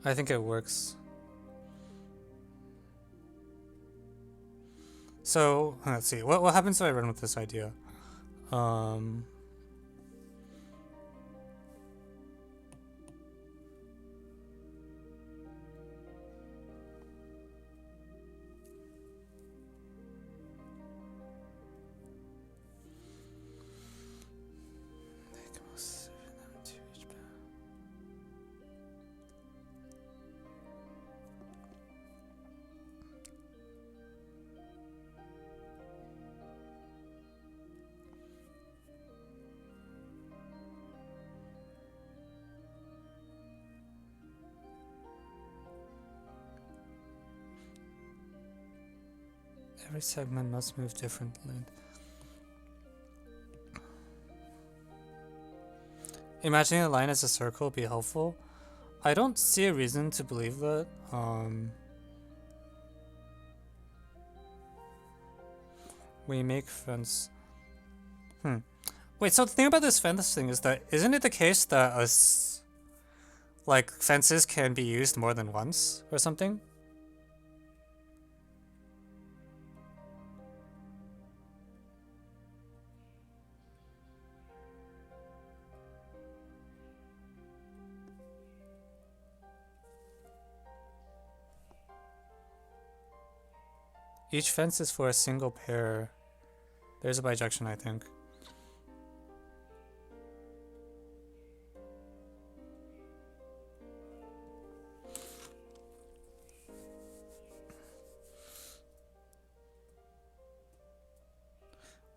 I think it works. So let's see. What happens if I run with this idea? Every segment must move different length. Imagining a line as a circle be helpful. I don't see a reason to believe that. We make fence. Wait, so the thing about this fence thing is that isn't it the case that like fences can be used more than once or something? Each fence is for a single pair. There's a bijection, I think.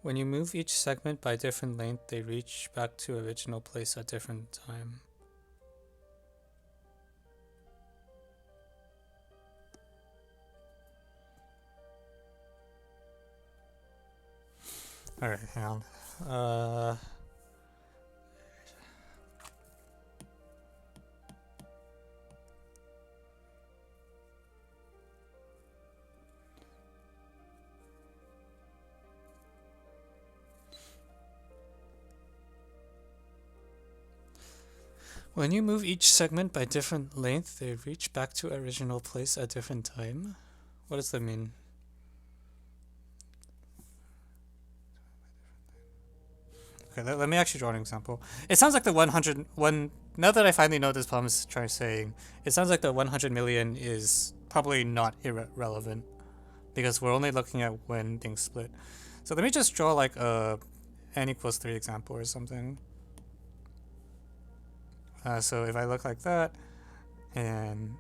When you move each segment by different length, they reach back to original place at different time. Alright, hang on. When you move each segment by different length, they reach back to original place at different time. What does that mean? Okay, let me actually draw an example. It sounds like the 101. Now that I finally know what this problem is trying to saying, it sounds like the 100 million is probably not irrelevant because we're only looking at when things split. So let me just draw like a n equals 3 example or something. So if I look like that, and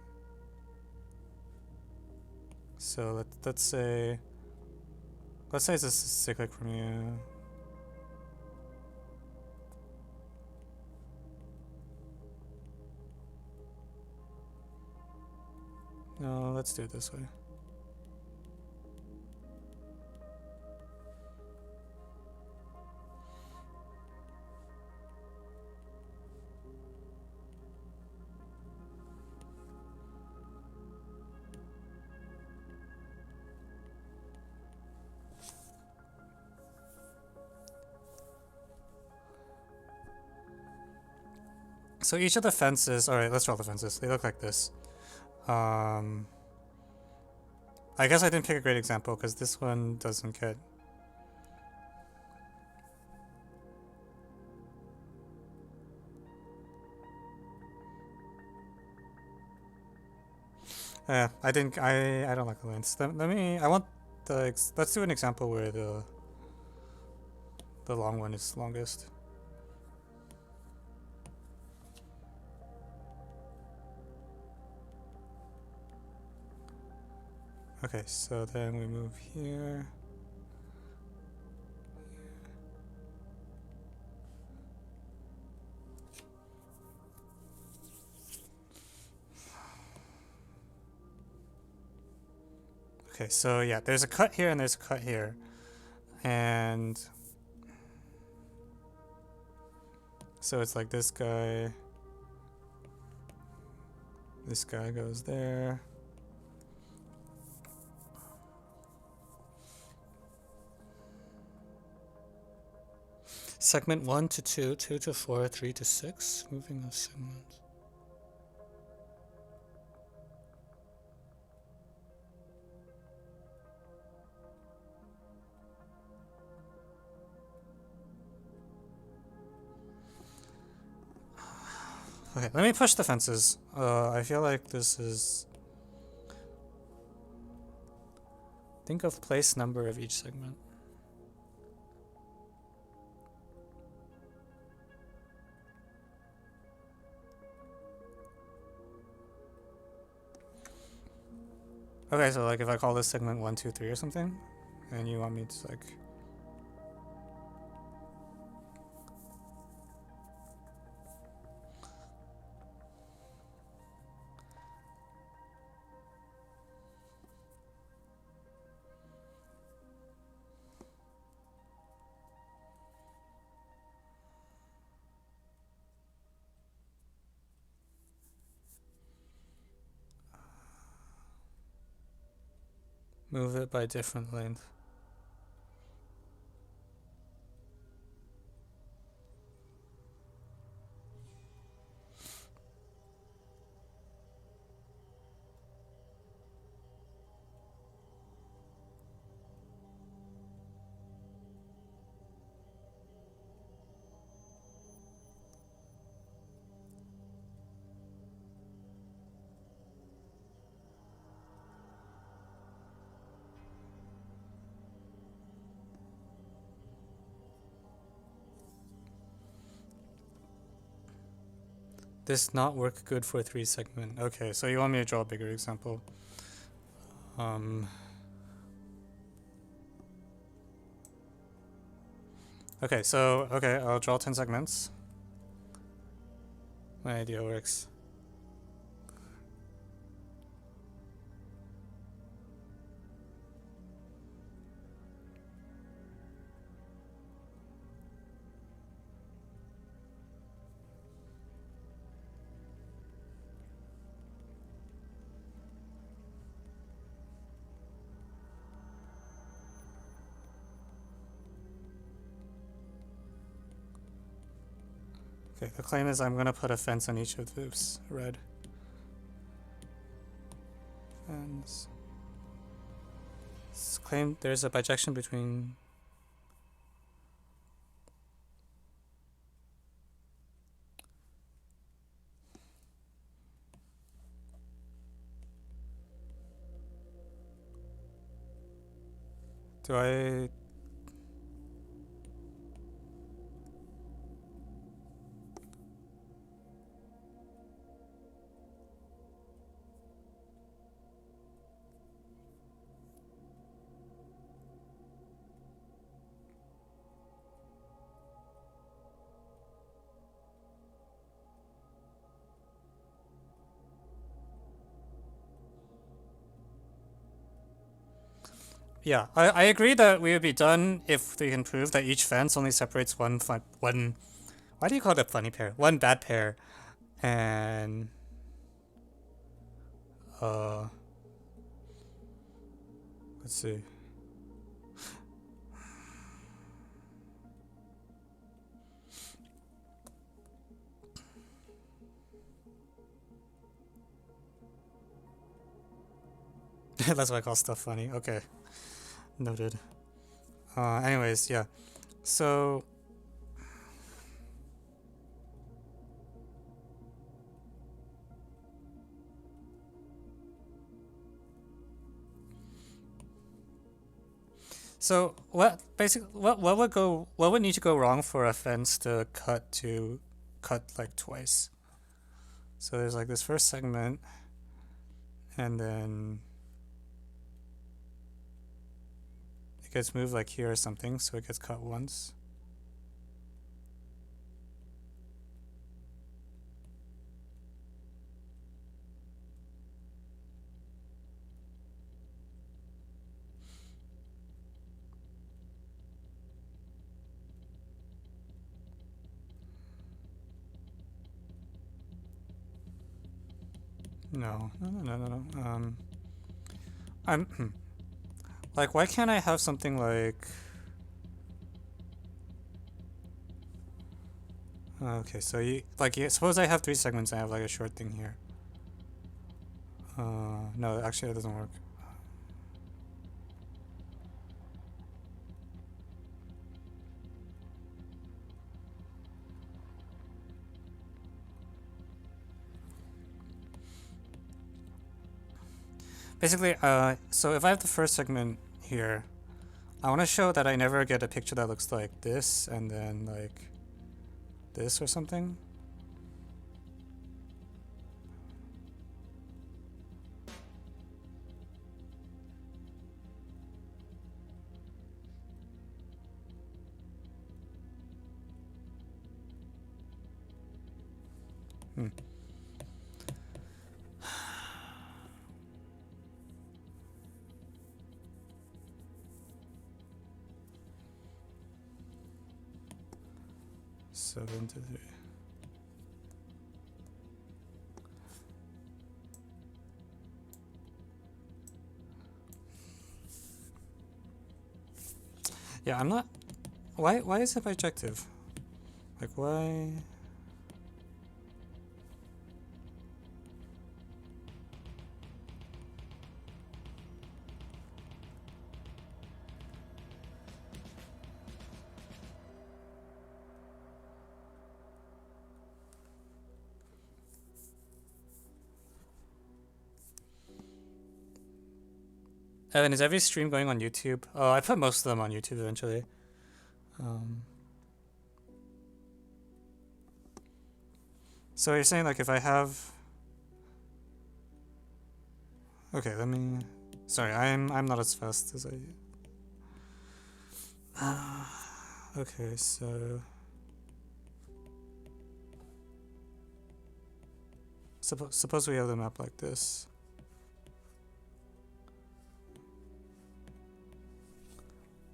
so let's say it's a cyclic from you. No, let's do it this way. So each of the fences, alright, let's draw the fences. They look like this. I guess I didn't pick a great example because this one doesn't get. I didn't. I don't like the lengths. Let me. I want the. Let's do an example where the long one is longest. Okay, so then we move here. Okay, so yeah, there's a cut here and there's a cut here. And so it's like this guy goes there. Segment 1 to 2, 2 to 4, 3 to 6, moving of segments. Okay, let me push the fences. I feel like this is... Think of place number of each segment. Okay, so like if I call this segment 1, 2, 3 or something, and you want me to like... Move it by different length. This not work good for 3 segment. Okay, so you want me to draw a bigger example. Okay, so, okay, I'll draw 10 segments. My idea works. Okay, the claim is I'm gonna put a fence on each of those red. Fence. Claim there's a bijection between... Do I... Yeah, I agree that we would be done if we can prove that each fence only separates one... Why do you call it a funny pair? One bad pair. And... Let's see. That's why I call stuff funny. Okay. Noted. Anyways, yeah. So... So what what would need to go wrong for a fence to cut like twice? So there's like this first segment, and then it gets moved like here or something, so it gets cut once. No. I'm like, why can't I have something like? Okay, so suppose I have 3 segments and I have like a short thing here. No, actually that doesn't work. Basically, so if I have the first segment here, I want to show that I never get a picture that looks like this and then like this or something. Hmm. Seven to 3. Yeah, I'm not. Why is it bijective? Like why? Evan, is every stream going on YouTube? Oh, I put most of them on YouTube eventually. So you're saying like if I have. Okay, let me. Sorry, I'm not as fast as I. Okay, so. Suppose we have the map like this.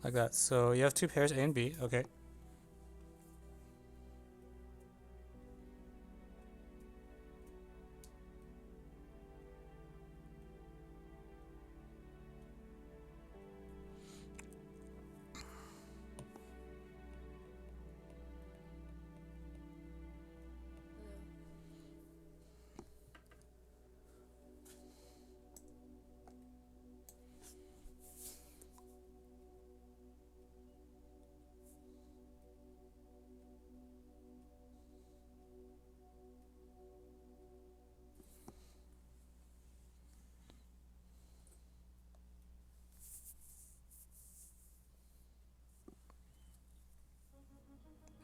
Like that. So you have 2 pairs A and B. Okay.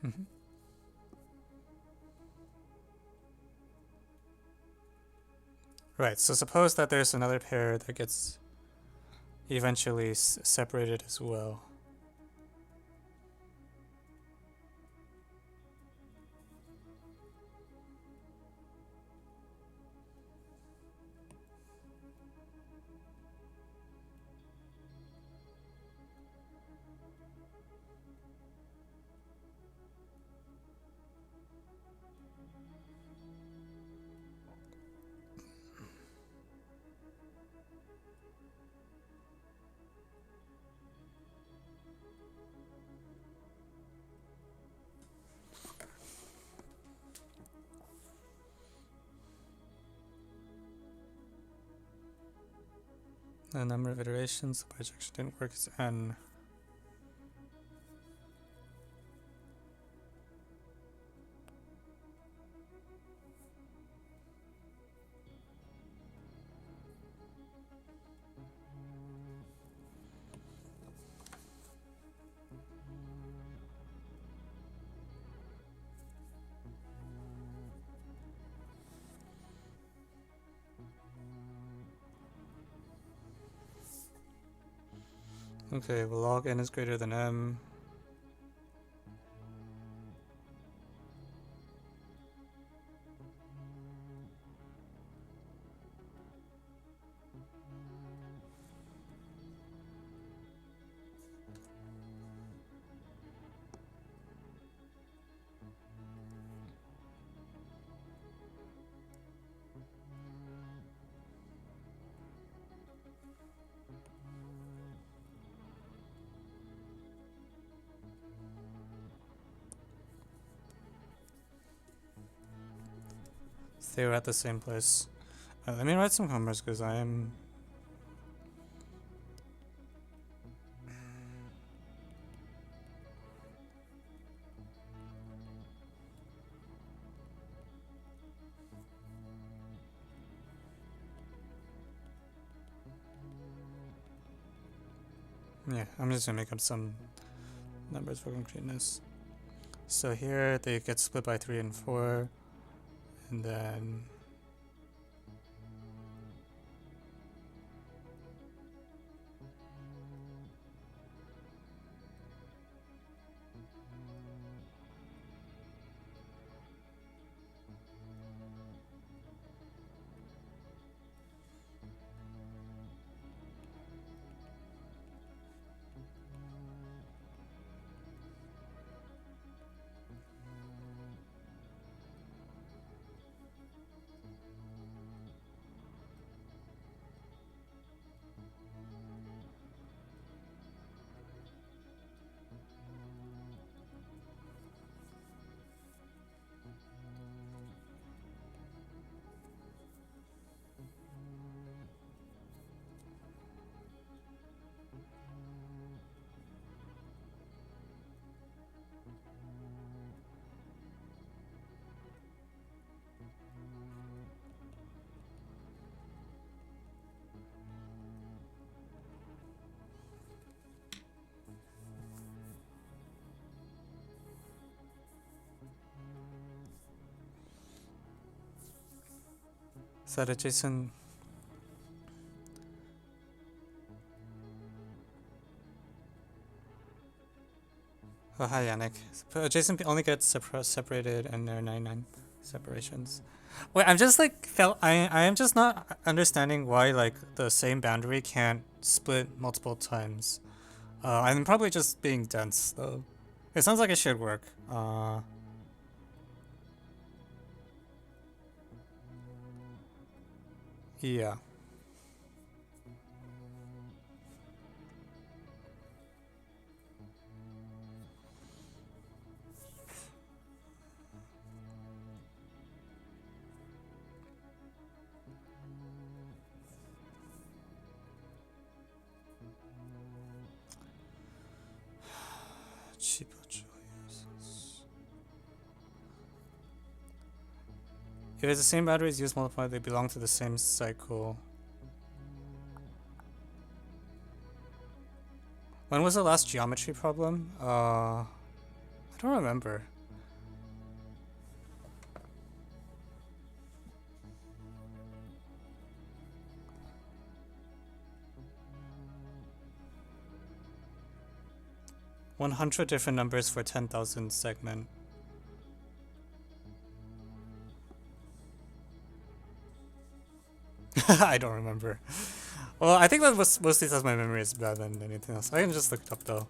Mm-hmm. Right, so suppose that there's another pair that gets eventually separated as well. The number of iterations the bijection didn't work is n. Okay, well log n is greater than m. They were at the same place. Let me write some comments because I am. Yeah, I'm just gonna make up some numbers for concreteness. So here they get split by 3 and 4, and then is that adjacent? Oh, hi Yannick. Adjacent only gets separated and there are 99 separations. Wait, I'm just like I am just not understanding why like the same boundary can't split multiple times. I'm probably just being dense though. It sounds like it should work. Yeah. Cheaper choices. If it's the same batteries used multiplied, they belong to the same cycle. When was the last geometry problem? I don't remember. $100 different numbers for 10,000 segment. I don't remember. Well, I think that was mostly because my memory is bad than anything else. I can just look it up though.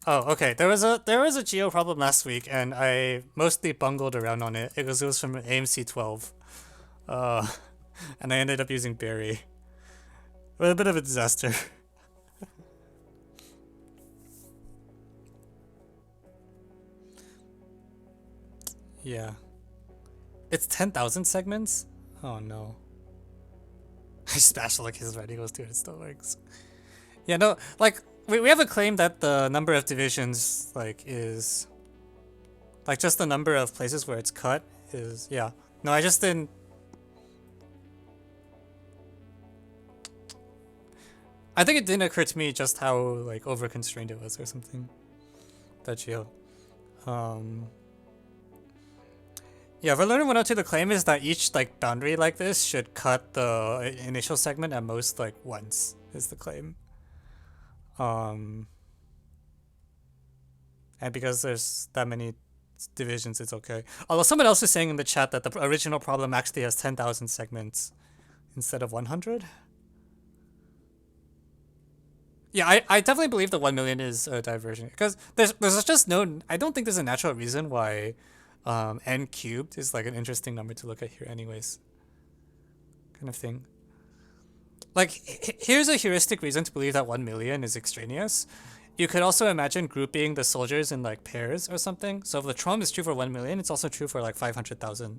Oh, okay. There was a geo problem last week, and I mostly bungled around on it. It was from AMC 12, and I ended up using Barry. But a bit of a disaster. Yeah, it's 10,000 segments. Oh no. I smashed like his writing goes to it. It still works. Yeah, no, like. We have a claim that the number of divisions like is like just the number of places where it's cut is, yeah. No, I just didn't. I think it didn't occur to me just how like over constrained it was or something. That you. Yeah, we're learning 102. The claim is that each like boundary like this should cut the initial segment at most like once. Is the claim. And because there's that many divisions, it's okay. Although someone else is saying in the chat that the original problem actually has 10,000 segments instead of 100. Yeah, I definitely believe the 1 million is a diversion because there's just no. I don't think there's a natural reason why n cubed is like an interesting number to look at here, anyways. Kind of thing. Like, here's a heuristic reason to believe that 1 million is extraneous. You could also imagine grouping the soldiers in like pairs or something. So if the Trom is true for 1 million, it's also true for like 500,000.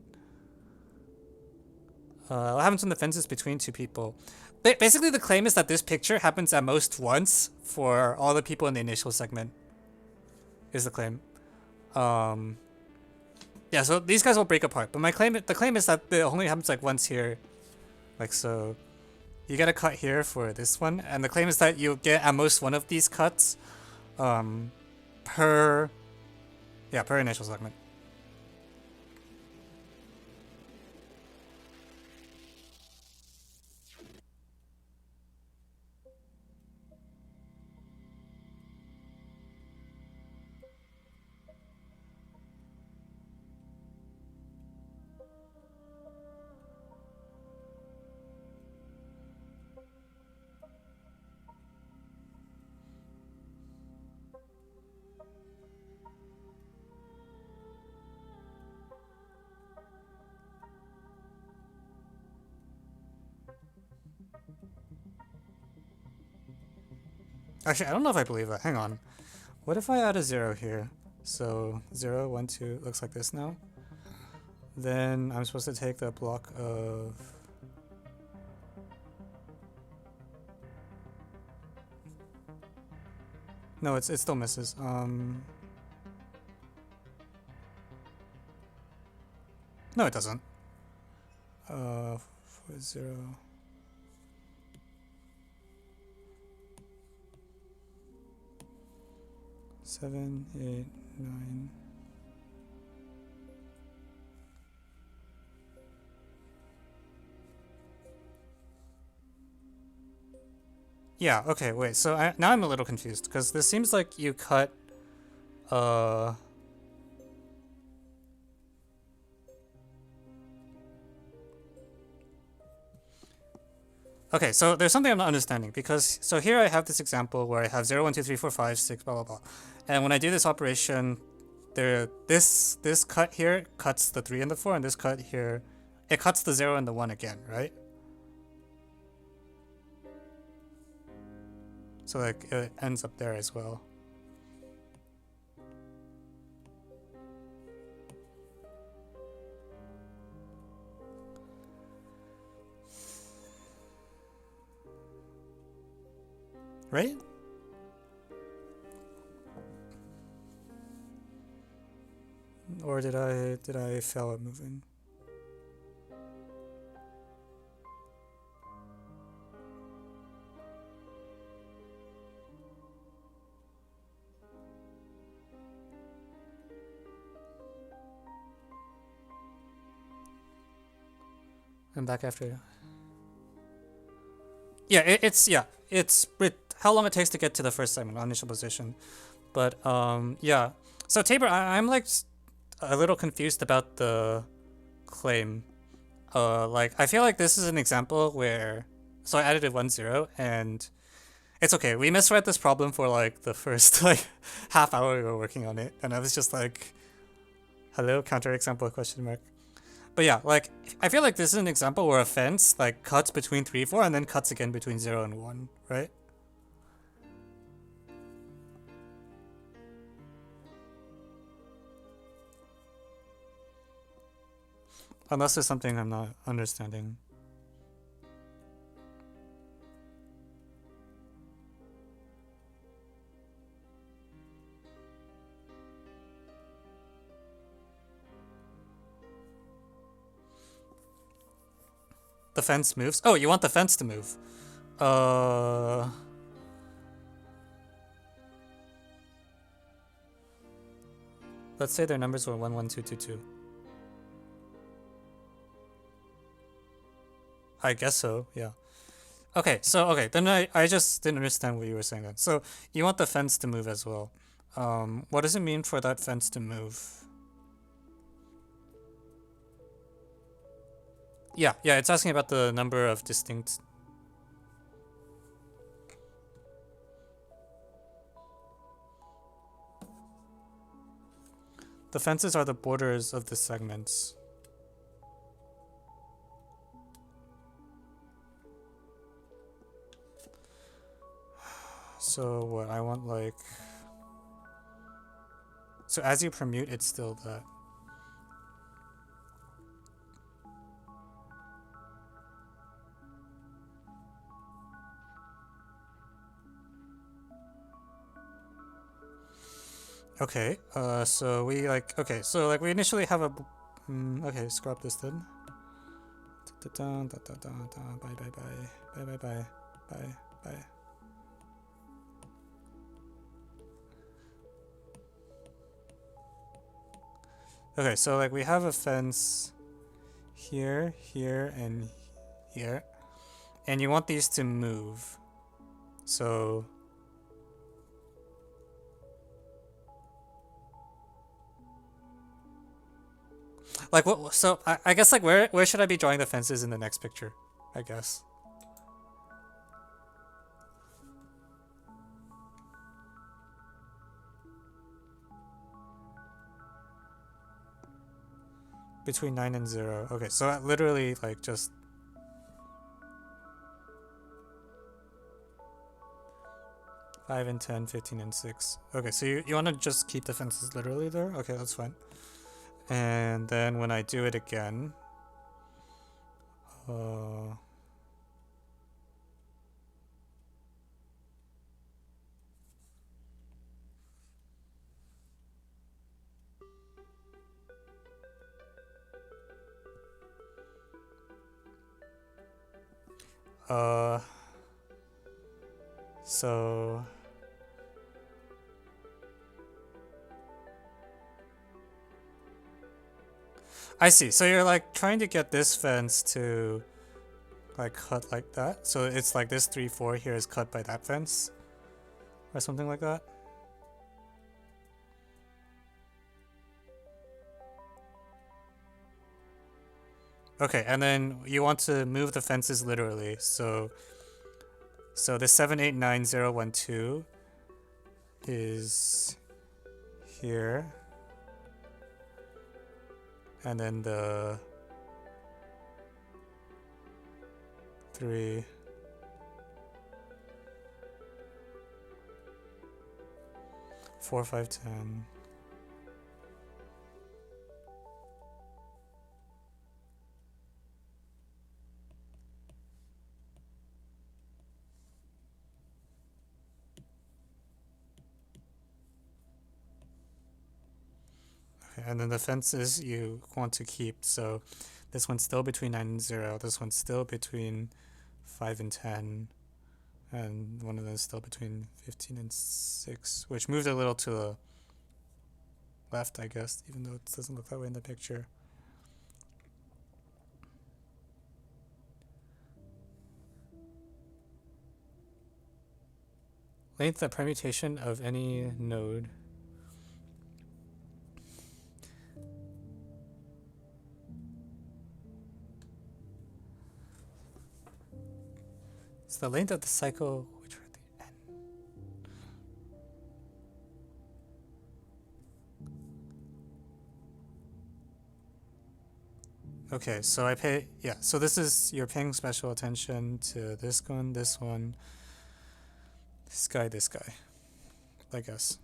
What happens when the fence is between two people? Basically, the claim is that this picture happens at most once for all the people in the initial segment. Is the claim. Yeah, so these guys will break apart. But the claim is that it only happens like once here. Like so. You get a cut here for this one, and the claim is that you get at most one of these cuts per initial segment. Actually, I don't know if I believe that. Hang on. What if I add a 0 here? So 0, 1, 2 looks like this now. Then I'm supposed to take the block of... No, it still misses. No, it doesn't. 4, 0... 7, 8, 9. Yeah, okay, wait. So now I'm a little confused because this seems like you cut Okay, so there's something I'm not understanding because so here I have this example where I have 0, 1, 2, 3, 4, 5, 6, blah blah blah. And when I do this operation, this cut here cuts the 3 and the 4, and this cut here it cuts the 0 and the 1 again, right? So like it ends up there as well. Right? Or did I fail at moving? I'm back after. Yeah, it's how long it takes to get to the first segment, initial position. But yeah. So Tabor, I'm like a little confused about the claim. Like I feel like this is an example where so I added a 1, 0 and it's okay. We misread this problem for like the first like half hour we were working on it, and I was just like, hello, counterexample question mark. But yeah, like I feel like this is an example where a fence like cuts between 3, 4 and then cuts again between 0 and 1, right? Unless there's something I'm not understanding. The fence moves? Oh, you want the fence to move. Let's say their numbers were 1, 1, 2, 2, 2. I guess so, yeah. Okay, then I just didn't understand what you were saying then. So you want the fence to move as well. What does it mean for that fence to move? Yeah, it's asking about the number of distinct... The fences are the borders of the segments. So what, I want like... So as you permute, it's still that. Okay, so we like... Okay, so like we initially have a... okay, scrub this then. Bye, bye, bye. Bye, bye, bye. Bye, bye. Okay, so like we have a fence here, here, and here. And you want these to move. So... Like what? So I guess like where should I be drawing the fences in the next picture? I guess. Between 9 and 0. Okay, so literally like just... Five and 10, 15 and 6. Okay, so you want to just keep the fences literally there? Okay, that's fine. And then when I do it again... So... I see. So you're like trying to get this fence to like cut like that. So it's like this 3, 4 here is cut by that fence or something like that. Okay, and then you want to move the fences literally. So the 7, 8, 9, 0, 1, 2 is here. And then the 3, 4, 5, 10. Okay, and then the fences you want to keep. So this one's still between 9 and 0. This one's still between 5 and 10. And one of them is still between 15 and 6, which moved a little to the left, I guess, even though it doesn't look that way in the picture. Length of permutation of any node. It's the length of the cycle which are the n. Okay, so I pay, yeah, so this is, you're paying special attention to this one, this guy, I guess.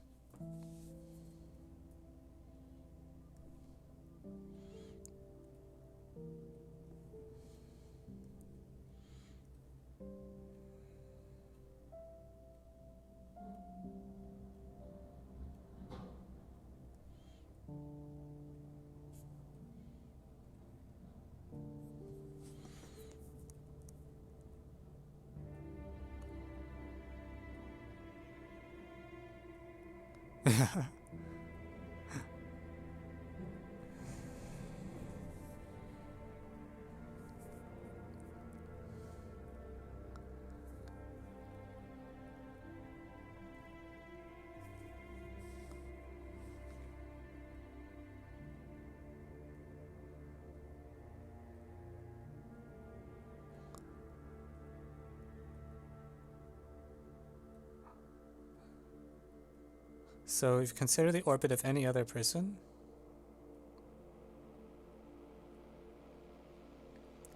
So if you consider the orbit of any other person.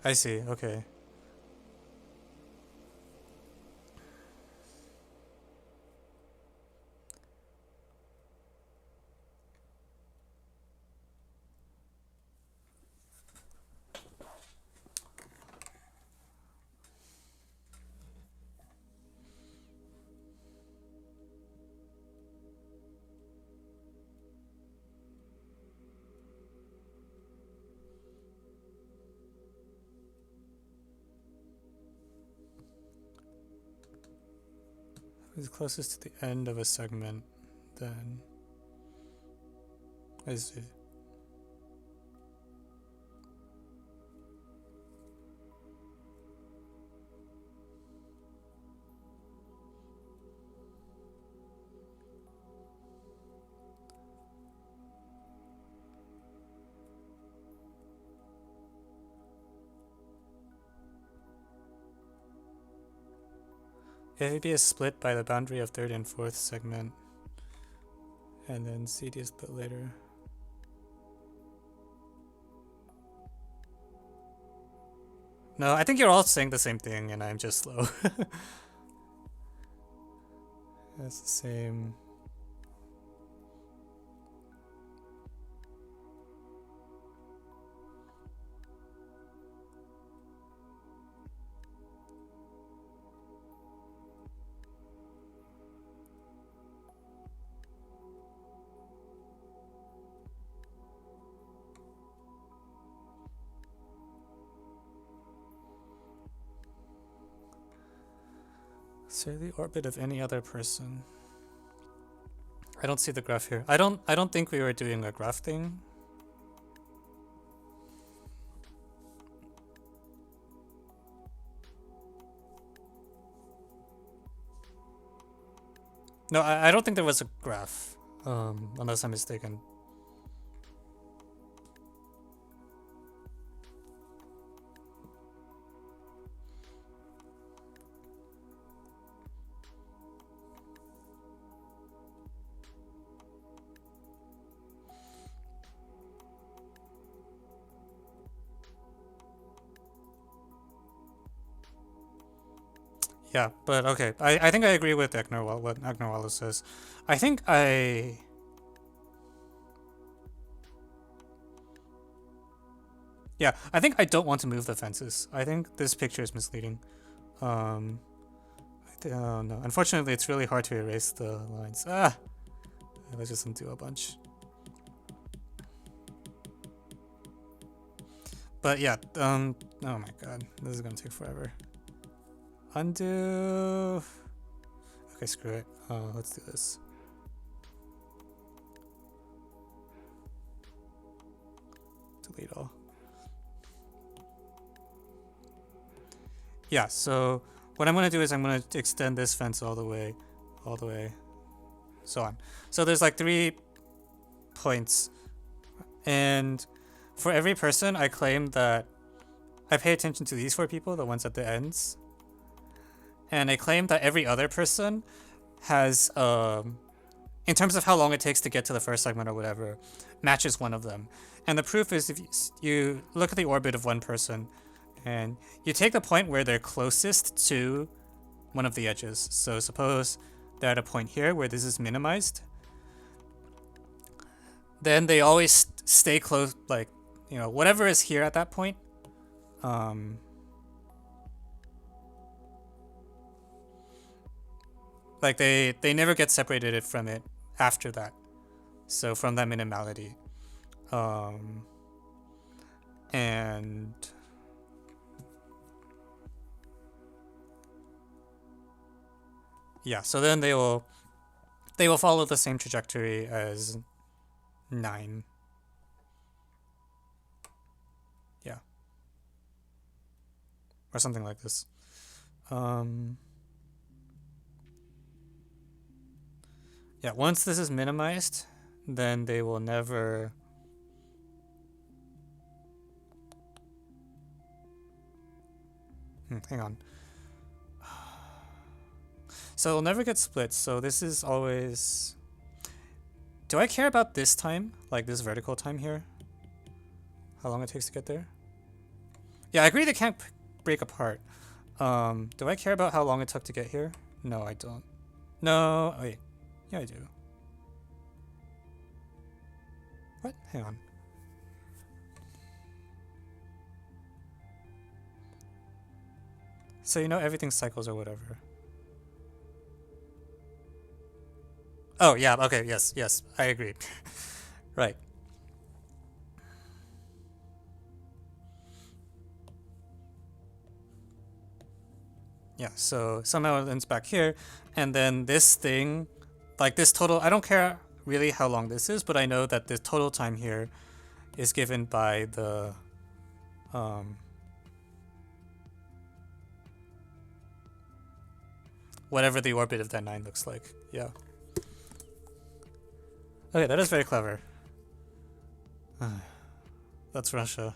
I see, okay. Who's closest to the end of a segment, then I see. AB is split by the boundary of third and fourth segment, and then CD is split later. No, I think you're all saying the same thing, and I'm just slow. That's the same. Say the orbit of any other person. I don't see the graph here. I don't think we were doing a graph thing. No, I don't think there was a graph. Unless I'm mistaken. Yeah, but okay. I think I agree with what Agnerwala says. I think Yeah, I think I don't want to move the fences. I think this picture is misleading. Oh no. Unfortunately, it's really hard to erase the lines. Let's just undo a bunch. But yeah, oh my god, this is gonna take forever. Undo. Okay, screw it. Let's do this. Delete all. Yeah, so what I'm gonna do is I'm gonna extend this fence all the way, so on. So there's like 3 points, and for every person, I claim that I pay attention to these 4 people, the ones at the ends, and I claim that every other person has, in terms of how long it takes to get to the first segment or whatever, matches one of them. And the proof is if you look at the orbit of one person, and you take the point where they're closest to one of the edges. So suppose they're at a point here where this is minimized. Then they always stay close, like, you know, whatever is here at that point. Like they never get separated from it after that. So from that minimality. And yeah, so then they will They will follow the same trajectory as 9. Yeah. Or something like this. Yeah, once this is minimized, then they will never... hang on. So it'll never get split, so this is always... Do I care about this time? Like this vertical time here? How long it takes to get there? Yeah, I agree they can't break apart. Do I care about how long it took to get here? No, I don't. No, wait. Yeah, I do. What? Hang on. So you know everything cycles or whatever. Oh, yeah, okay, yes, I agree. Right. Yeah, so somehow it ends back here, and then this thing, like this total, I don't care really how long this is, but I know that the total time here is given by the whatever the orbit of that 9 looks like. Yeah. Okay, that is very clever. That's Russia.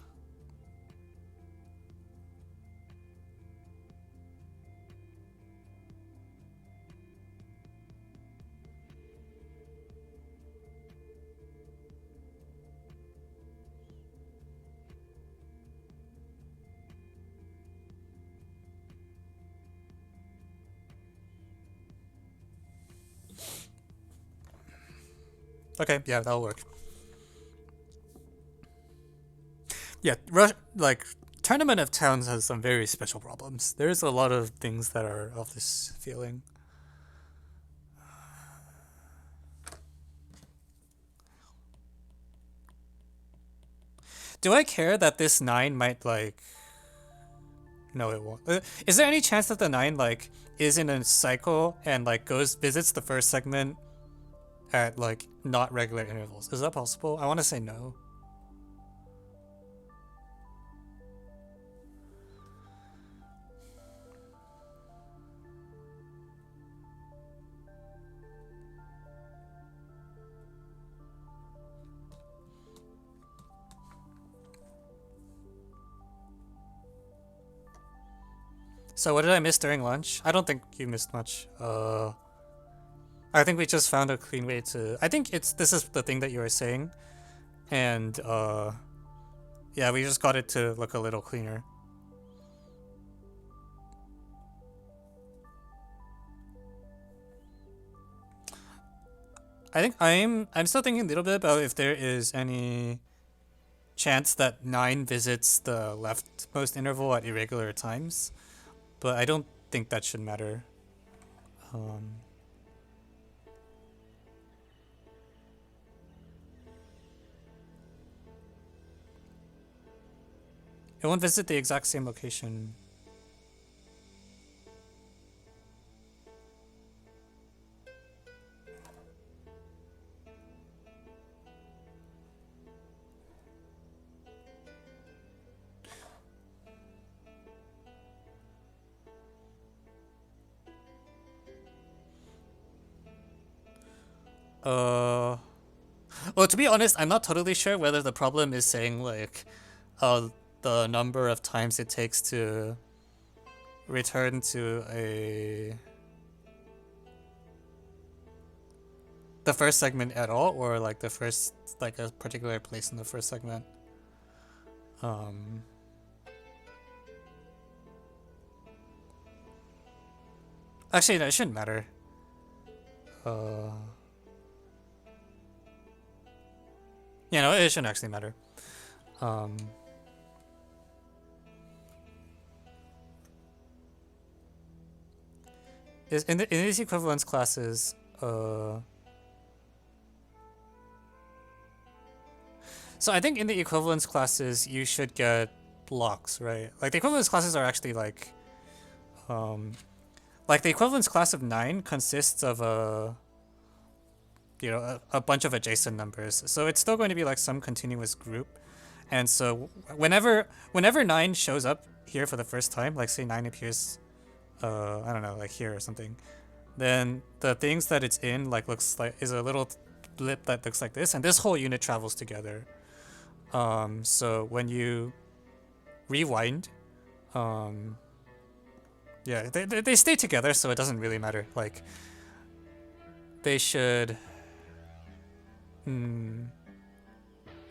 Okay, yeah, that'll work. Yeah, like Tournament of Towns has some very special problems. There's a lot of things that are of this feeling. Do I care that this 9 might like... No, it won't. Is there any chance that the 9 like is in a cycle and like visits the first segment at like not regular intervals? Is that possible? I want to say no. So what did I miss during lunch? I don't think you missed much. I think we just found a clean way to... I think this is the thing that you were saying. And yeah, we just got it to look a little cleaner. I think I'm still thinking a little bit about if there is any chance that 9 visits the leftmost interval at irregular times. But I don't think that should matter. It won't visit the exact same location. Well, to be honest, I'm not totally sure whether the problem is saying like, the number of times it takes to return to the first segment at all, or like the first, like a particular place in the first segment. Actually, no, it shouldn't matter. Yeah, no, it shouldn't actually matter. Is in these equivalence classes, so I think in the equivalence classes you should get blocks, right? Like the equivalence classes are actually like the equivalence class of 9 consists of a you know, a bunch of adjacent numbers. So it's still going to be like some continuous group. And so whenever 9 shows up here for the first time, like say 9 appears, I don't know, like here or something, then the things that it's in like looks like is a little blip that looks like this, and this whole unit travels together. So when you rewind, yeah, they stay together, so it doesn't really matter. Like they should.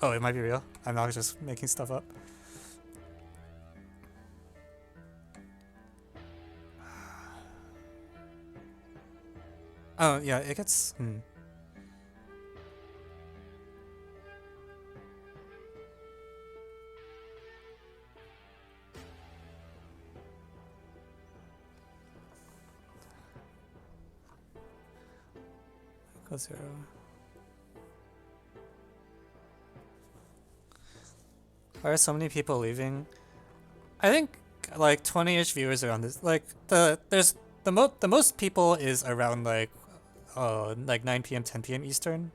Oh, it might be real. I'm not just making stuff up. Oh yeah, it gets. Go 0. Why are so many people leaving? I think like 20-ish viewers are on this. Like the most people is around like 9 p.m. 10 p.m. Eastern.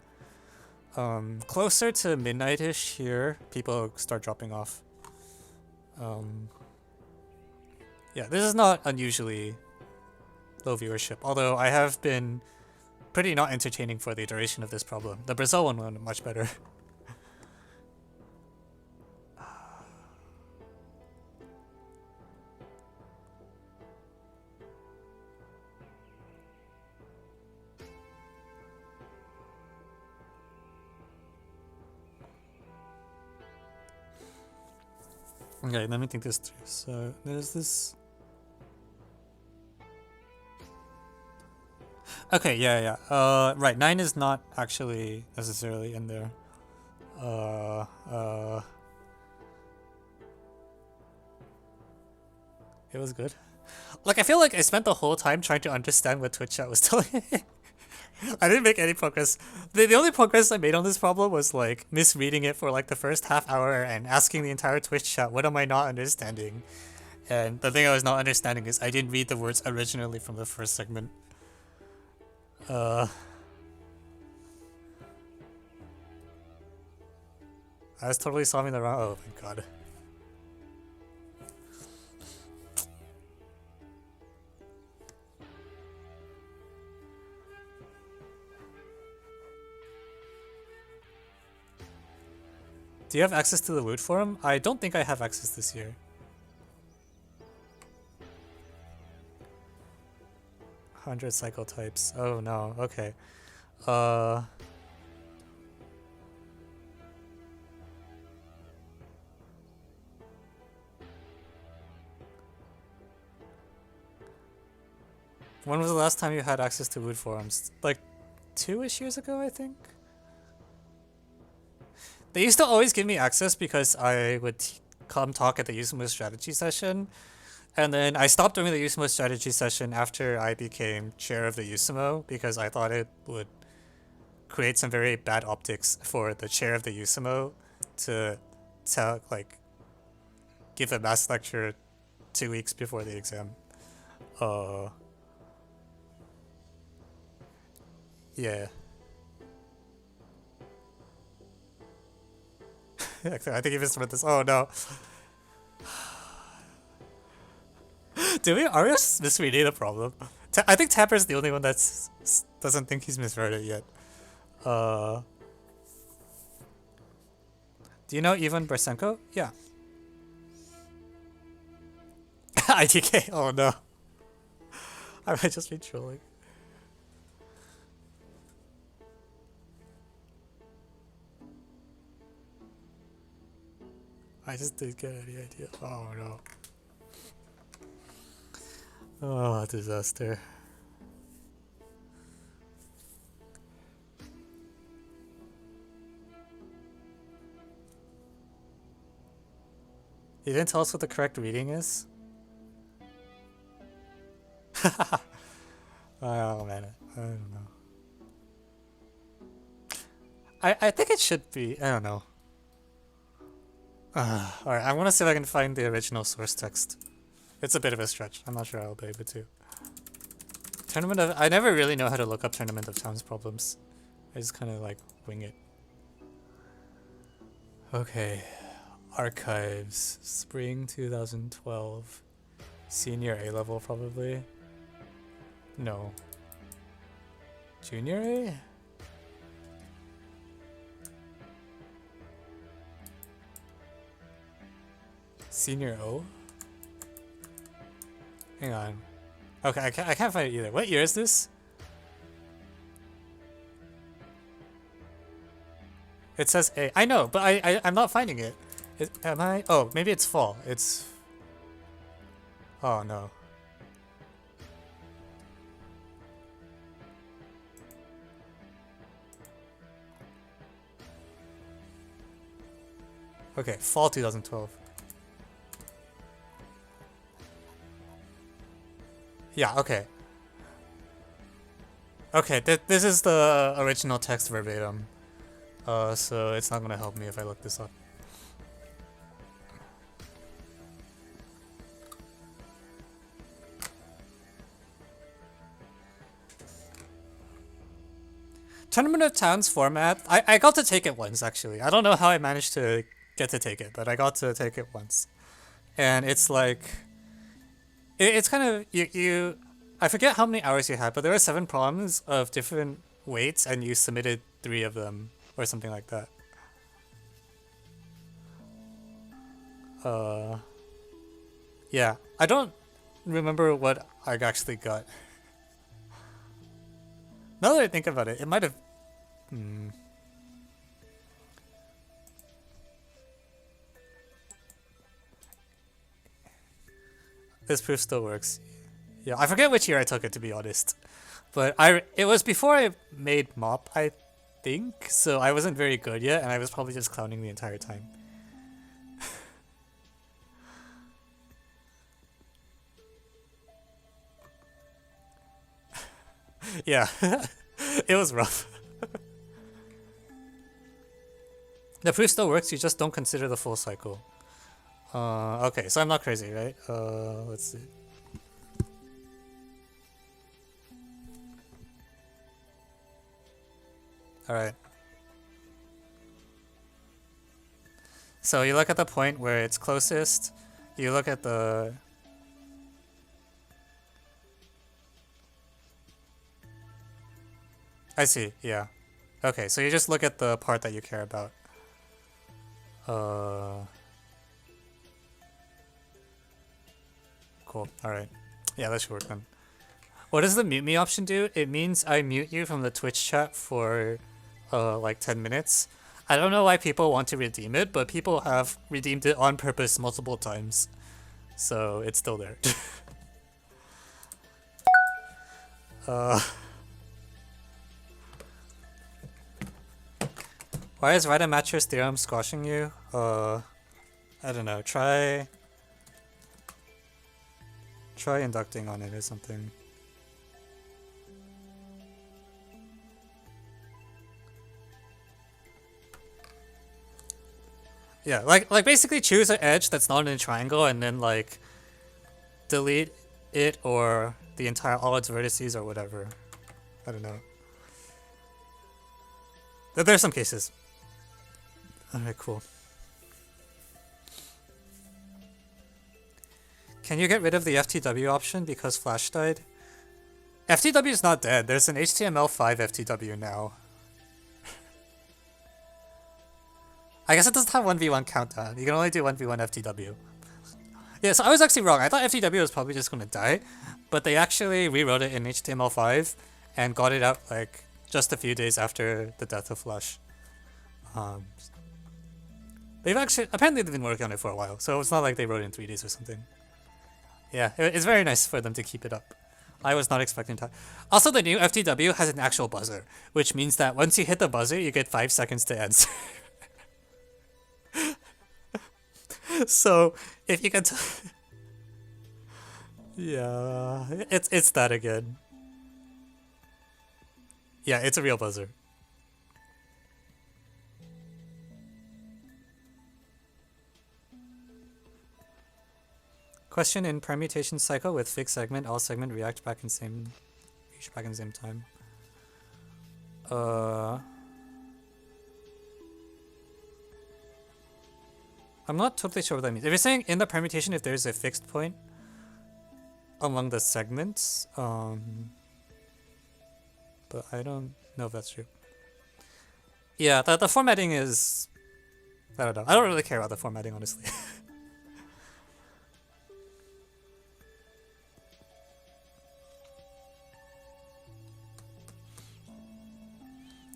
Closer to midnight-ish here, people start dropping off. Yeah, this is not unusually low viewership, although I have been pretty not entertaining for the duration of this problem. The Brazil one went much better. Okay, let me think this through. So there's this. Okay, yeah. Right, 9 is not actually necessarily in there. It was good. Like, I feel like I spent the whole time trying to understand what Twitch chat was telling me. I didn't make any progress. The only progress I made on this problem was like misreading it for like the first half hour and asking the entire Twitch chat, what am I not understanding? And the thing I was not understanding is I didn't read the words originally from the first segment. I was totally solving the wrong. Oh my god. Do you have access to the Wood forum? I don't think I have access this year. 100 cycle types. Oh no, okay. When was the last time you had access to Wood forums? Like 2-ish years ago, I think? They used to always give me access because I would come talk at the Usimo strategy session. And then I stopped doing the Usimo strategy session after I became chair of the Usimo because I thought it would create some very bad optics for the chair of the Usimo to tell, like, give a math lecture 2 weeks before the exam. Yeah. I think even started this. Oh no. Are we misreading the problem? I think Tapper's the only one that doesn't think he's misread it yet. Do you know Ivan Bersenko? Yeah. IDK. Oh no. I might just be trolling. I just didn't get any idea. Oh no. Oh, disaster. You didn't tell us what the correct reading is? Oh man, I don't know. I think it should be. I don't know. Alright, I want to see if I can find the original source text. It's a bit of a stretch. I'm not sure I'll be able to. I never really know how to look up Tournament of Towns problems. I just kind of like wing it. Okay, archives, spring 2012, senior A level probably. No. Junior A? Senior O? Hang on. Okay, I can't find it either. What year is this? It says A. I know, but I'm not finding it. Am I? Oh, maybe it's fall. It's... Oh, no. Okay, fall 2012. Yeah, okay. Okay, this is the original text verbatim. So it's not gonna help me if I look this up. Tournament of Towns format, I got to take it once actually. I don't know how I managed to get to take it, but I got to take it once. And it's like, it's kind of, you I forget how many hours you had, but there were 7 problems of different weights and you submitted 3 of them or something like that. Yeah, I don't remember what I actually got. Now that I think about it, it might have... This proof still works. Yeah, I forget which year I took it, to be honest. But it was before I made MOP, I think, so I wasn't very good yet, and I was probably just clowning the entire time. Yeah, it was rough. The proof still works, you just don't consider the full cycle. Okay, so I'm not crazy, right? Let's see. Alright. So you look at the point where it's closest, you look at the... I see, yeah. Okay, so you just look at the part that you care about. Cool, alright. Yeah, that should work then. What does the mute me option do? It means I mute you from the Twitch chat for like 10 minutes. I don't know why people want to redeem it, but people have redeemed it on purpose multiple times. So it's still there. Why is Rademacher's theorem squashing you? I don't know. Try inducting on it or something. Yeah, like basically choose an edge that's not in a triangle and then like delete it or the entire all its vertices or whatever. I don't know. There's some cases. Alright, cool. Can you get rid of the FTW option because Flash died? FTW is not dead. There's an HTML5 FTW now. I guess it doesn't have 1v1 countdown. You can only do 1v1 FTW. Yeah, so I was actually wrong. I thought FTW was probably just gonna die, but they actually rewrote it in HTML5 and got it out like just a few days after the death of Flash. Apparently they've been working on it for a while, so it's not like they wrote it in 3 days or something. Yeah, it's very nice for them to keep it up. I was not expecting that. Also, the new FTW has an actual buzzer, which means that once you hit the buzzer, you get 5 seconds to answer. So, if you can yeah, it's that again. Yeah, it's a real buzzer. Question: in permutation cycle with fixed segment, all segment reach back in same time. I'm not totally sure what that means. If you're saying in the permutation, if there's a fixed point among the segments, but I don't know if that's true. Yeah, the formatting is, I don't know. I don't really care about the formatting, honestly.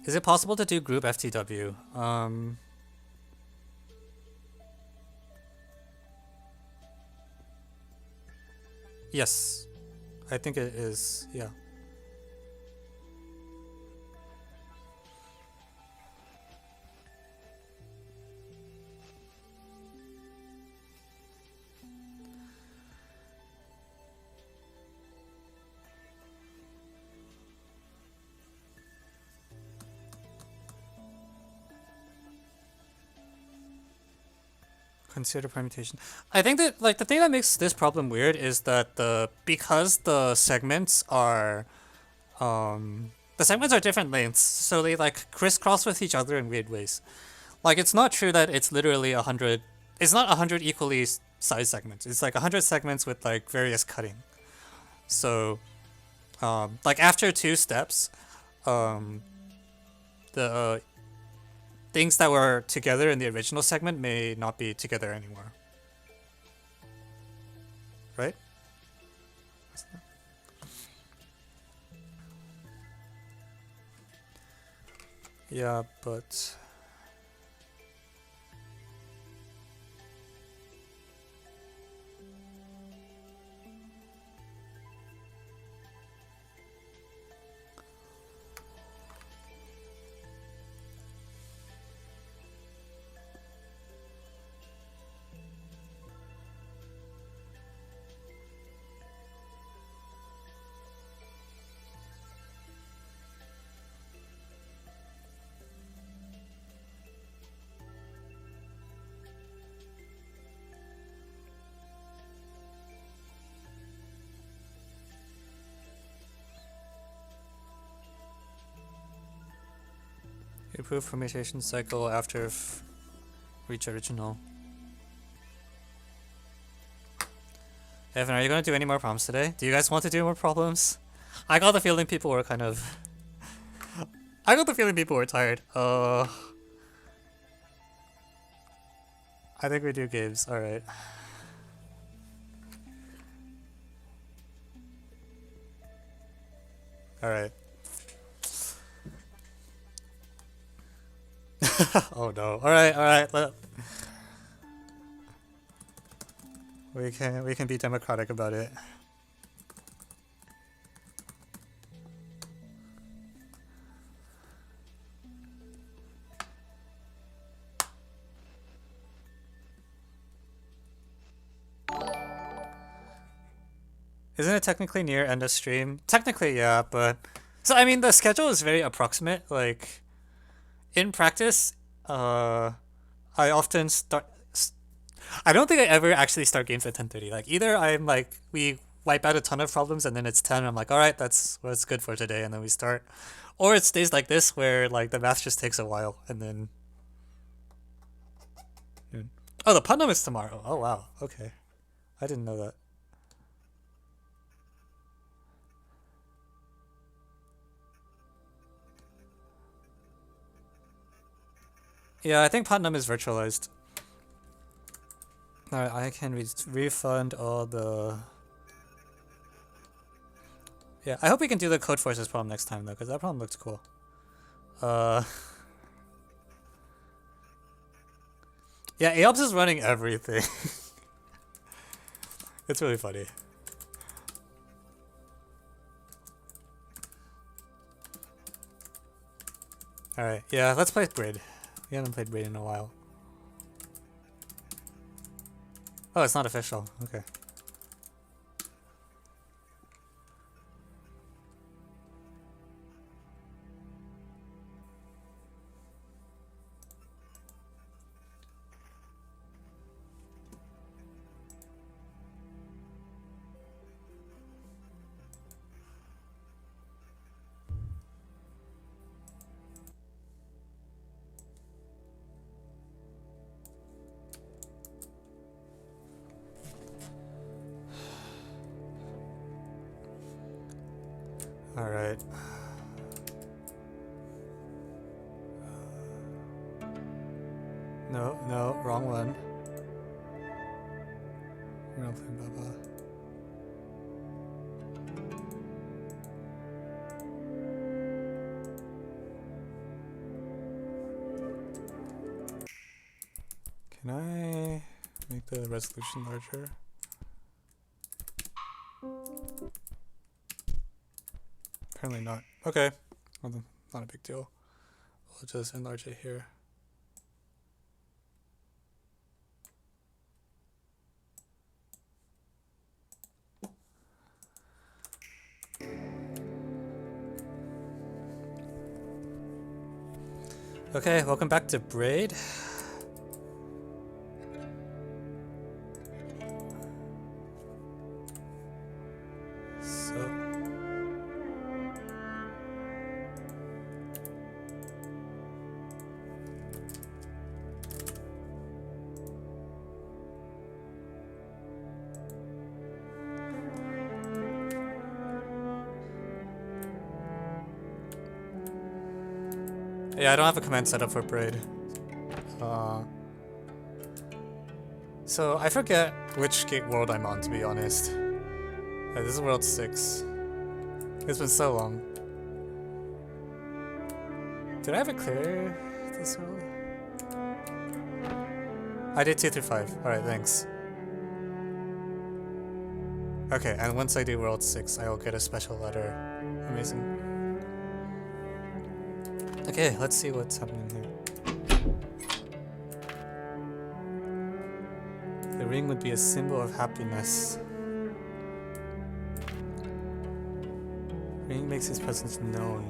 Is it possible to do group FTW? Yes, I think it is. Yeah. Consider permutation. I think that like the thing that makes this problem weird is that because the segments are different lengths, so they like crisscross with each other in weird ways. Like it's not true that it's literally 100. It's not 100 equally sized segments. It's like 100 segments with like various cutting. So, like after 2 steps, the things that were together in the original segment may not be together anymore. Right? Yeah, but improve permutation cycle after reach original. Evan, are you going to do any more problems today? Do you guys want to do more problems? I got the feeling people were kind of... I got the feeling people were tired. I think we do games. Alright. Alright. Oh no. Alright. We can be democratic about it. Isn't it technically near end of stream? Technically, yeah, but... So, I mean, the schedule is very approximate. Like, in practice, I often start... I don't think I ever actually start games at 10:30. Like, either I'm like, we wipe out a ton of problems and then it's 10 and I'm like, alright, that's what's good for today, and then we start. Or it stays like this where, like, the math just takes a while and then... Oh, the Putnam is tomorrow. Oh, wow. Okay. I didn't know that. Yeah, I think Putnam is virtualized. Alright, I can refund all the... Yeah, I hope we can do the code forces problem next time though, because that problem looks cool. Yeah, Aops is running everything. It's really funny. Alright, yeah, let's play Braid. We haven't played Braid in a while. Oh, it's not official. Okay. Alright. No, no, wrong one. We're not playing Baba. Can I make the resolution larger? Apparently not. Okay. Well, then, not a big deal. We'll just enlarge it here. Okay, welcome back to Braid. Yeah, I don't have a command set up for Braid. So I forget which world I'm on, to be honest. Yeah, this is world 6. It's been so long. Did I ever clear this world? I did 2 through 5. Alright, thanks. Okay, and once I do world 6, I will get a special letter. Amazing. Okay, let's see what's happening here. The ring would be a symbol of happiness. Ring makes his presence known.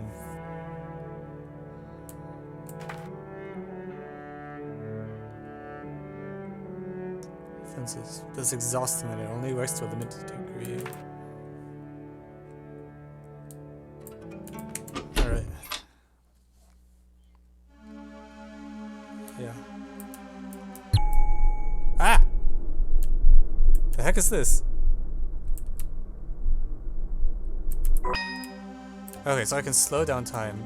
Fences. That's exhausting and it only works to a limited degree. Alright. Yeah. Ah! The heck is this? Okay, so I can slow down time.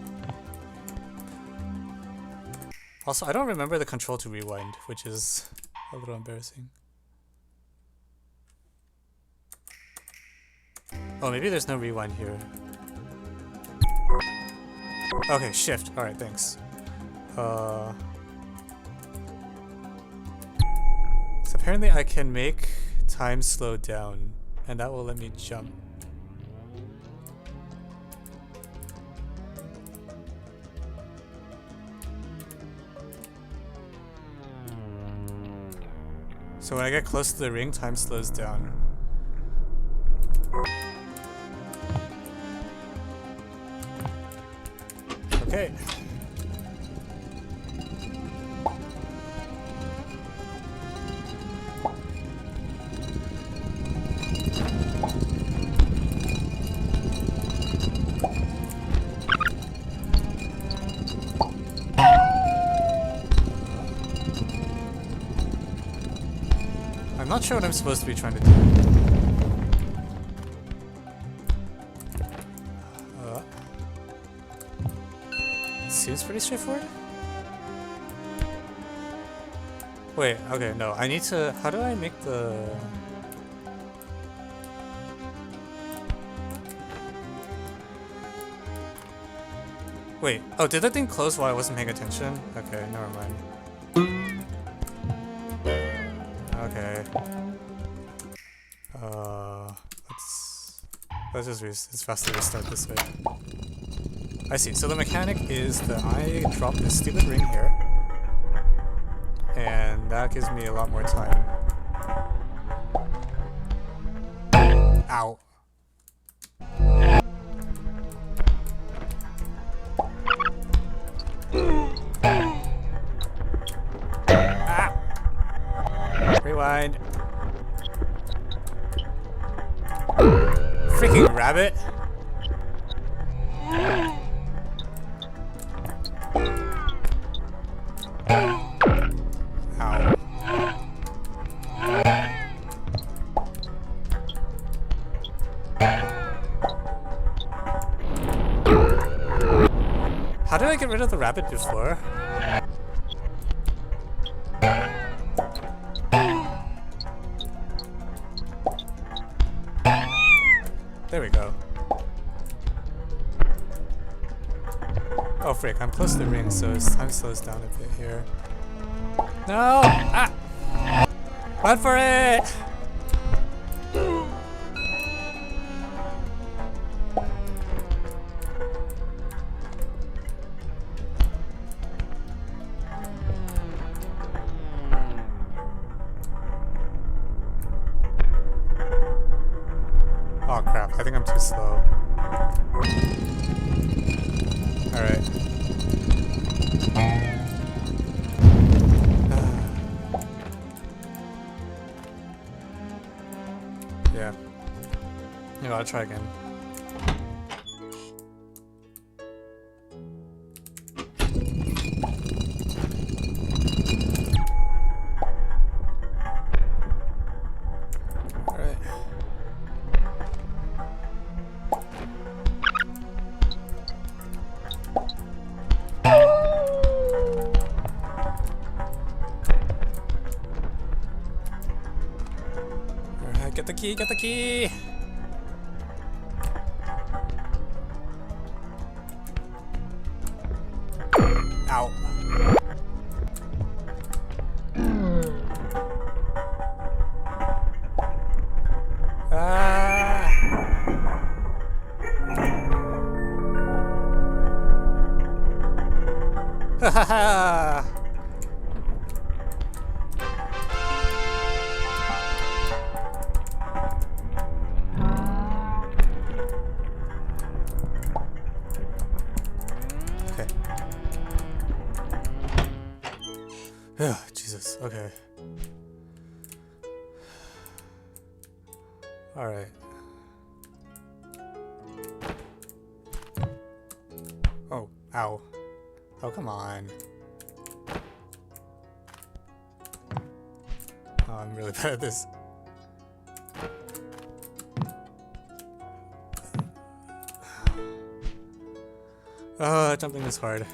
Also, I don't remember the control to rewind, which is a little embarrassing. Oh, maybe there's no rewind here. Okay, shift. Alright, thanks. So apparently I can make time slow down, and that will let me jump. So when I get close to the ring, time slows down. Okay. I'm not sure what I'm supposed to be trying to do. Seems pretty straightforward. Wait, okay, no, I need to... How do I make the... Wait, oh, did that thing close while I wasn't paying attention? Okay, never mind. Okay. Let's just faster restart this way. I see, so the mechanic is that I drop this stupid ring here, and that gives me a lot more time. Ow. Ah! Rewind. Freaking rabbit. How did I get rid of the rabbit before? There we go. Oh frick, I'm close to the ring, so it's time to slow this down a bit here. No! Ah! Run for it! Oh crap, I think I'm too slow. Alright. Yeah. You know, I'll try again. Alright. Alright, get the key, get the key! Ow. Ah. Ha ha ha. Okay. Ugh, Jesus, okay. Alright. Oh, ow. Oh, come on. Oh, I'm really bad at this. Jumping is hard.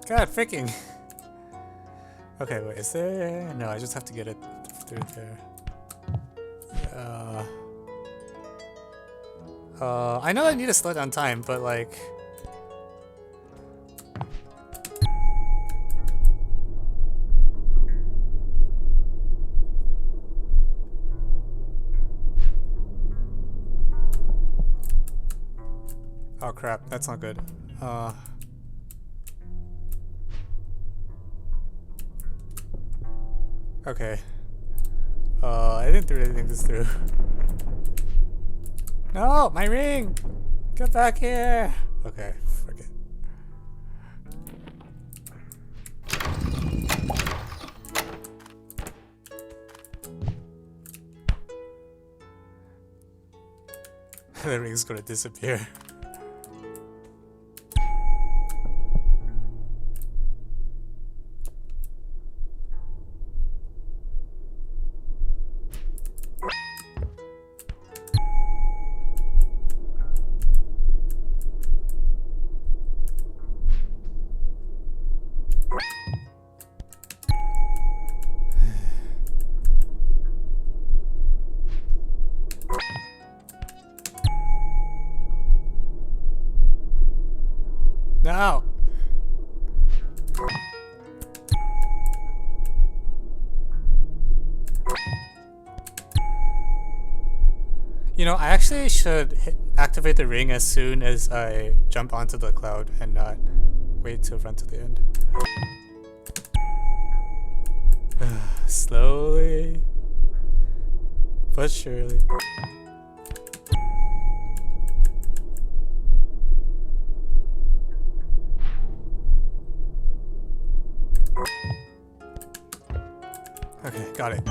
God, freaking. Okay, wait, is there? No, I just have to get it through there. I know I need to slow down time, but like. Oh crap, that's not good. Okay. I didn't really think this through. No, my ring! Get back here! Okay, forget. The ring's gonna disappear. No! You know, I actually should activate the ring as soon as I jump onto the cloud and not wait to run to the end. Slowly, but surely. Okay, got it.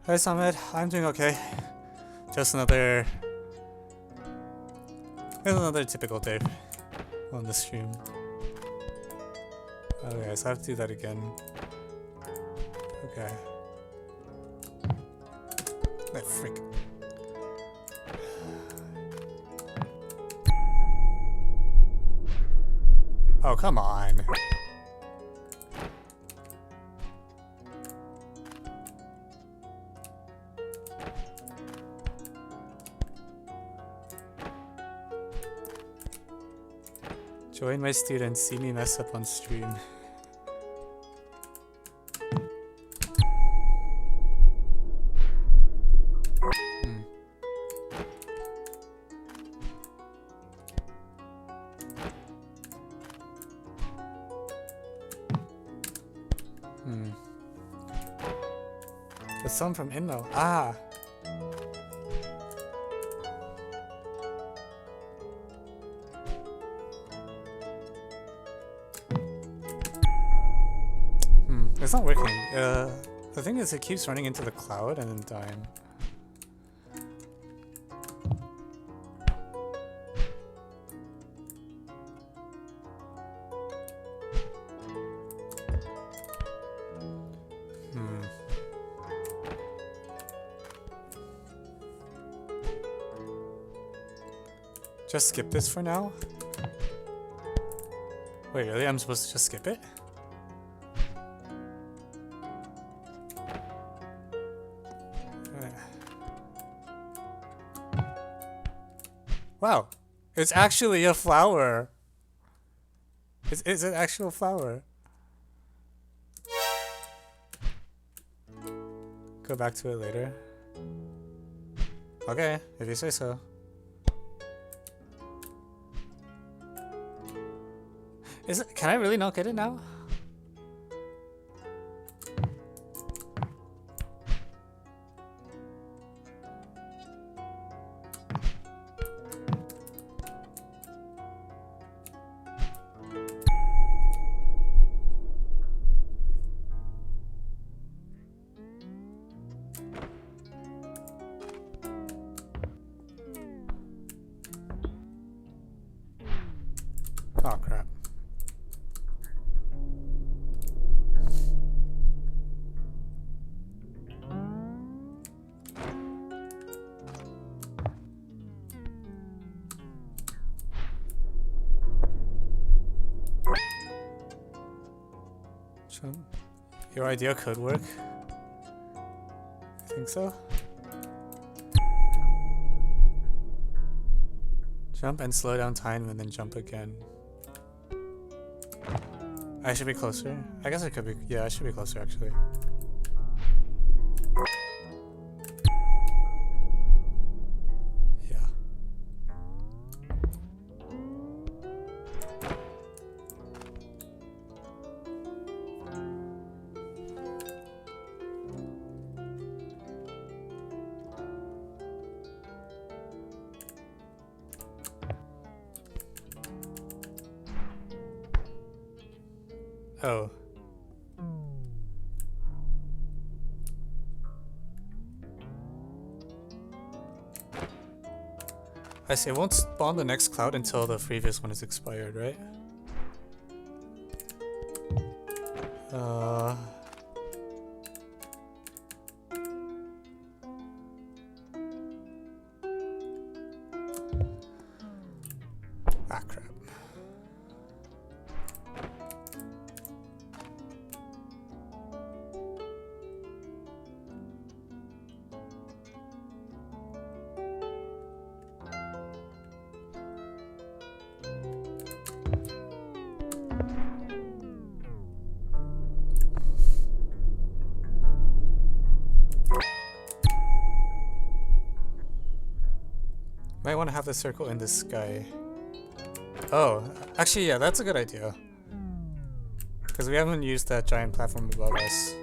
Hi Summit, I'm doing okay. Just another Here's another typical day on the stream. Okay, so I have to do that again. Okay. That freak. Oh, come on. Join my students, see me mess up on stream. The song from Inno. Ah! It's not working. The thing is, it keeps running into the cloud and then dying. Just skip this for now? Wait, really? I'm supposed to just skip it? Wow, it's actually a flower. It's an actual flower. Go back to it later. Okay, if you say so. Can I really not get it now? Oh crap. Your idea could work. I think so. Jump and slow down time and then jump again. I should be closer. I guess I could be. Yeah, I should be closer actually. Yeah. Oh. I see, it won't spawn the next cloud until the previous one is expired, right? Ah, crap. Might want to have the circle in the sky. Oh, actually, yeah, that's a good idea. Because we haven't used that giant platform above us.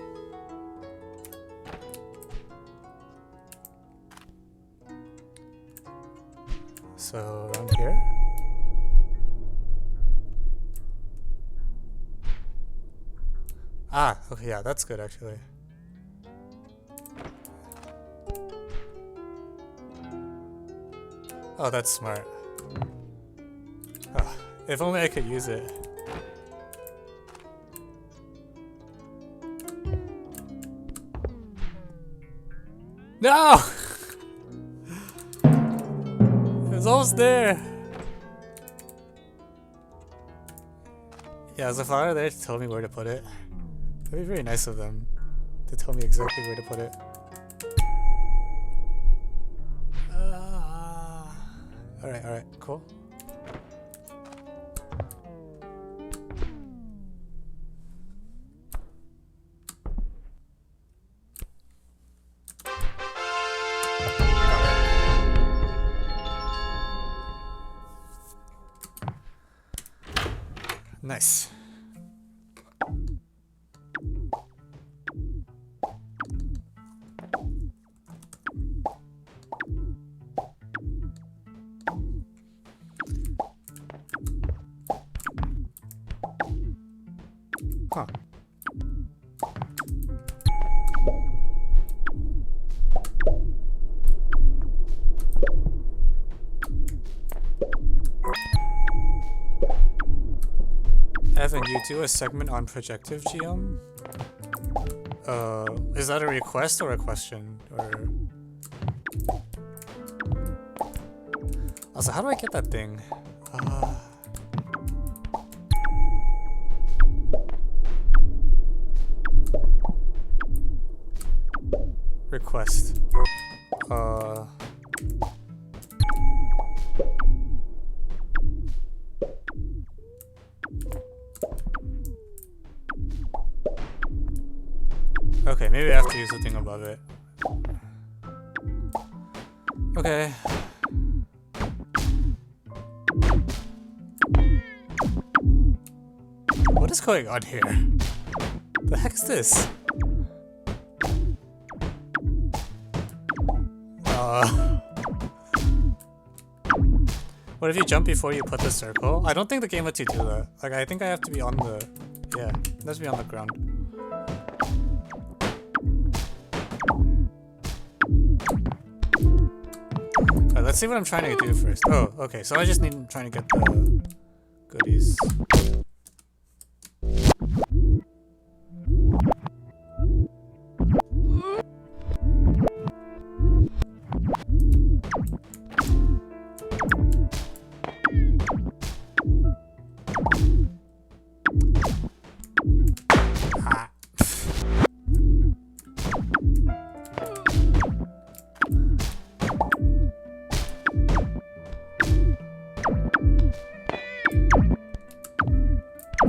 So, around here? Ah, okay, yeah, that's good actually. Oh, that's smart. Oh, if only I could use it. No! It was almost there. Yeah, there's a flower there to tell me where to put it. That'd be very nice of them to tell me exactly where to put it. Alright, cool. Nice. Huh. Evan, you do a segment on projective GM? Is that a request or a question? Or also, how do I get that thing? Request. Okay, maybe I have to use the thing above it. Okay. What is going on here? The heck is this? What if you jump before you put the circle? I don't think the game lets you do that. Like, I think I have to be on the... Yeah, it has to be on the ground. Alright, let's see what I'm trying to do first. Oh, okay, so I just need trying to get the goodies.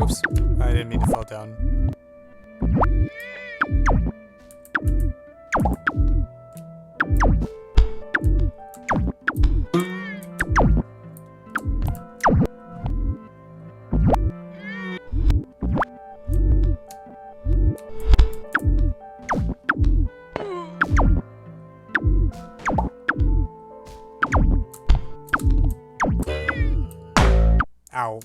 Oops, I didn't mean to fall down. Ow.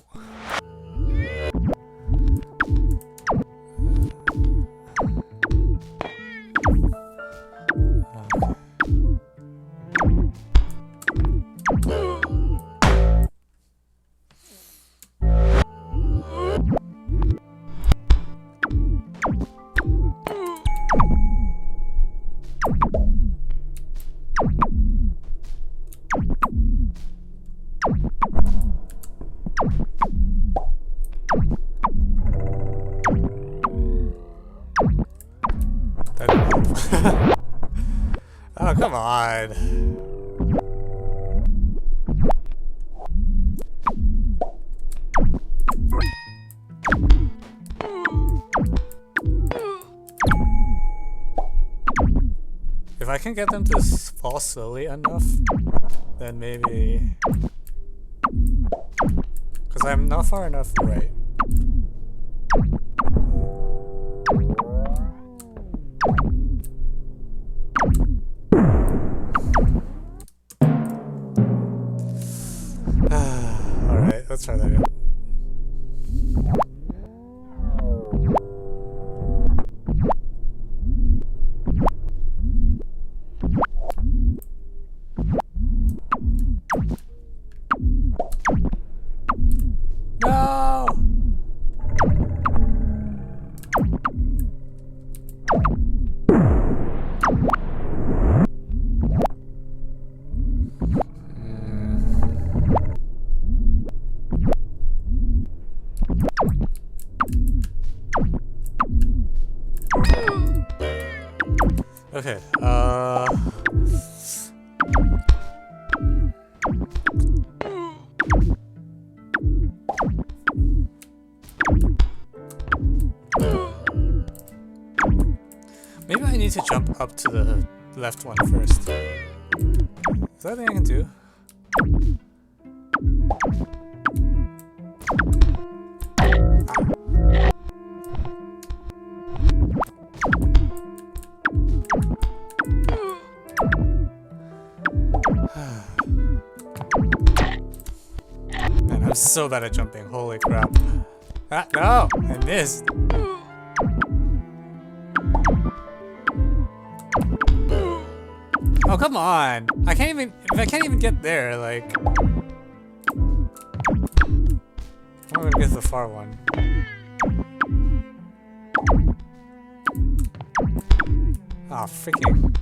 Oh, come on. If I can get them to fall slowly enough, then maybe... Because I'm not far enough right. Alright, let's try that again. Okay, maybe I need to jump up to the left one first. Is that a thing I can do? Man, I'm so bad at jumping. Holy crap. Ah, no! I missed. Oh, come on! I can't even. If I can't even get there, like. I'm gonna get to the far one. Ah, freaking.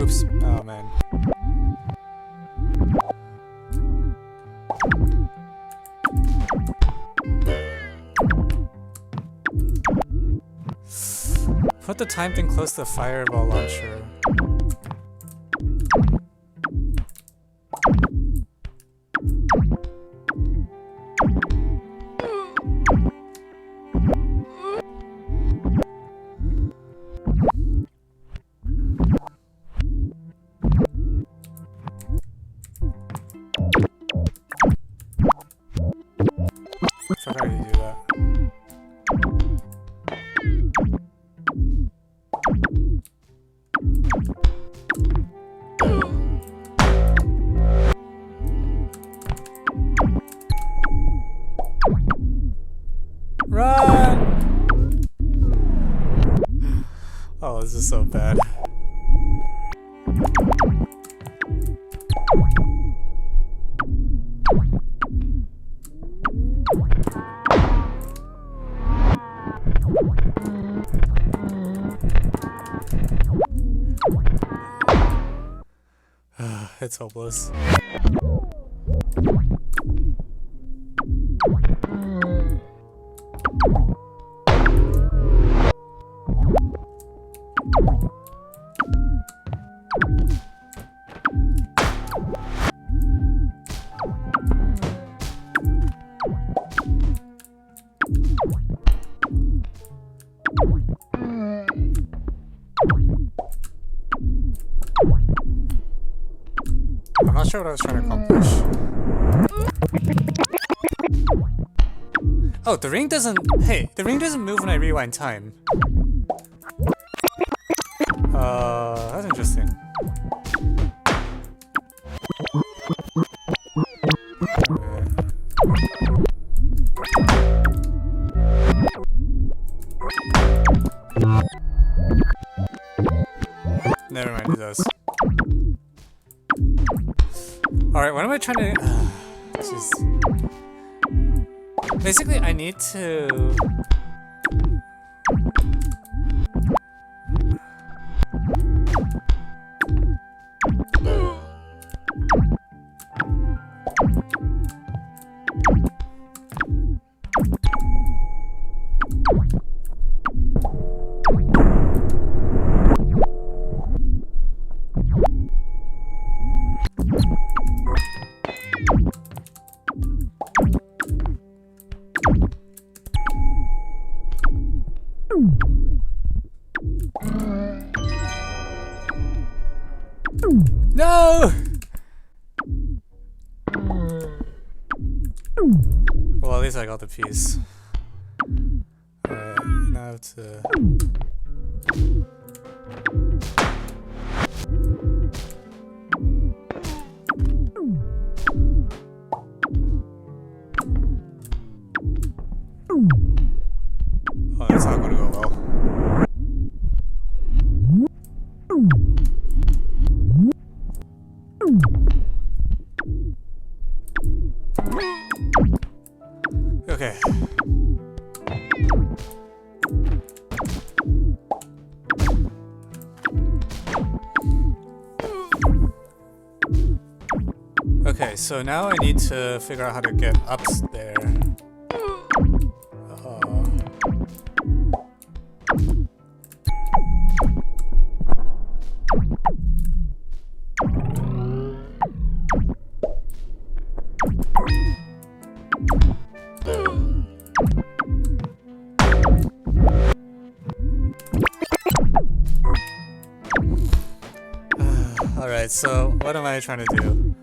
Oops. Oh, man. Put the time thing close to the fireball launcher. I forgot how you do that. Run! Oh, this is so bad. It's hopeless. I'm not sure what I was trying to accomplish. Oh, the ring doesn't... Hey, the ring doesn't move when I rewind time. That's interesting. Never mind, it does. Alright, what am I trying to... Jeez. Basically, I need to... No! Well, at least I got the piece. Alright, now to... Oh, that's not gonna go well. Okay. So now I need to figure out how to get up there. Alright, so what am I trying to do?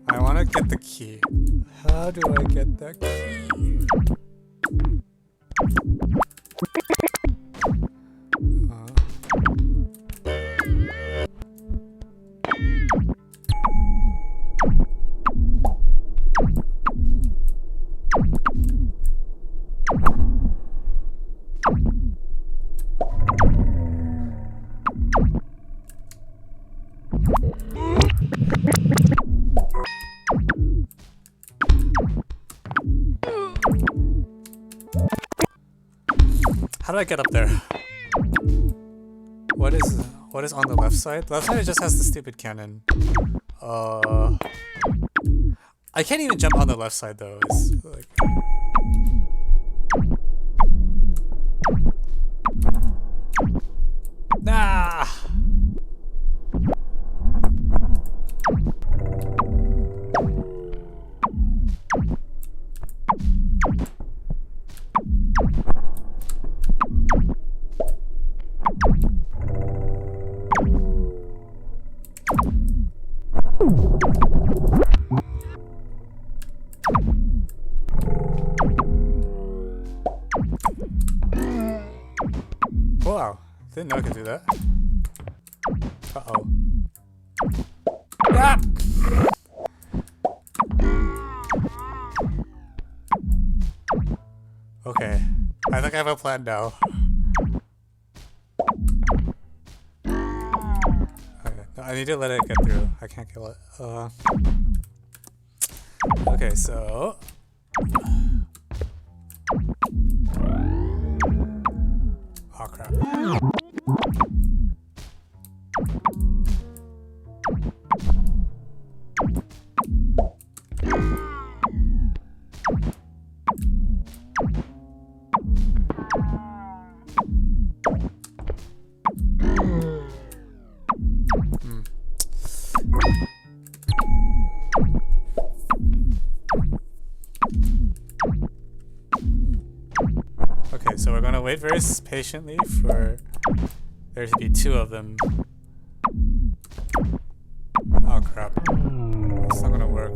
I want to get the key. How do I get that key? How do I get up there? What is on the left side? The left side just has the stupid cannon. I can't even jump on the left side though. It's like nah. Wow, didn't know I could do that. Uh-oh. Ah! Okay, I think I have a plan now. Okay, no, I need to let it get through. I can't kill it. Okay, so... Oh crap. Okay, so we're gonna wait very patiently for there to be two of them. Oh crap. It's not gonna work.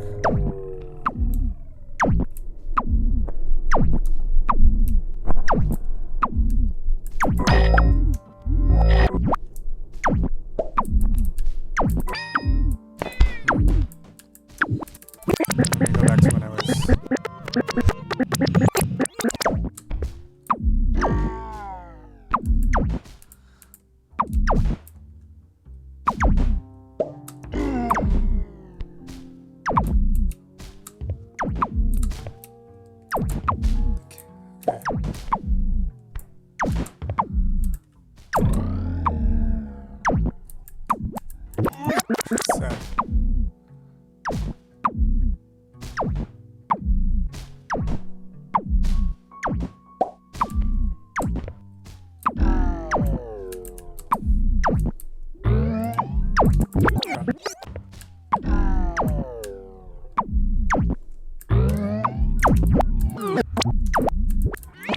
Go back to when I was...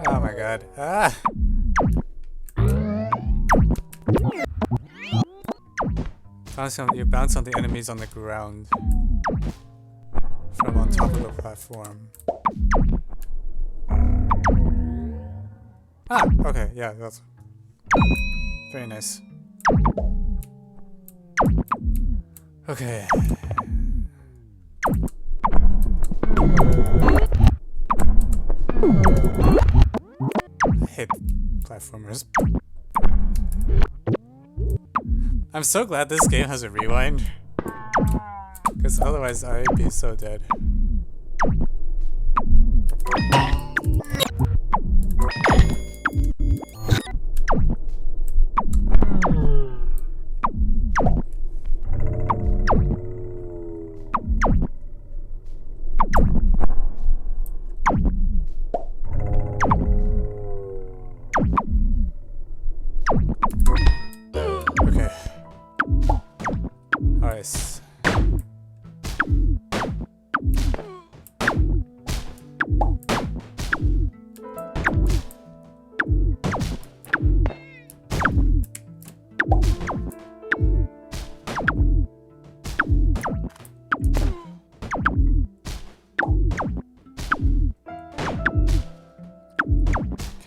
Oh my god. Ah! You bounce on the enemies on the ground from on top of the platform. Ah! Okay, yeah, that's very nice. Okay. I hate platformers. I'm so glad this game has a rewind, because otherwise I'd be so dead.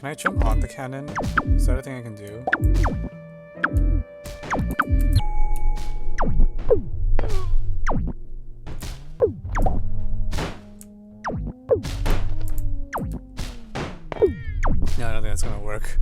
Can I jump on the cannon? Is that a thing I can do? No, I don't think that's gonna work.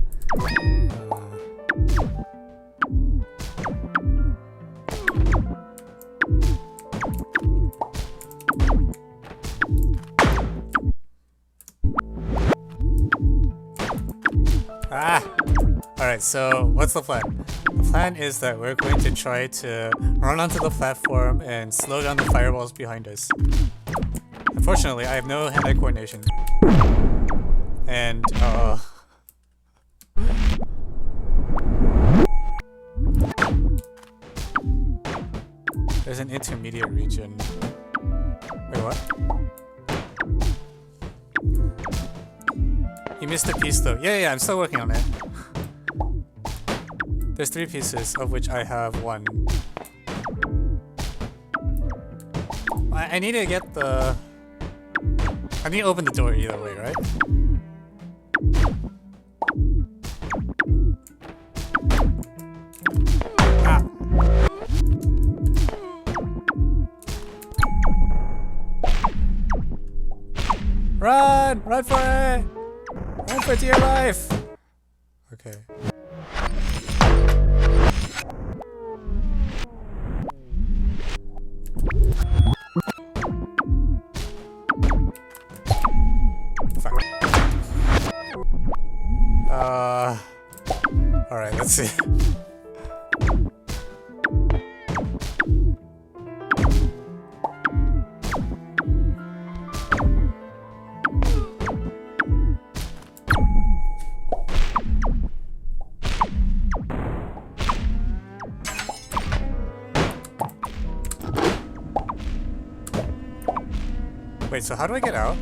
Alright, so what's the plan? The plan is that we're going to try to run onto the platform and slow down the fireballs behind us. Unfortunately, I have no hand-eye coordination. And, there's an intermediate region. Wait, what? You missed a piece though. Yeah, I'm still working on it. There's 3 pieces, of which I have 1. I need to get the... I need to open the door either way, right? Ah. Run! Run for it! Run for dear life! Okay. Alright, let's see. Wait, so how do I get out?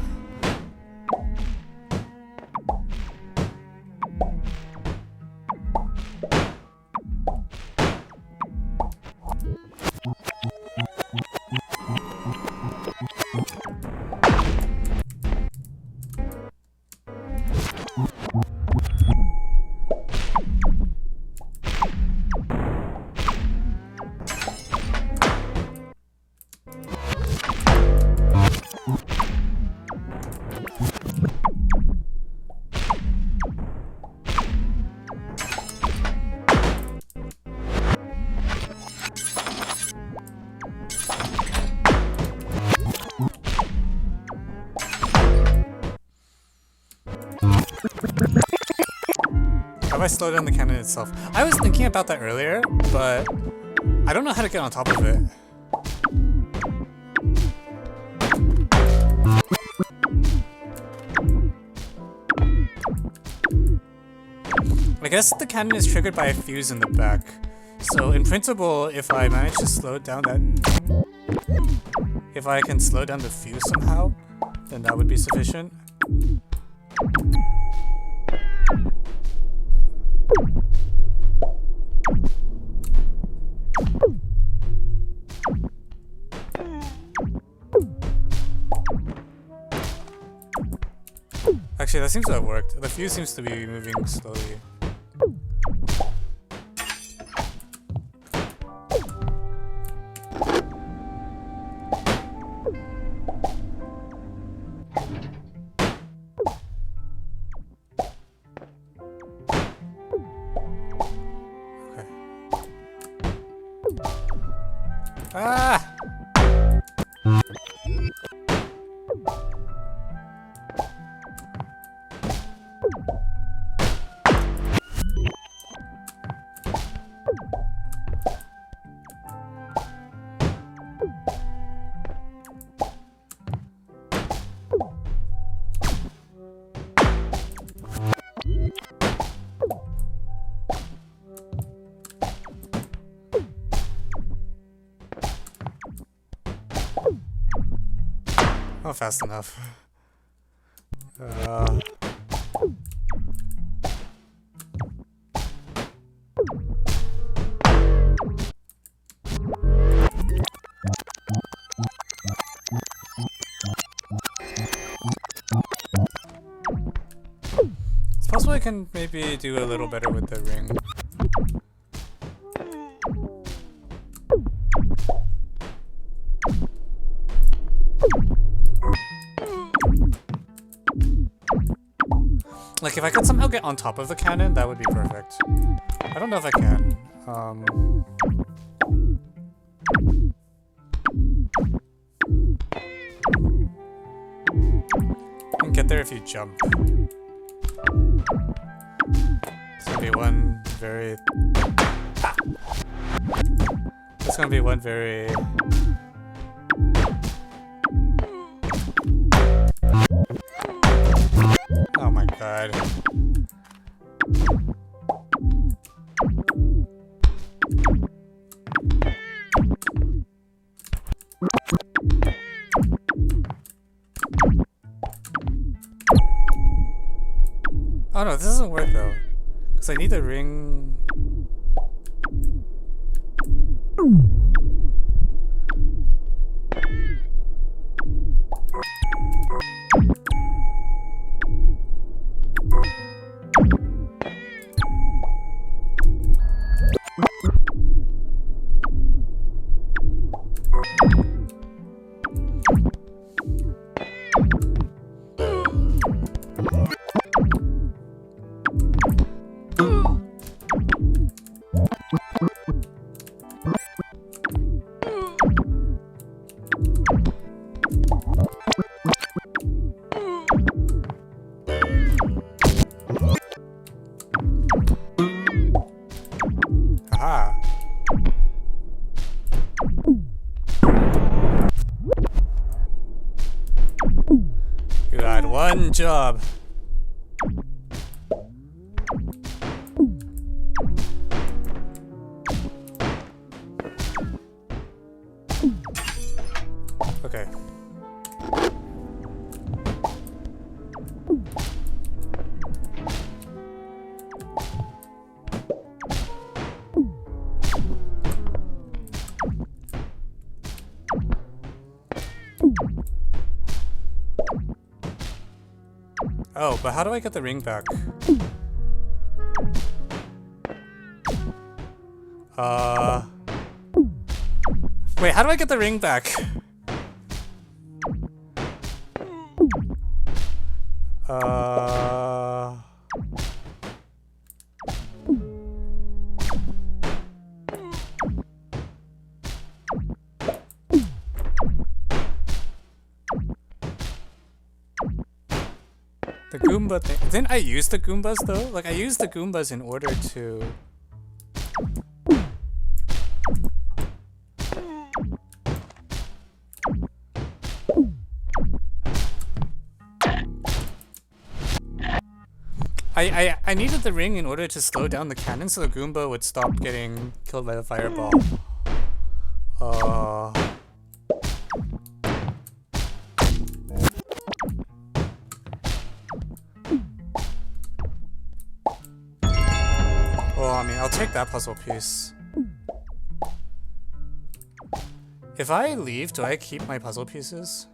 How do I slow down the cannon itself? I was thinking about that earlier, but I don't know how to get on top of it. I guess the cannon is triggered by a fuse in the back. So in principle, if I manage to slow down that... If I can slow down the fuse somehow, then that would be sufficient. Actually, that seems to have worked. The fuse seems to be moving slowly. Okay. Ah! Not fast enough. possible I can maybe do a little better with the ring. Like, if I could somehow get on top of the cannon, that would be perfect. I don't know if I can. You can get there if you jump. It's gonna be one very... Ah! It's gonna be one very... Oh my god. Oh no, this doesn't work though. Because I need the ring. One job. Okay. Oh, but how do I get the ring back? Wait, how do I get the ring back? The Goomba thing. Didn't I use the Goombas though? Like, I used the Goombas in order to... I needed the ring in order to slow down the cannon so the Goomba would stop getting killed by the fireball. Well, I mean, I'll take that puzzle piece. If I leave, do I keep my puzzle pieces?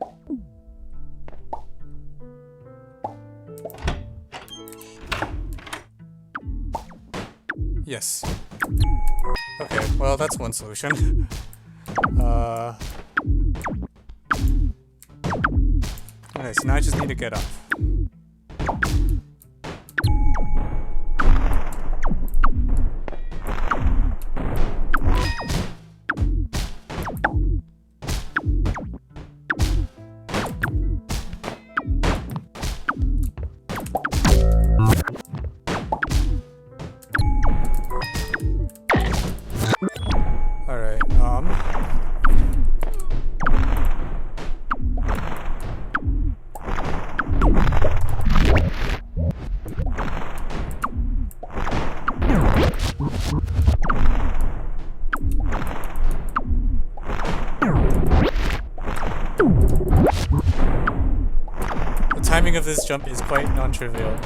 Yes. Okay, well, that's one solution. Okay, so now I just need to get up. The timing of this jump is quite non-trivial.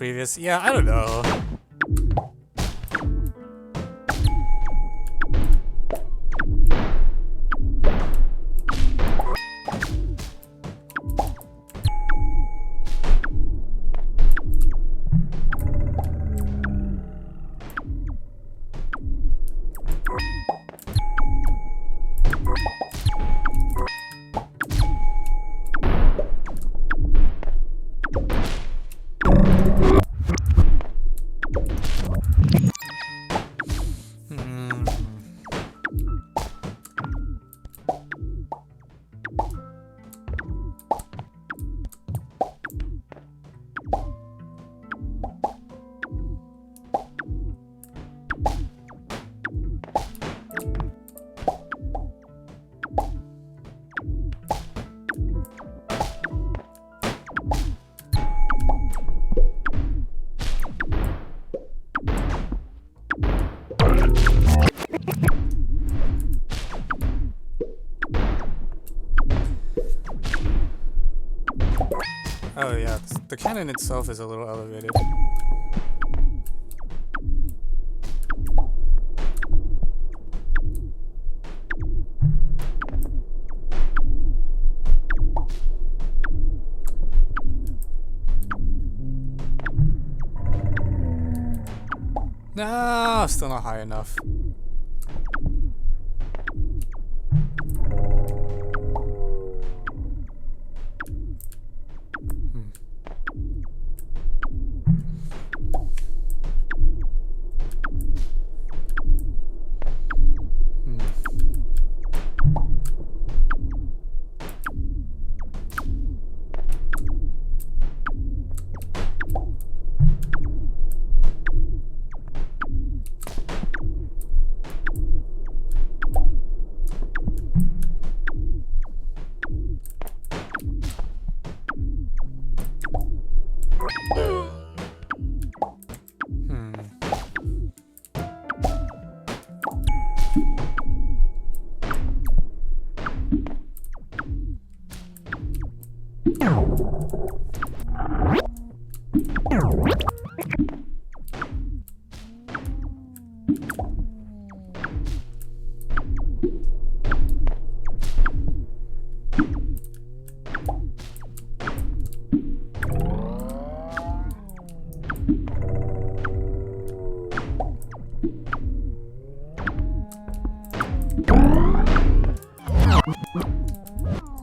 previous. Yeah, I don't know. Oh yeah, the cannon itself is a little elevated. No, still not high enough.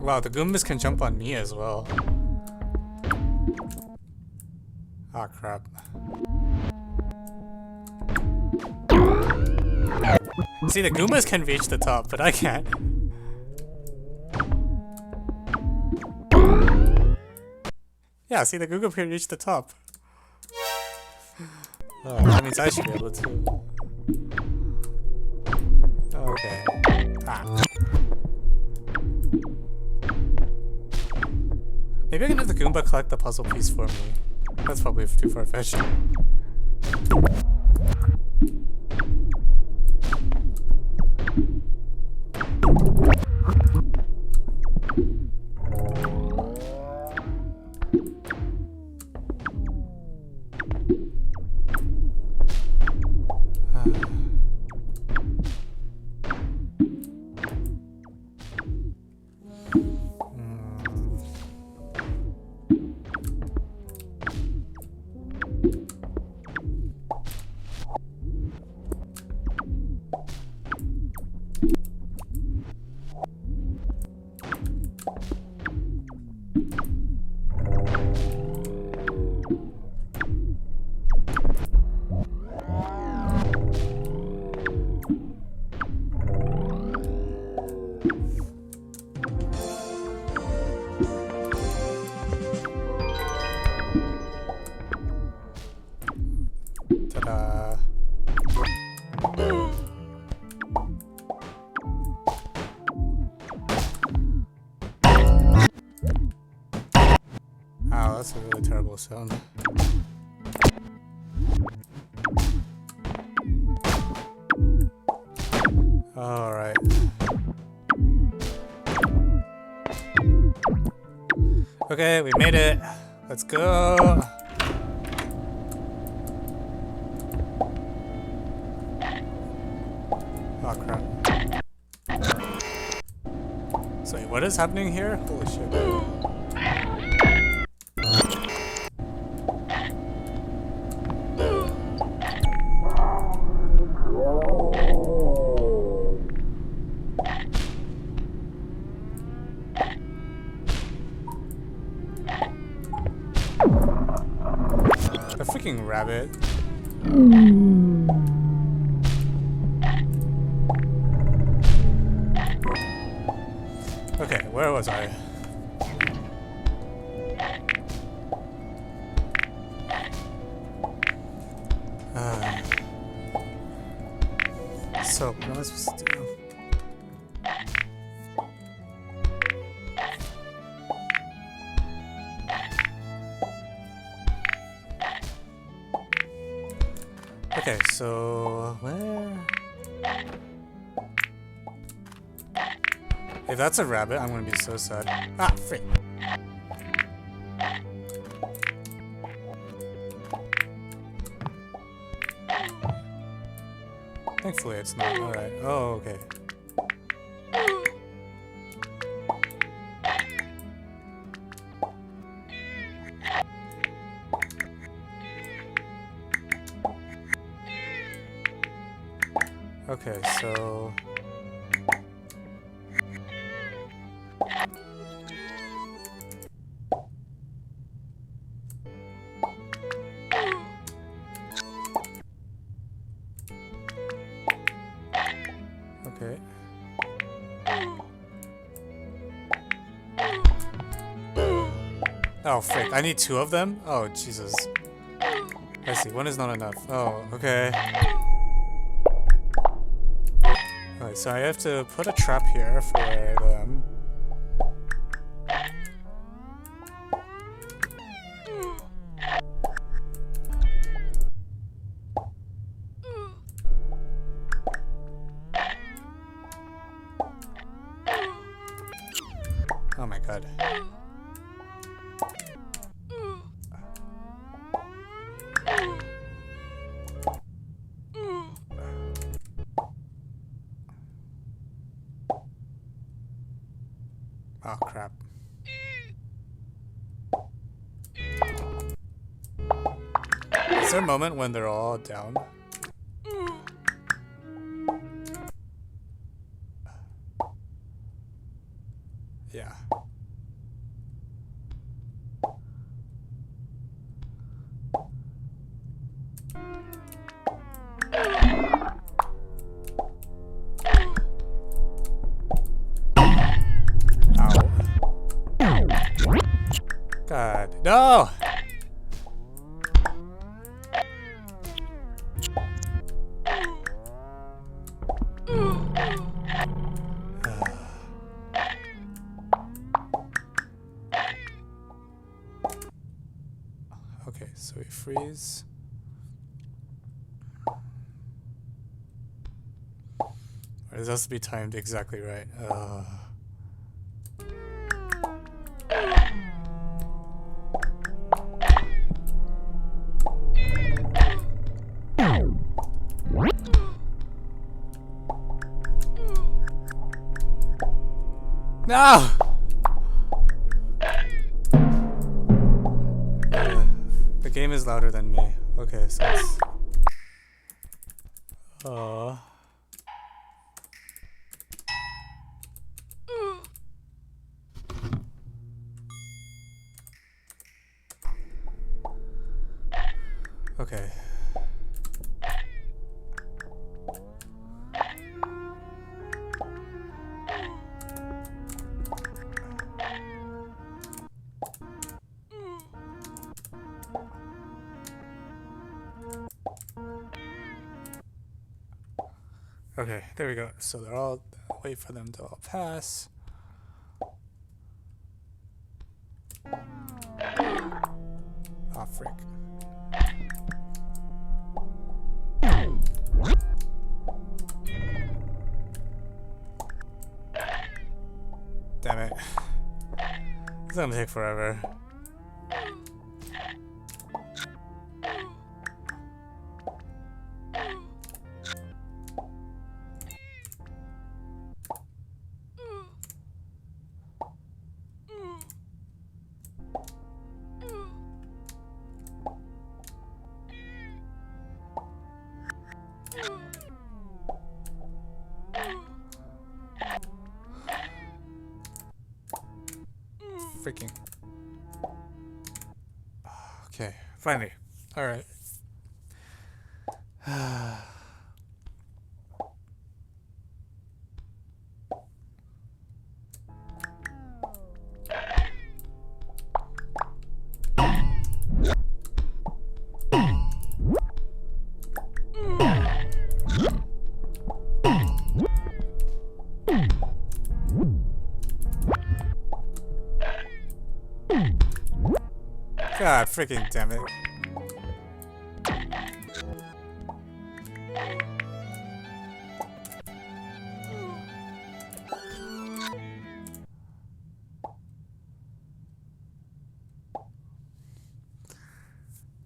Wow, the Goombas can jump on me as well. Ah, crap. See, the Goombas can reach the top, but I can't. Yeah, see, the Goomba can reach the top. Oh, that means I should be able to. Okay. Ah. Maybe I can have the Goomba collect the puzzle piece for me. That's probably too far-fetched. Wow, that's a really terrible sound. Alright. Okay, we made it. Let's go. is happening here? Holy shit. A freaking rabbit. Okay, where was I? So, what am I supposed to do? Okay, so where? If that's a rabbit, I'm gonna be so sad. Ah, frick. Thankfully, it's not. Alright. Oh, okay. Okay, so... Okay. Oh, frick. I need two of them? Oh, Jesus. I see. One is not enough. Oh, okay. Alright, so I have to put a trap here for them. Oh my god. Oh crap. Is there a moment when they're all down? Yeah. God. No! Okay, so we freeze. This has to be timed exactly right. No! The game is louder than me. Okay, so it's... Okay. Okay, there we go. So they're all... Wait for them to all pass. Ah, frick. Damn it. It's gonna take forever. freaking. Okay, finally. Alright. God freaking damn it.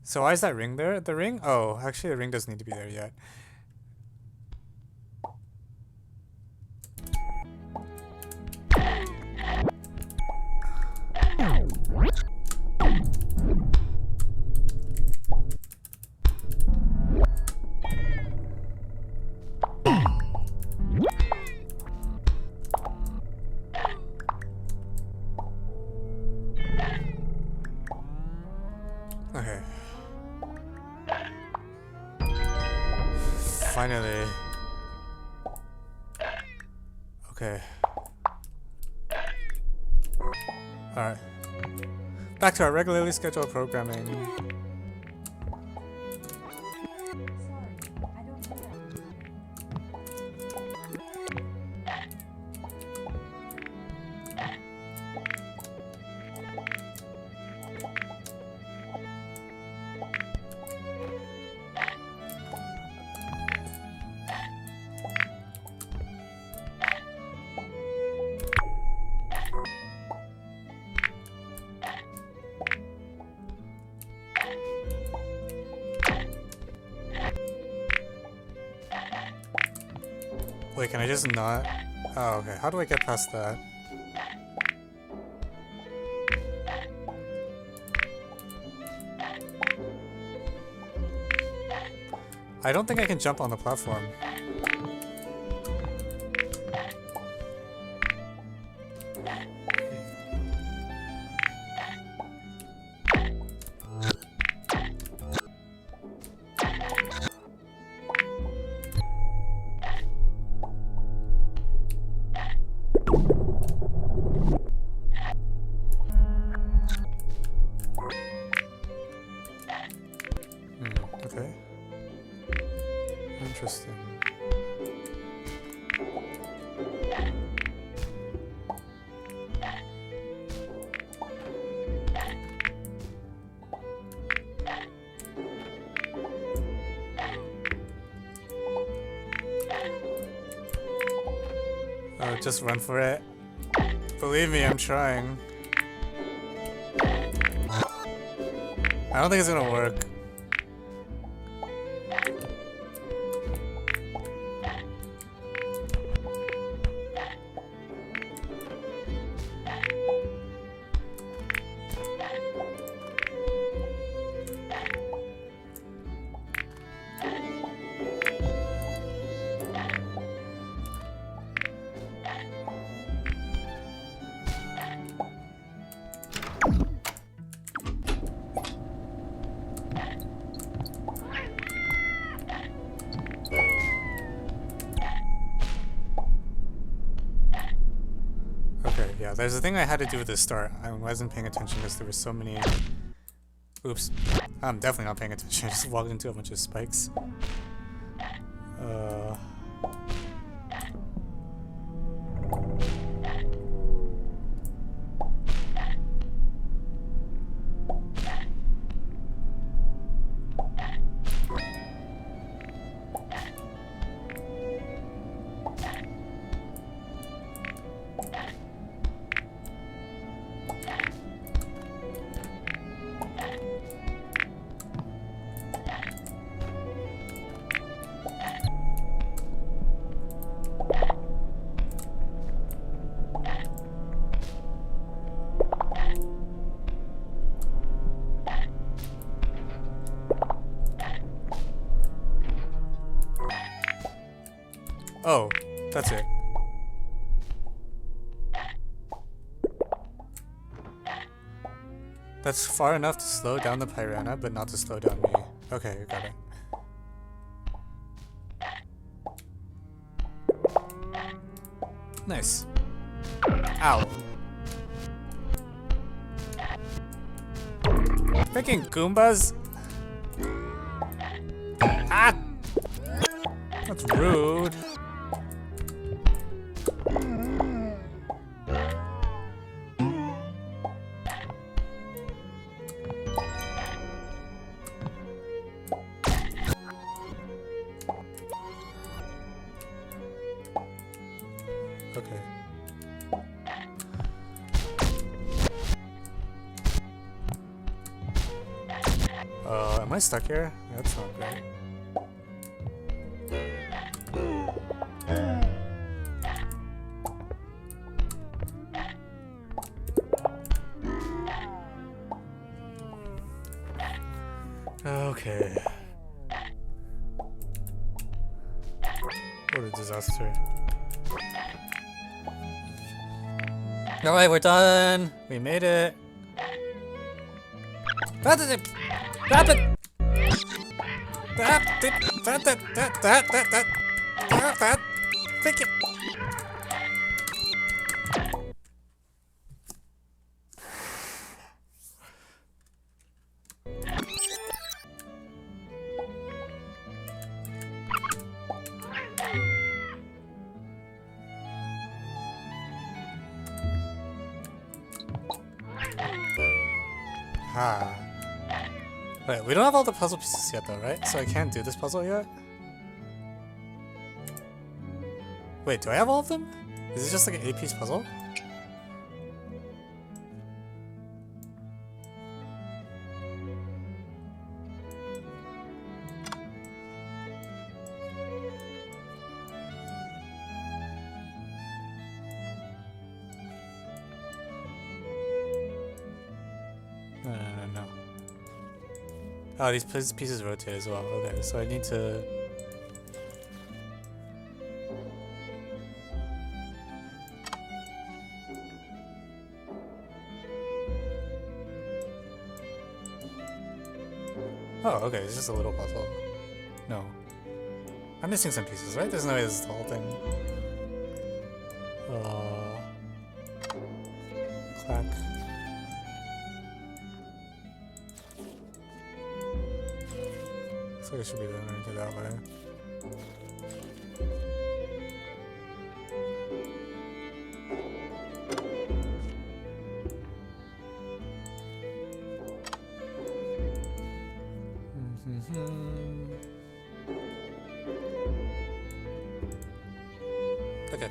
So why is that ring there? The ring? Oh, actually the ring doesn't need to be there yet. Okay. Finally. Okay. Alright. Back to our regularly scheduled programming. Wait, can I just not? Oh, okay. How do I get past that? I don't think I can jump on the platform. Okay. Interesting. Oh, just run for it. Believe me, I'm trying. I don't think it's gonna work. Yeah, there's a thing I had to do at the start. I wasn't paying attention because there were so many... Oops. I'm definitely not paying attention. I just walked into a bunch of spikes. Oh, that's it. That's far enough to slow down the piranha, but not to slow down me. Okay, got it. Nice. Ow. Freaking Goombas! Ah! That's rude. Okay. Am I stuck here? That's not great. Okay. What a disaster. Alright, we're done. We made it. Thank you. Ah. Wait, we don't have all the puzzle pieces yet though, right? So I can't do this puzzle yet? Wait, do I have all of them? Is this just like an 8-piece puzzle? No. Oh, these pieces rotate as well. Okay, so I need to... Oh, okay, it's just a little puzzle. No. I'm missing some pieces, right? There's no way this is the whole thing. Clack. Looks like it should be done into that way. Okay.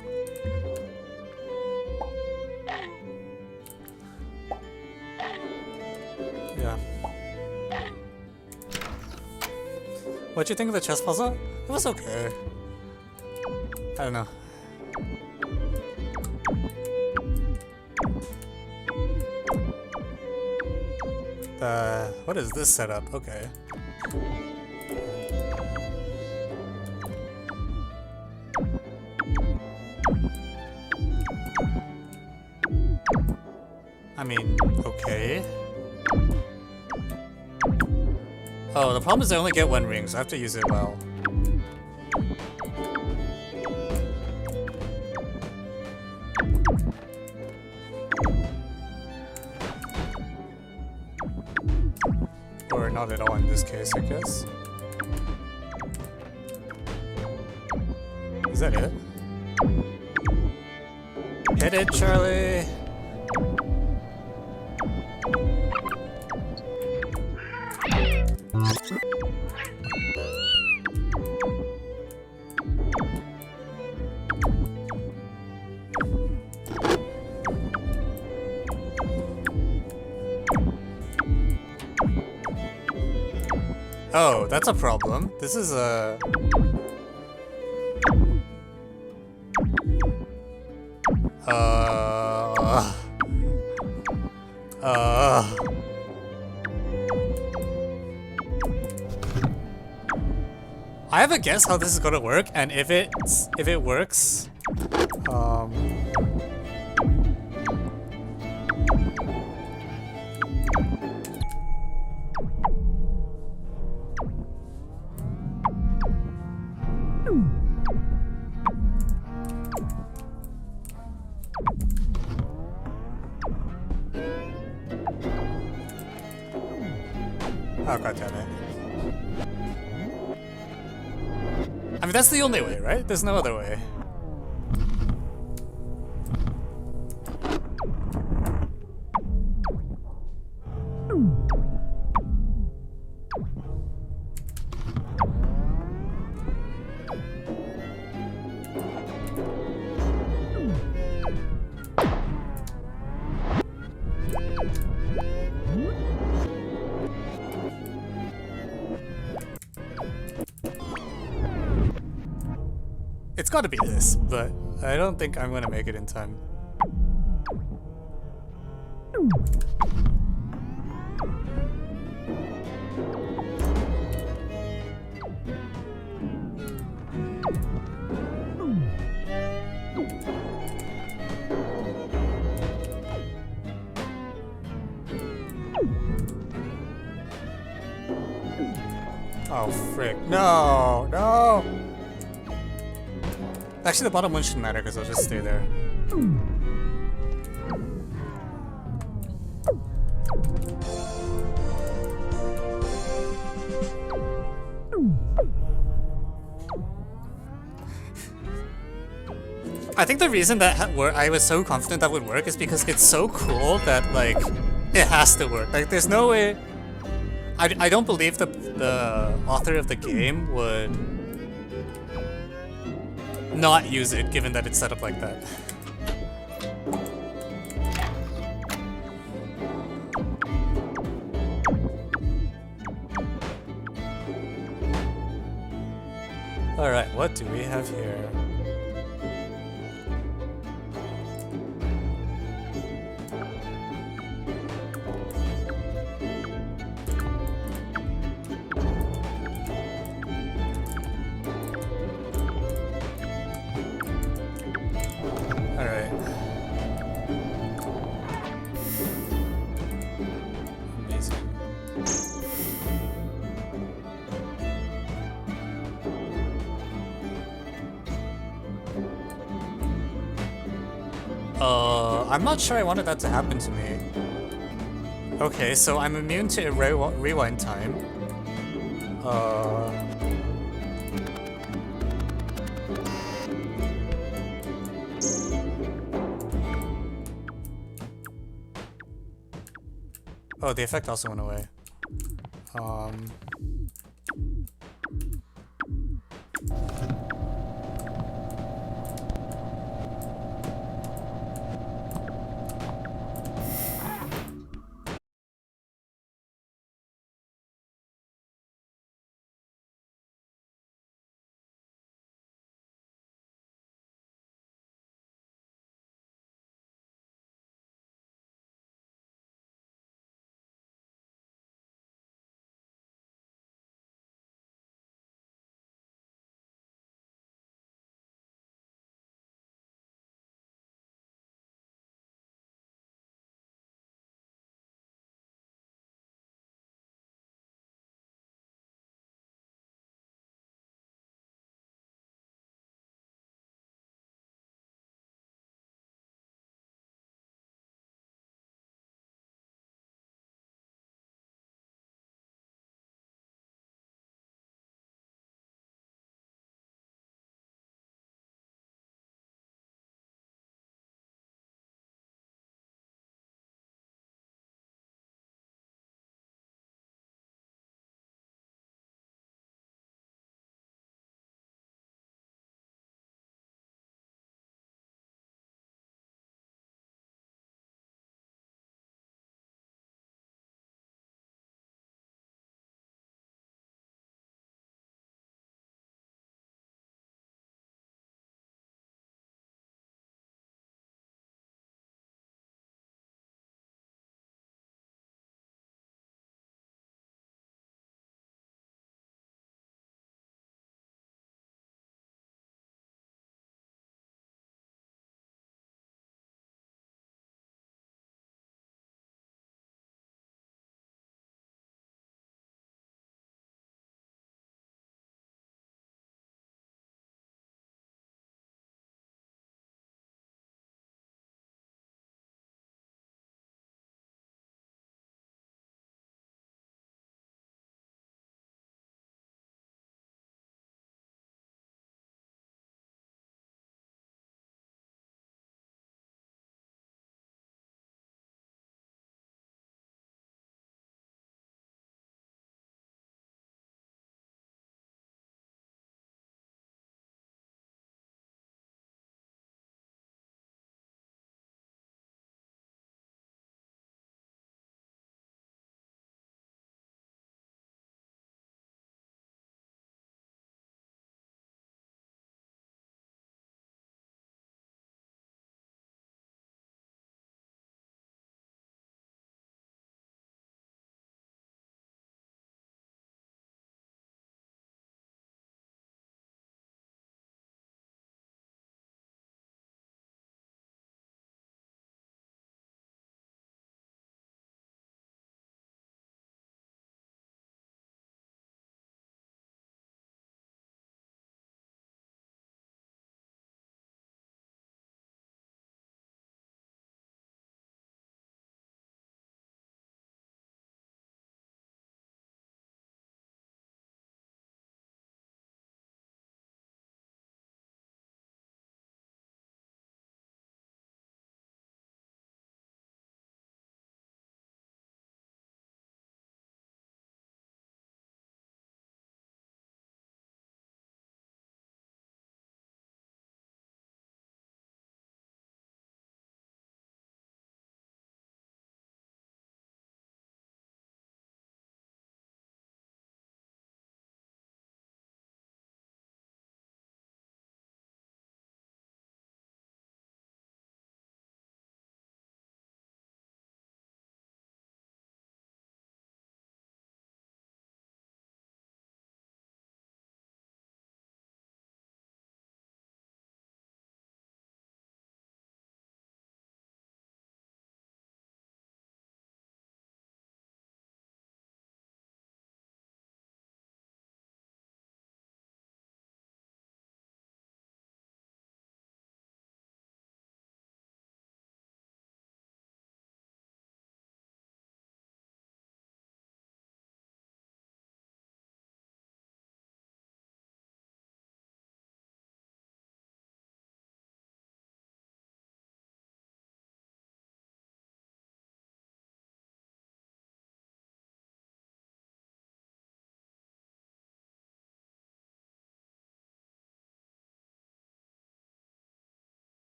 Yeah. What'd you think of the chess puzzle? It was okay. I don't know. What is this setup? Okay. I mean, okay. Oh, the problem is I only get one ring, so I have to use it well. Or not at all in this case, I guess. Is that it? Hit it, Charlie! Oh, that's a problem. This is a... I have a guess how this is gonna work, and if it works, Oh, god damn it. I mean, that's the only way, right? There's no other way. It's gotta be this, but I don't think I'm gonna make it in time. Oh, frick. No! No! Actually, the bottom one shouldn't matter because I'll just stay there. I think the reason that I was so confident that would work is because it's so cool that, like, it has to work. Like, there's no way... I don't believe the author of the game would not use it, given that it's set up like that. Alright, what do we have here? I'm not sure I wanted that to happen to me. Okay, so I'm immune to rewind time. Oh, the effect also went away.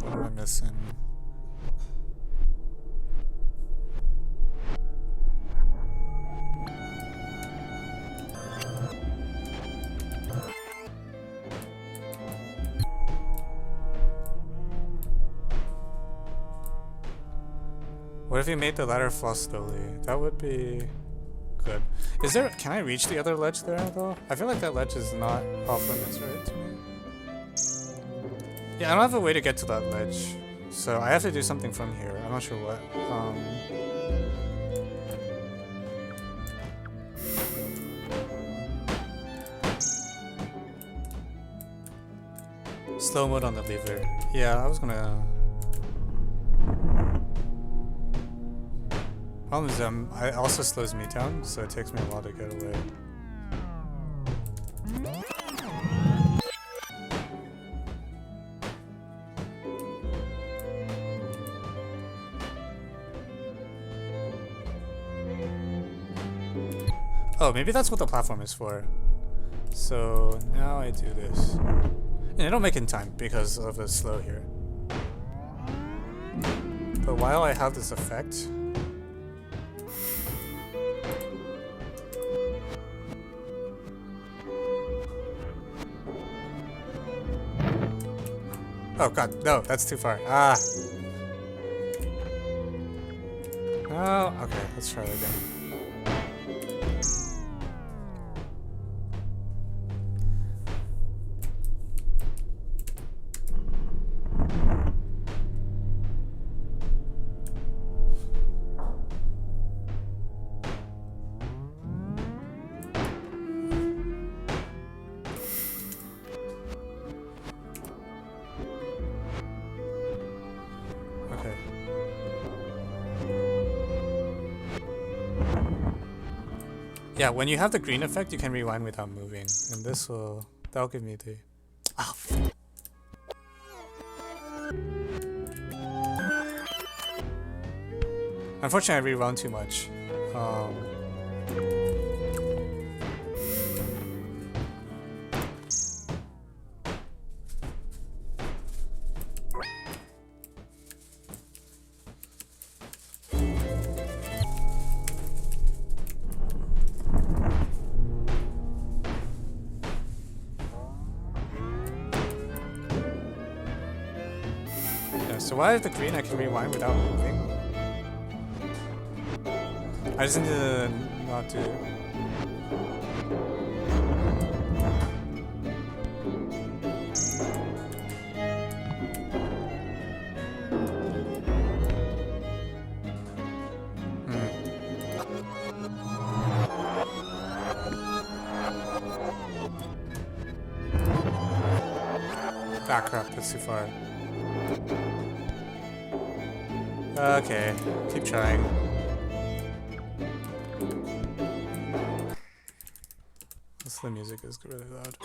What am I missing? What if you made the ladder fall slowly? That would be good. Is there? Can I reach the other ledge there though? I feel like that ledge is not off limits, right, to me? Yeah, I don't have a way to get to that ledge, so I have to do something from here. I'm not sure what. Slow mode on the lever. Yeah, I was gonna. Problem is, it also slows me down, so it takes me a while to get away. Oh, maybe that's what the platform is for. So now I do this. And I don't make it in time because of the slow here. But while I have this effect, oh god, no, that's too far. Ah. Oh, okay, let's try it again. Yeah, when you have the green effect, you can rewind without moving, and that'll give me the. Oh. Unfortunately, I rewound too much. So why is the green I can rewind without moving? I just need to not do. Ah crap, that's too far. Okay, keep trying. The music is really loud.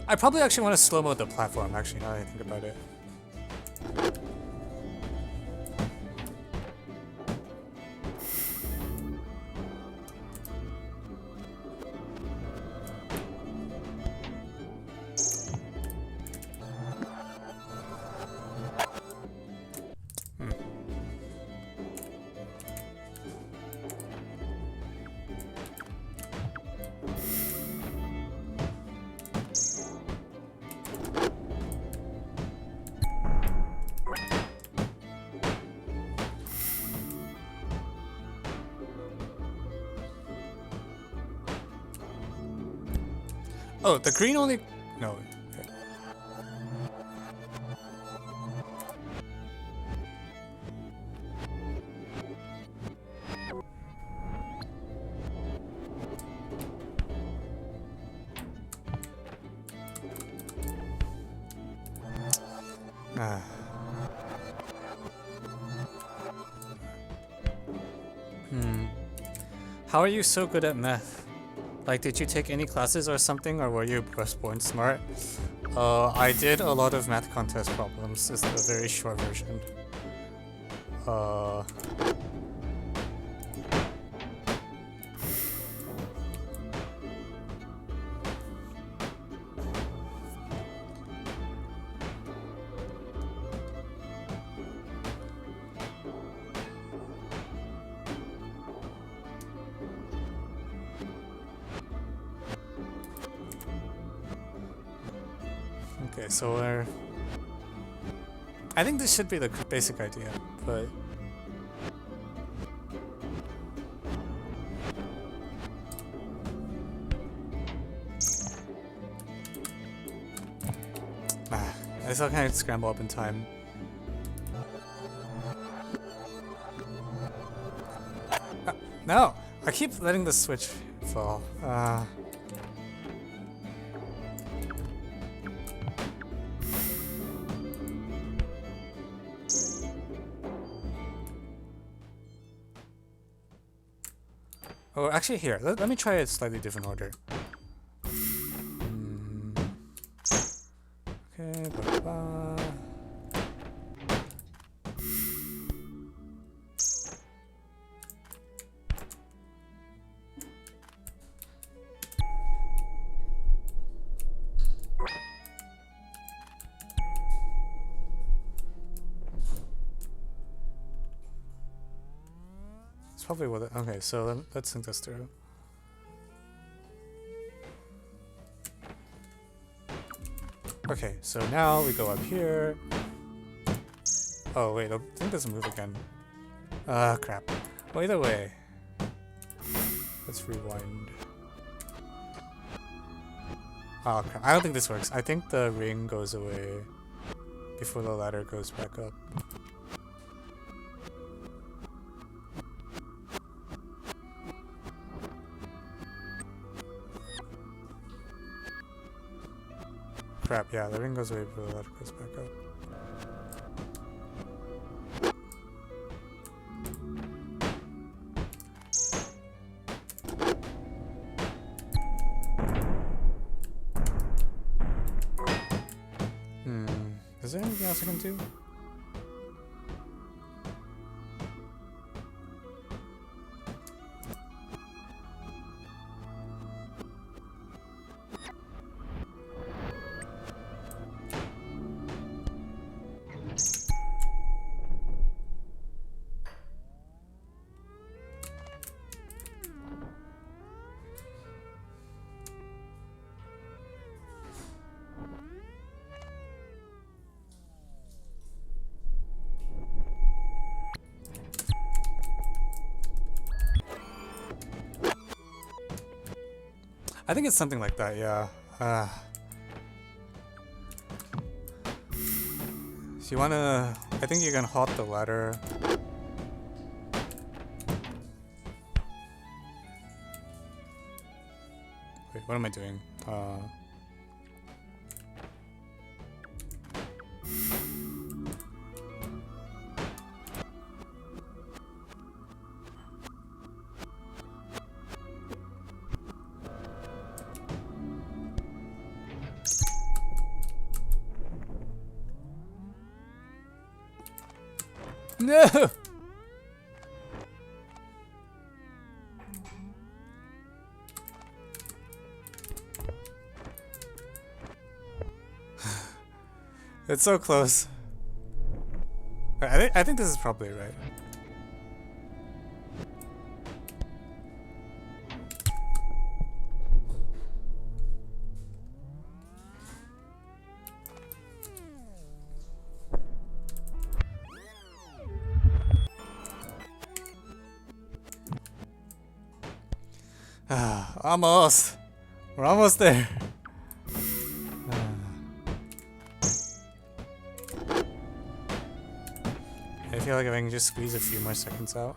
I probably actually want to slow mode the platform, actually, now that I think about it. Oh, the green only... No. Okay. Ah. How are you so good at math? Like, did you take any classes or something, or were you just born smart? I did a lot of math contest problems. It's the very short version. Okay, so we're... I think this should be the basic idea, but... I still can't scramble up in time. No! I keep letting the switch fall. Oh, actually here, let me try a slightly different order. Okay, blah. It's probably what it, okay, so let's think this through. Okay, so now we go up here. Oh wait, the thing doesn't move again. Crap. Well, either way. Let's rewind. Oh crap, I don't think this works. I think the ring goes away before the ladder goes back up. Crap, yeah, the ring goes away before the ladder goes back up. Is there anything else I can do? I think it's something like that, yeah. So you wanna... I think you can halt the ladder. Wait, what am I doing? No! It's so close. I think this is probably right. Almost. We're almost there. I feel like if I can just squeeze a few more seconds out.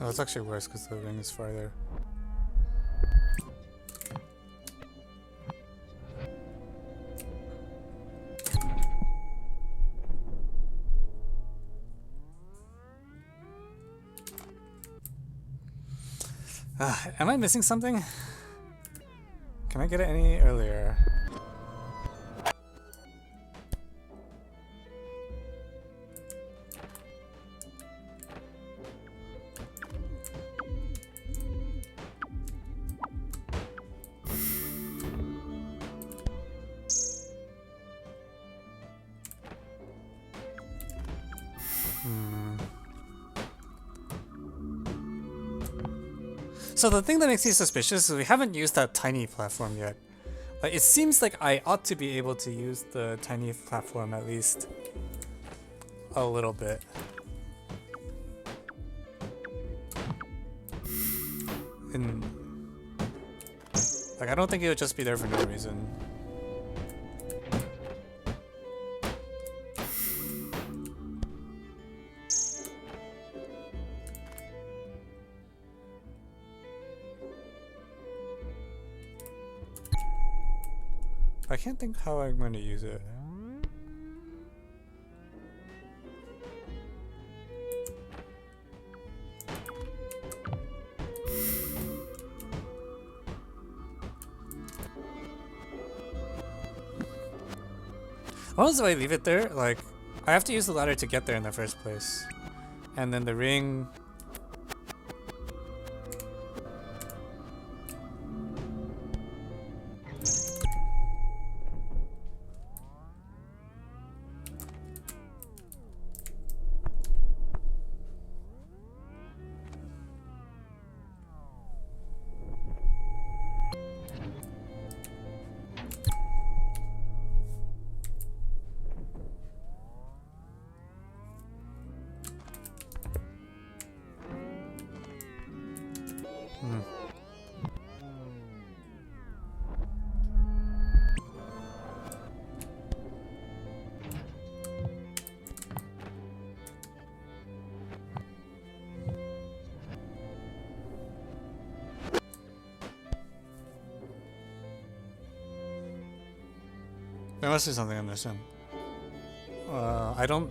Oh, it's actually worse because the ring is farther. Am I missing something? Can I get it any earlier? So the thing that makes me suspicious is we haven't used that tiny platform yet. Like, it seems like I ought to be able to use the tiny platform at least a little bit. And like, I don't think it would just be there for no reason. I can't think how I'm going to use it. Honestly, I leave it there. Like, I have to use the ladder to get there in the first place, and then the ring. There must be something I'm missing. I don't.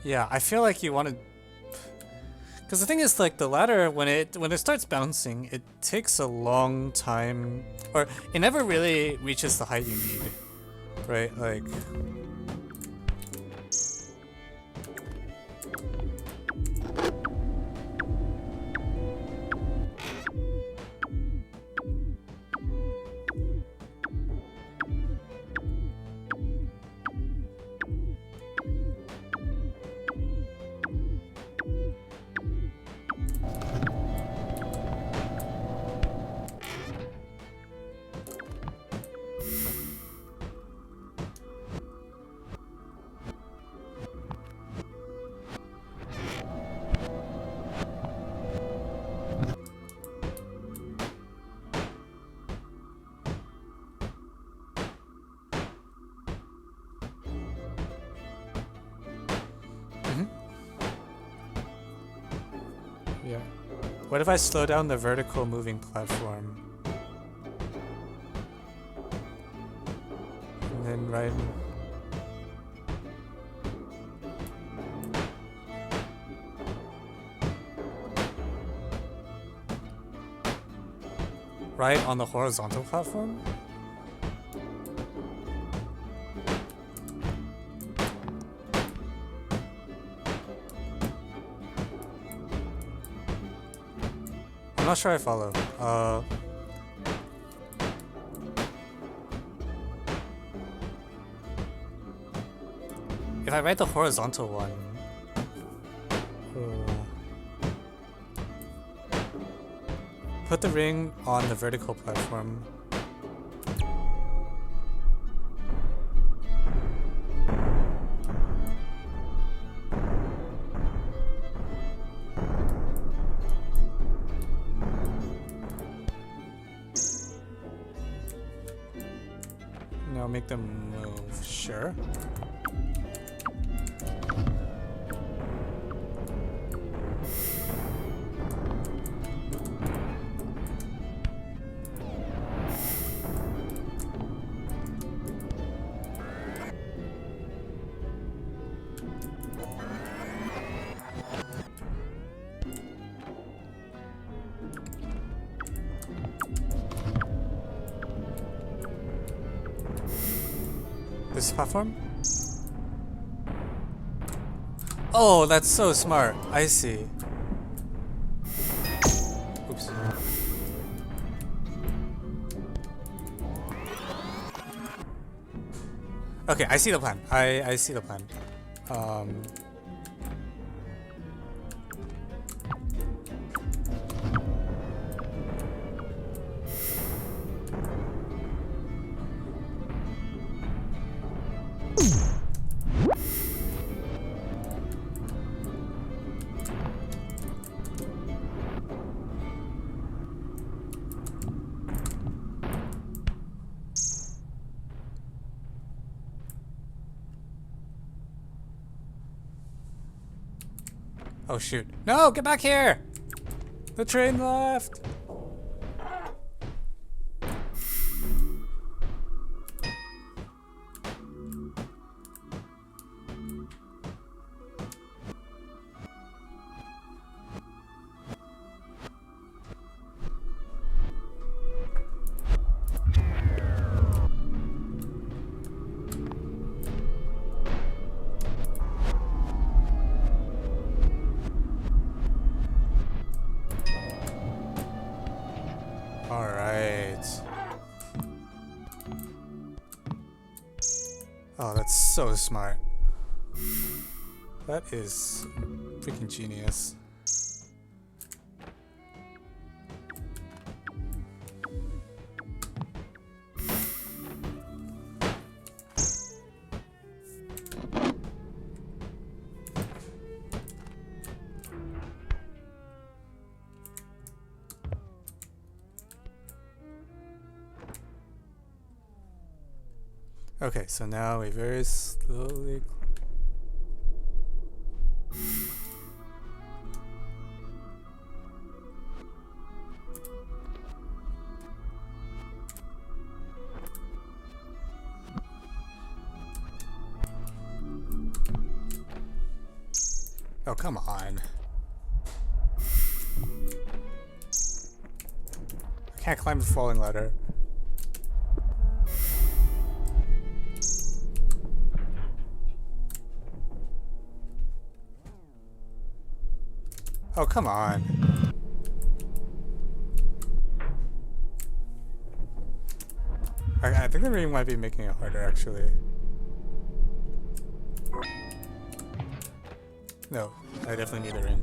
Yeah, I feel like you wanted. Because the thing is, like, the ladder, when it starts bouncing, it takes a long time, or it never really reaches the height you need, right? Like. Yeah. What if I slow down the vertical moving platform? And then right on the horizontal platform? I'm not sure I follow. If I write the horizontal one... Put the ring on the vertical platform. Now make them move. Sure. This platform? Oh, that's so smart. I see. Oops. Okay, I see the plan. I see the plan. Oh shoot. No, get back here! The train left! Oh, that's so smart. That is freaking genius. Okay, so now we very slowly... Oh, come on. I can't climb the falling ladder. Oh, come on. I think the ring might be making it harder, actually. No, I definitely need a ring.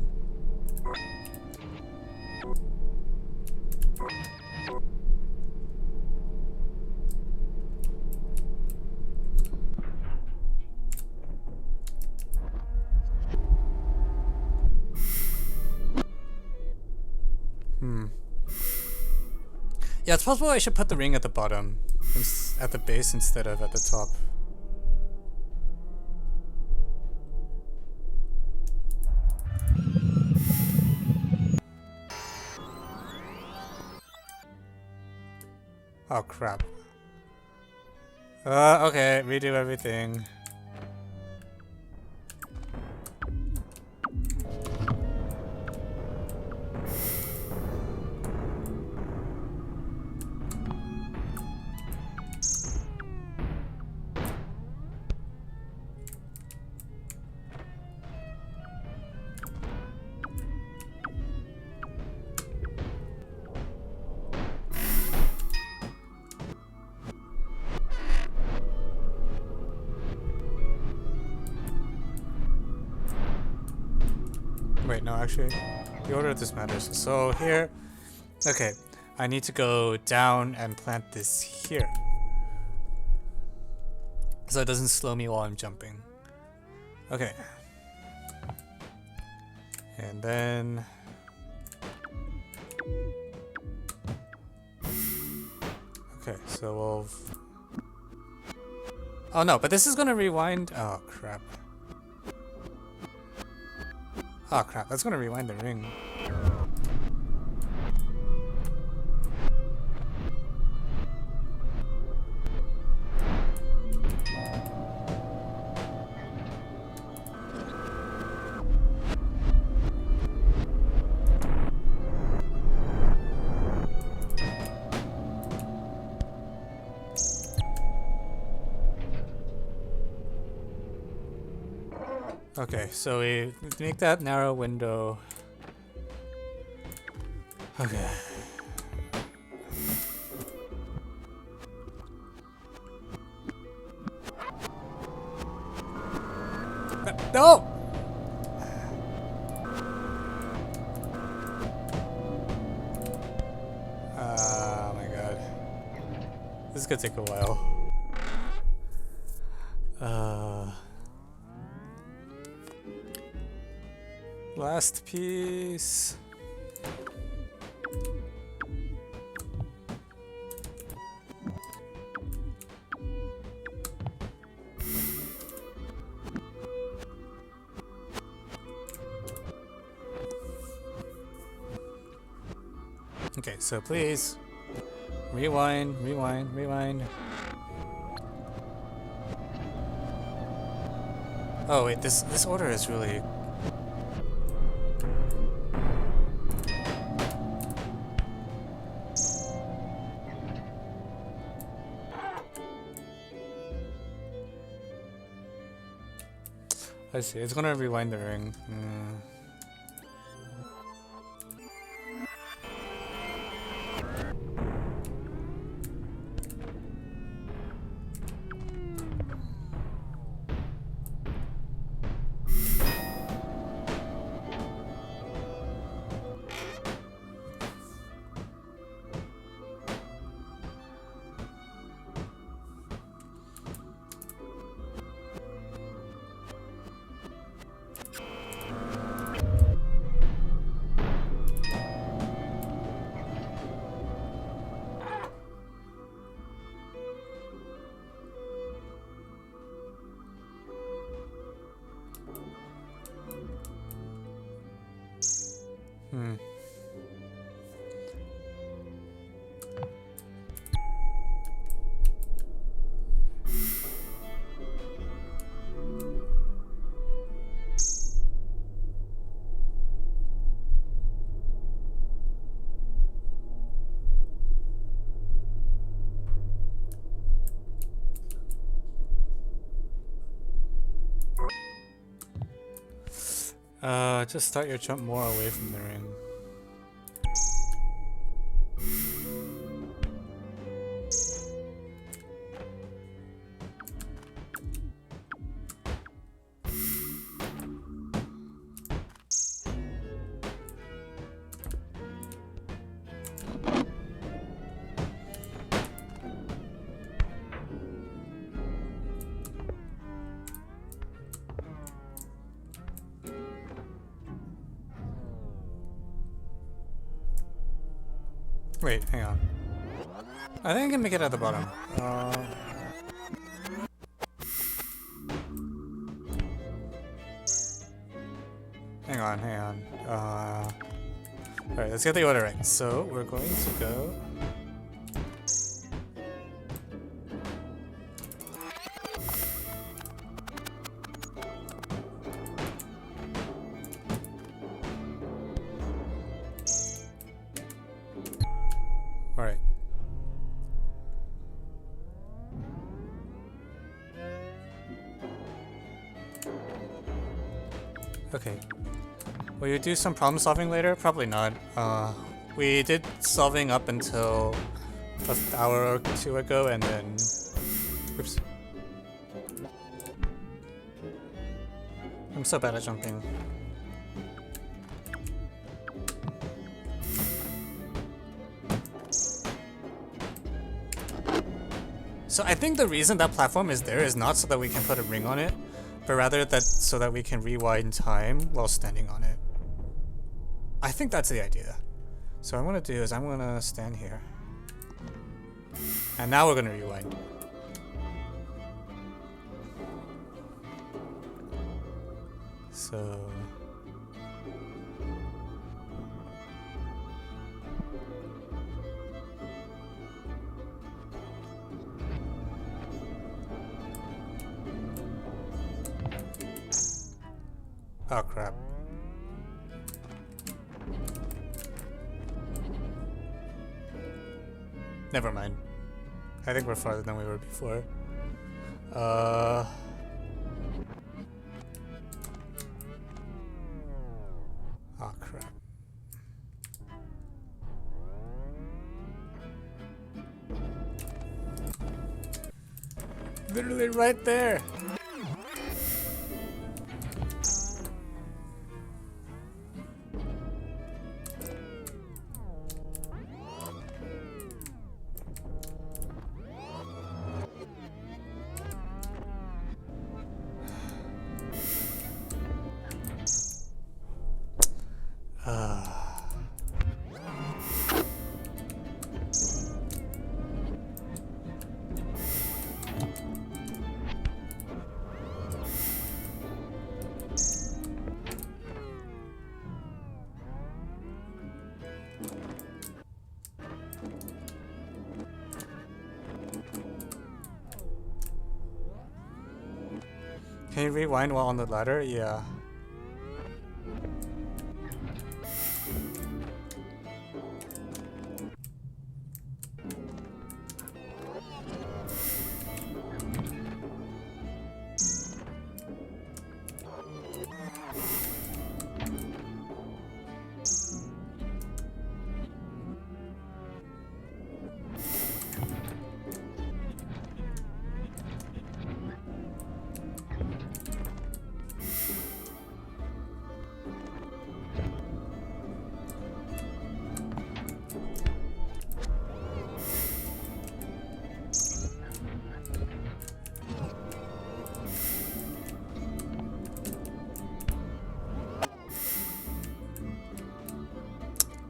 Yeah, it's possible I should put the ring at the bottom, at the base instead of at the top. Oh crap. Okay, redo everything. Wait, no, actually, the order of this matters. So here, okay, I need to go down and plant this here. So it doesn't slow me while I'm jumping. Okay. And then... Okay, so we'll... Oh no, but this is gonna rewind... Oh crap. Oh crap, that's gonna rewind the ring. Okay, so we make that narrow window. Okay. No! Oh my god. This is gonna take a while. Last piece. Okay, so please rewind, rewind, rewind. Oh wait, this order is really... I see, it's gonna rewind the ring. Just start your jump more away from the ring. Wait, hang on. I think I can make it at the bottom. Hang on, hang on. Alright, let's get the order right. So, we're going to go... Alright. Okay. Will you do some problem solving later? Probably not. We did solving up until an hour or two ago, and then... Oops. I'm so bad at jumping. So I think the reason that platform is there is not so that we can put a ring on it, but rather that so that we can rewind time while standing on it. I think that's the idea. So what I'm gonna do is I'm gonna stand here. And now we're gonna rewind. So... oh crap. Never mind. I think we're farther than we were before. Oh crap. Literally right there. Can you rewind while on the ladder? Yeah.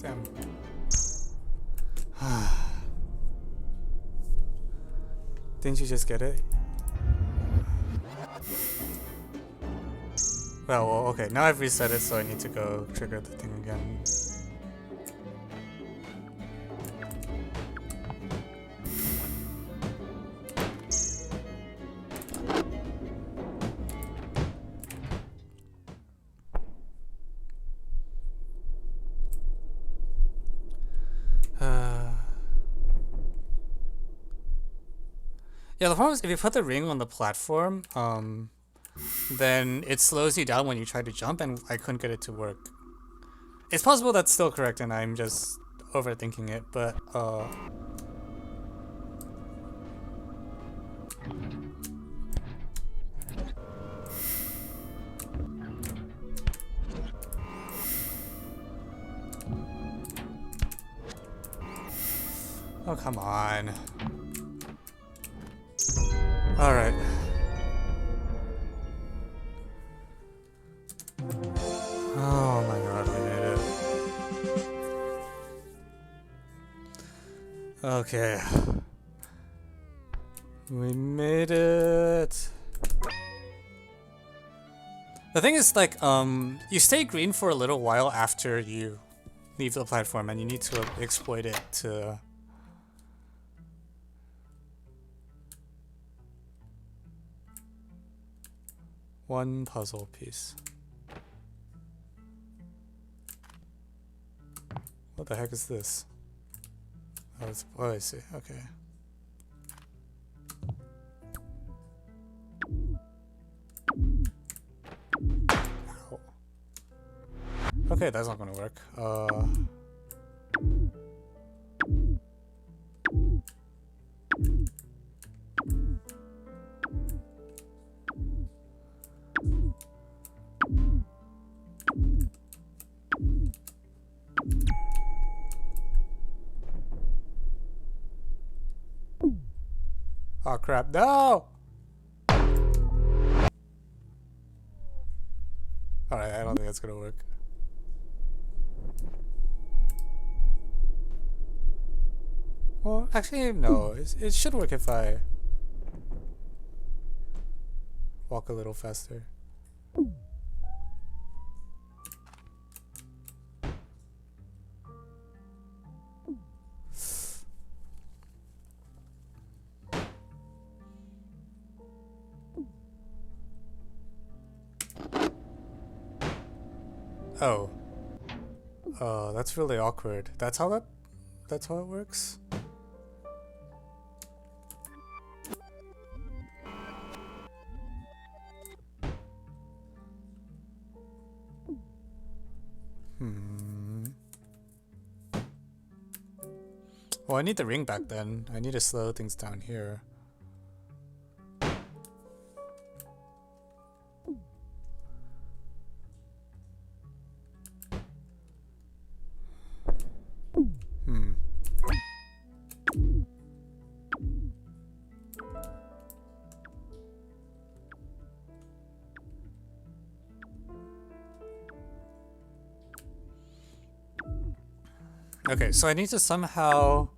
Damn. Didn't you just get it? Well, okay, now I've reset it, so I need to go trigger the thing again. Yeah, the problem is if you put the ring on the platform, then it slows you down when you try to jump, and I couldn't get it to work. It's possible that's still correct and I'm just overthinking it, but oh, come on. Alright. Oh my god, we made it. Okay. We made it. The thing is, like, you stay green for a little while after you leave the platform, and you need to exploit it to... one puzzle piece. What the heck is this? Oh, it's, oh, I see. Okay. Ow. Okay, that's not gonna work. Oh crap, no! Alright, I don't think that's gonna work. Well, actually, no. It should work if I walk a little faster. Oh. Oh, that's really awkward. That's how it works? Well, I need the ring back then. I need to slow things down here. Okay, so I need to somehow...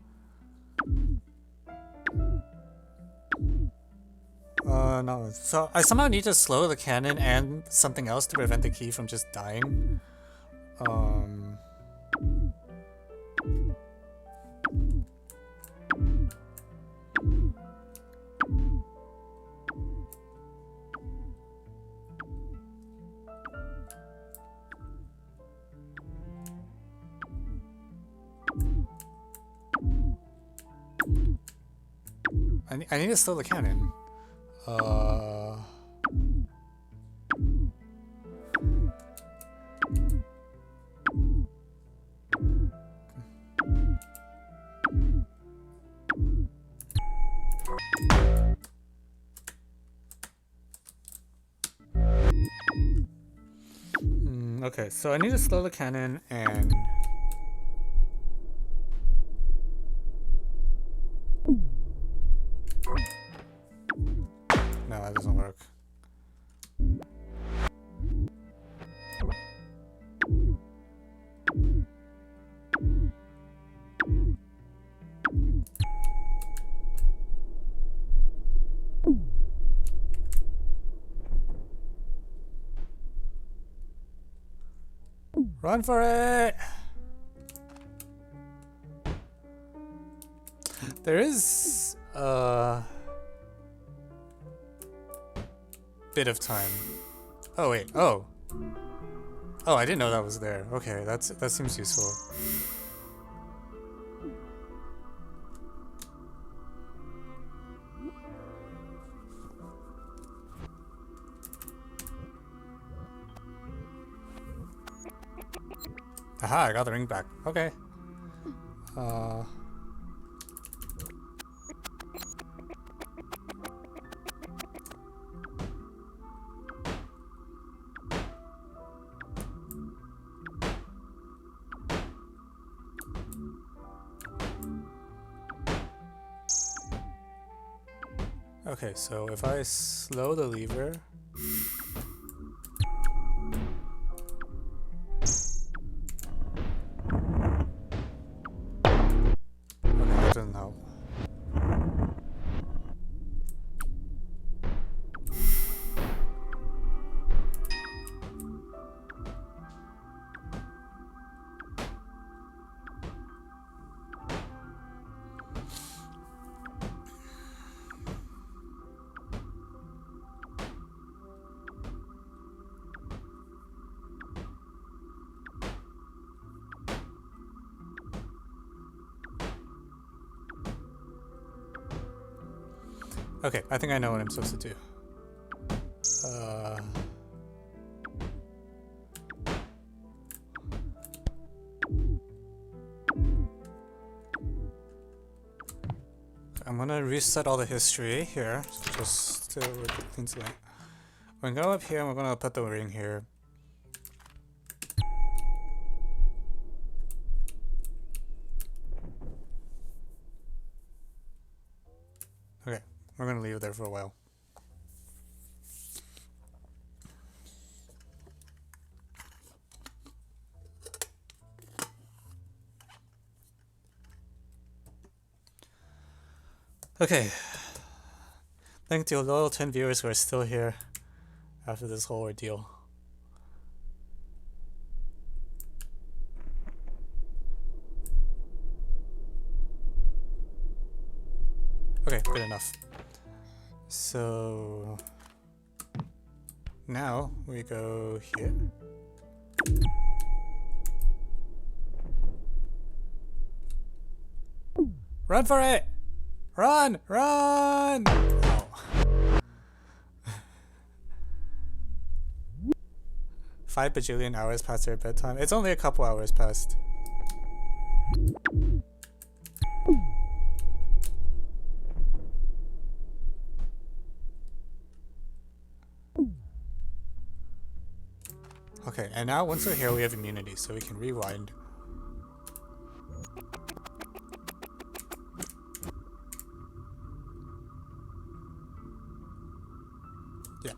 no. So I somehow need to slow the cannon and something else to prevent the key from just dying. I need to slow the cannon. Okay, so I need to slow the cannon and... No, that doesn't work. Run for it! There is a bit of time. Oh wait, oh. Oh, I didn't know that was there. Okay, that seems useful. Aha, I got the ring back. Okay. Okay, so if I slow the lever... Okay, that doesn't help. Okay, I think I know what I'm supposed to do. I'm gonna reset all the history here, just to clean slate. We're gonna go up here and we're gonna put the ring here. Okay, We're gonna leave it there for a while. Okay. Thank you to loyal 10 viewers who are still here after this whole ordeal. Okay, good enough. So now we go here. Run for it! Run! Run! Oh. 5 bajillion hours past their bedtime. It's only a couple hours past. Okay, and now once we're here, we have immunity, so we can rewind. Yeah.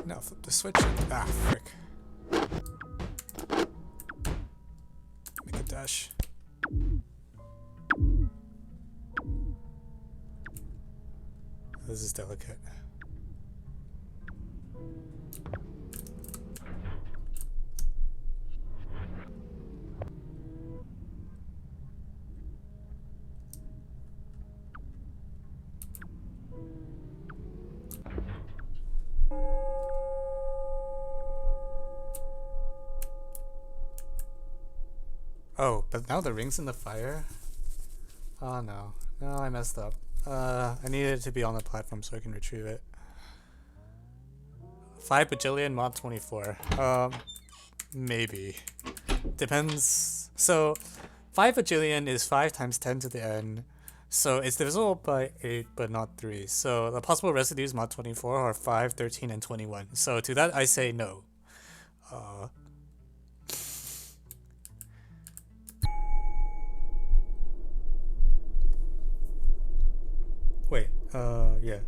Now flip the switch. Ah, frick. Make a dash. This is delicate. Oh, but now the ring's in the fire? Oh no. No, I messed up. I needed it to be on the platform so I can retrieve it. 5 bajillion mod 24. Maybe. Depends. So, 5 bajillion is 5 times 10 to the n. So it's divisible by 8 but not 3. So the possible residues mod 24 are 5, 13, and 21. So to that I say no. Wait, yeah.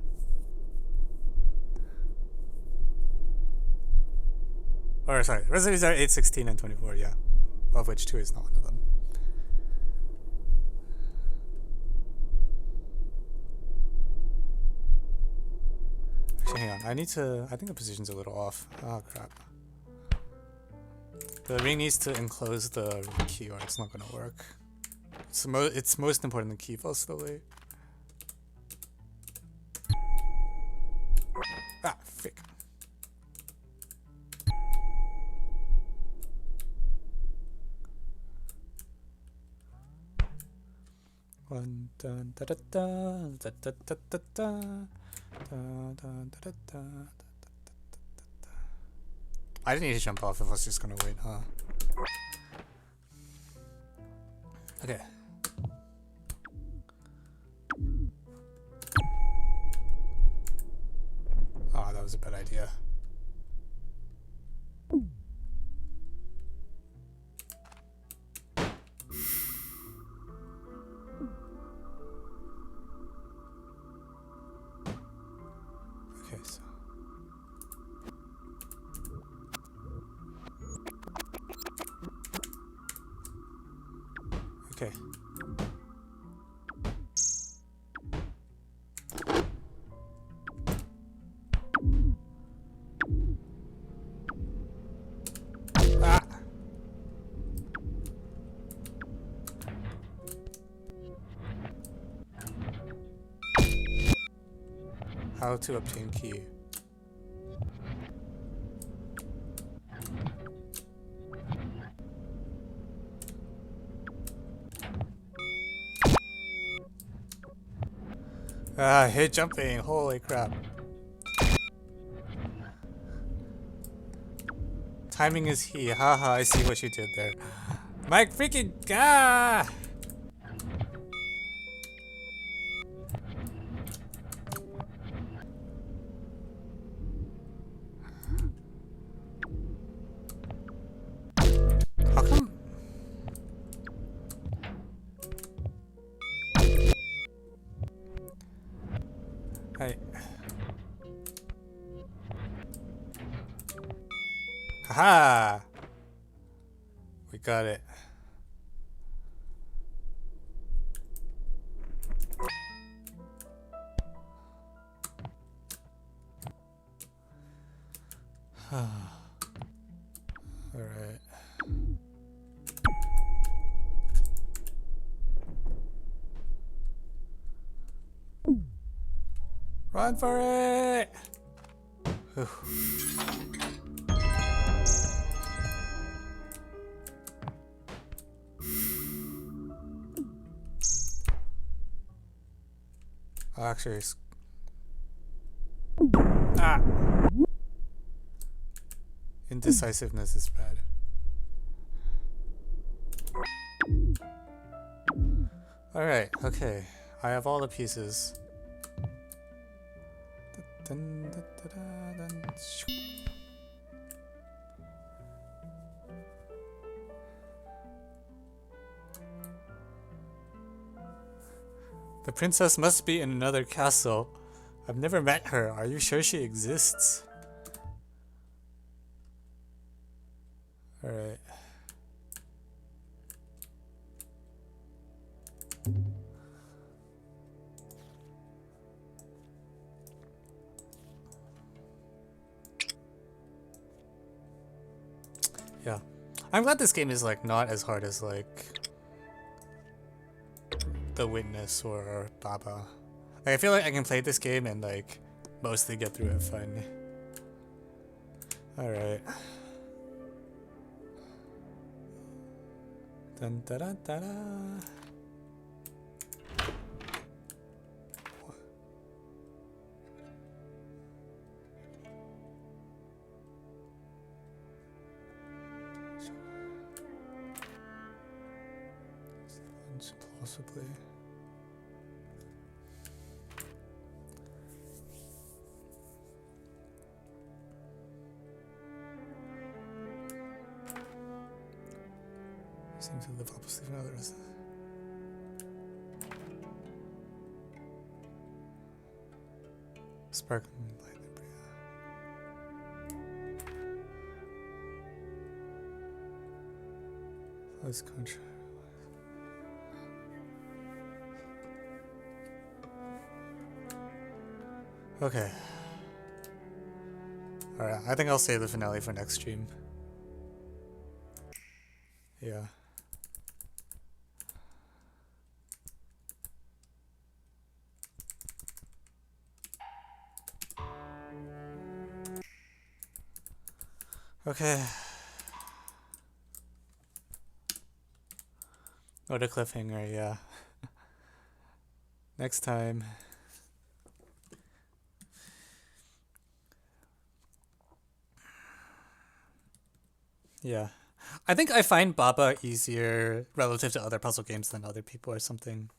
Or sorry, residues are 8, 16, and 24, yeah. Of which 2 is not one of them. Actually, hang on, I think the position's a little off. Oh crap. The ring needs to enclose the key or it's not gonna work. It's most important the key falls slowly. Ah, frick. One dun da da da da da da da da da da. I didn't need to jump off if I was just gonna wait, huh? Okay. Oh, that was a bad idea. Okay, so okay. Ah. How to obtain key. Ah, I hate jumping. Holy crap. Timing is he. Haha, I see what you did there. My freaking god! How come? Hey. Haha! We got it. Alright. Run for it! Whew. Actually, ah! Indecisiveness is bad. Alright, okay. I have all the pieces. The princess must be in another castle. I've never met her. Are you sure she exists? Alright. Yeah. I'm glad this game is like not as hard as like The Witness or Baba. Like, I feel like I can play this game and like mostly get through it fine. Alright. Dun da da da da. Possibly. Seems to live opposite from others. Sparkling light and Let's contract. Okay. Alright, I think I'll save the finale for next stream. Yeah. Okay. What a cliffhanger, yeah. Next time. Yeah. I think I find Baba easier relative to other puzzle games than other people or something.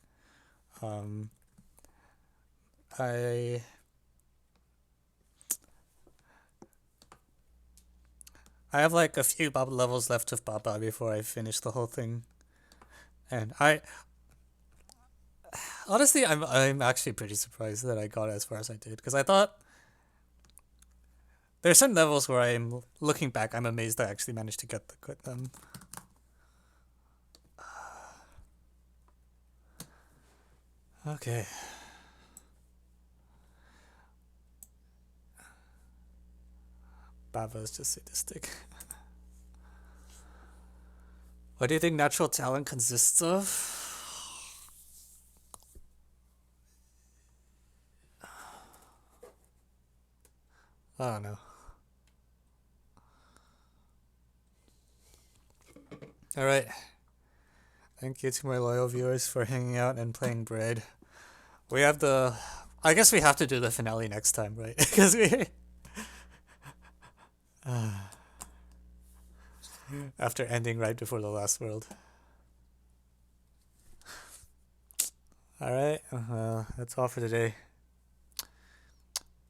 I have like a few Baba levels left of Baba before I finish the whole thing. And honestly, I'm actually pretty surprised that I got as far as I did, because I thought there are certain levels where I'm looking back, I'm amazed I actually managed to get them. Okay. Baba is just sadistic. What do you think natural talent consists of? I don't know. Alright. Thank you to my loyal viewers for hanging out and playing Braid. We have the... I guess we have to do the finale next time, right? Because we... after ending right before the last world. Alright, that's all for today.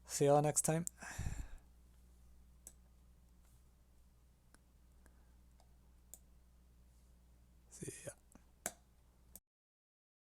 See y'all next time. See ya.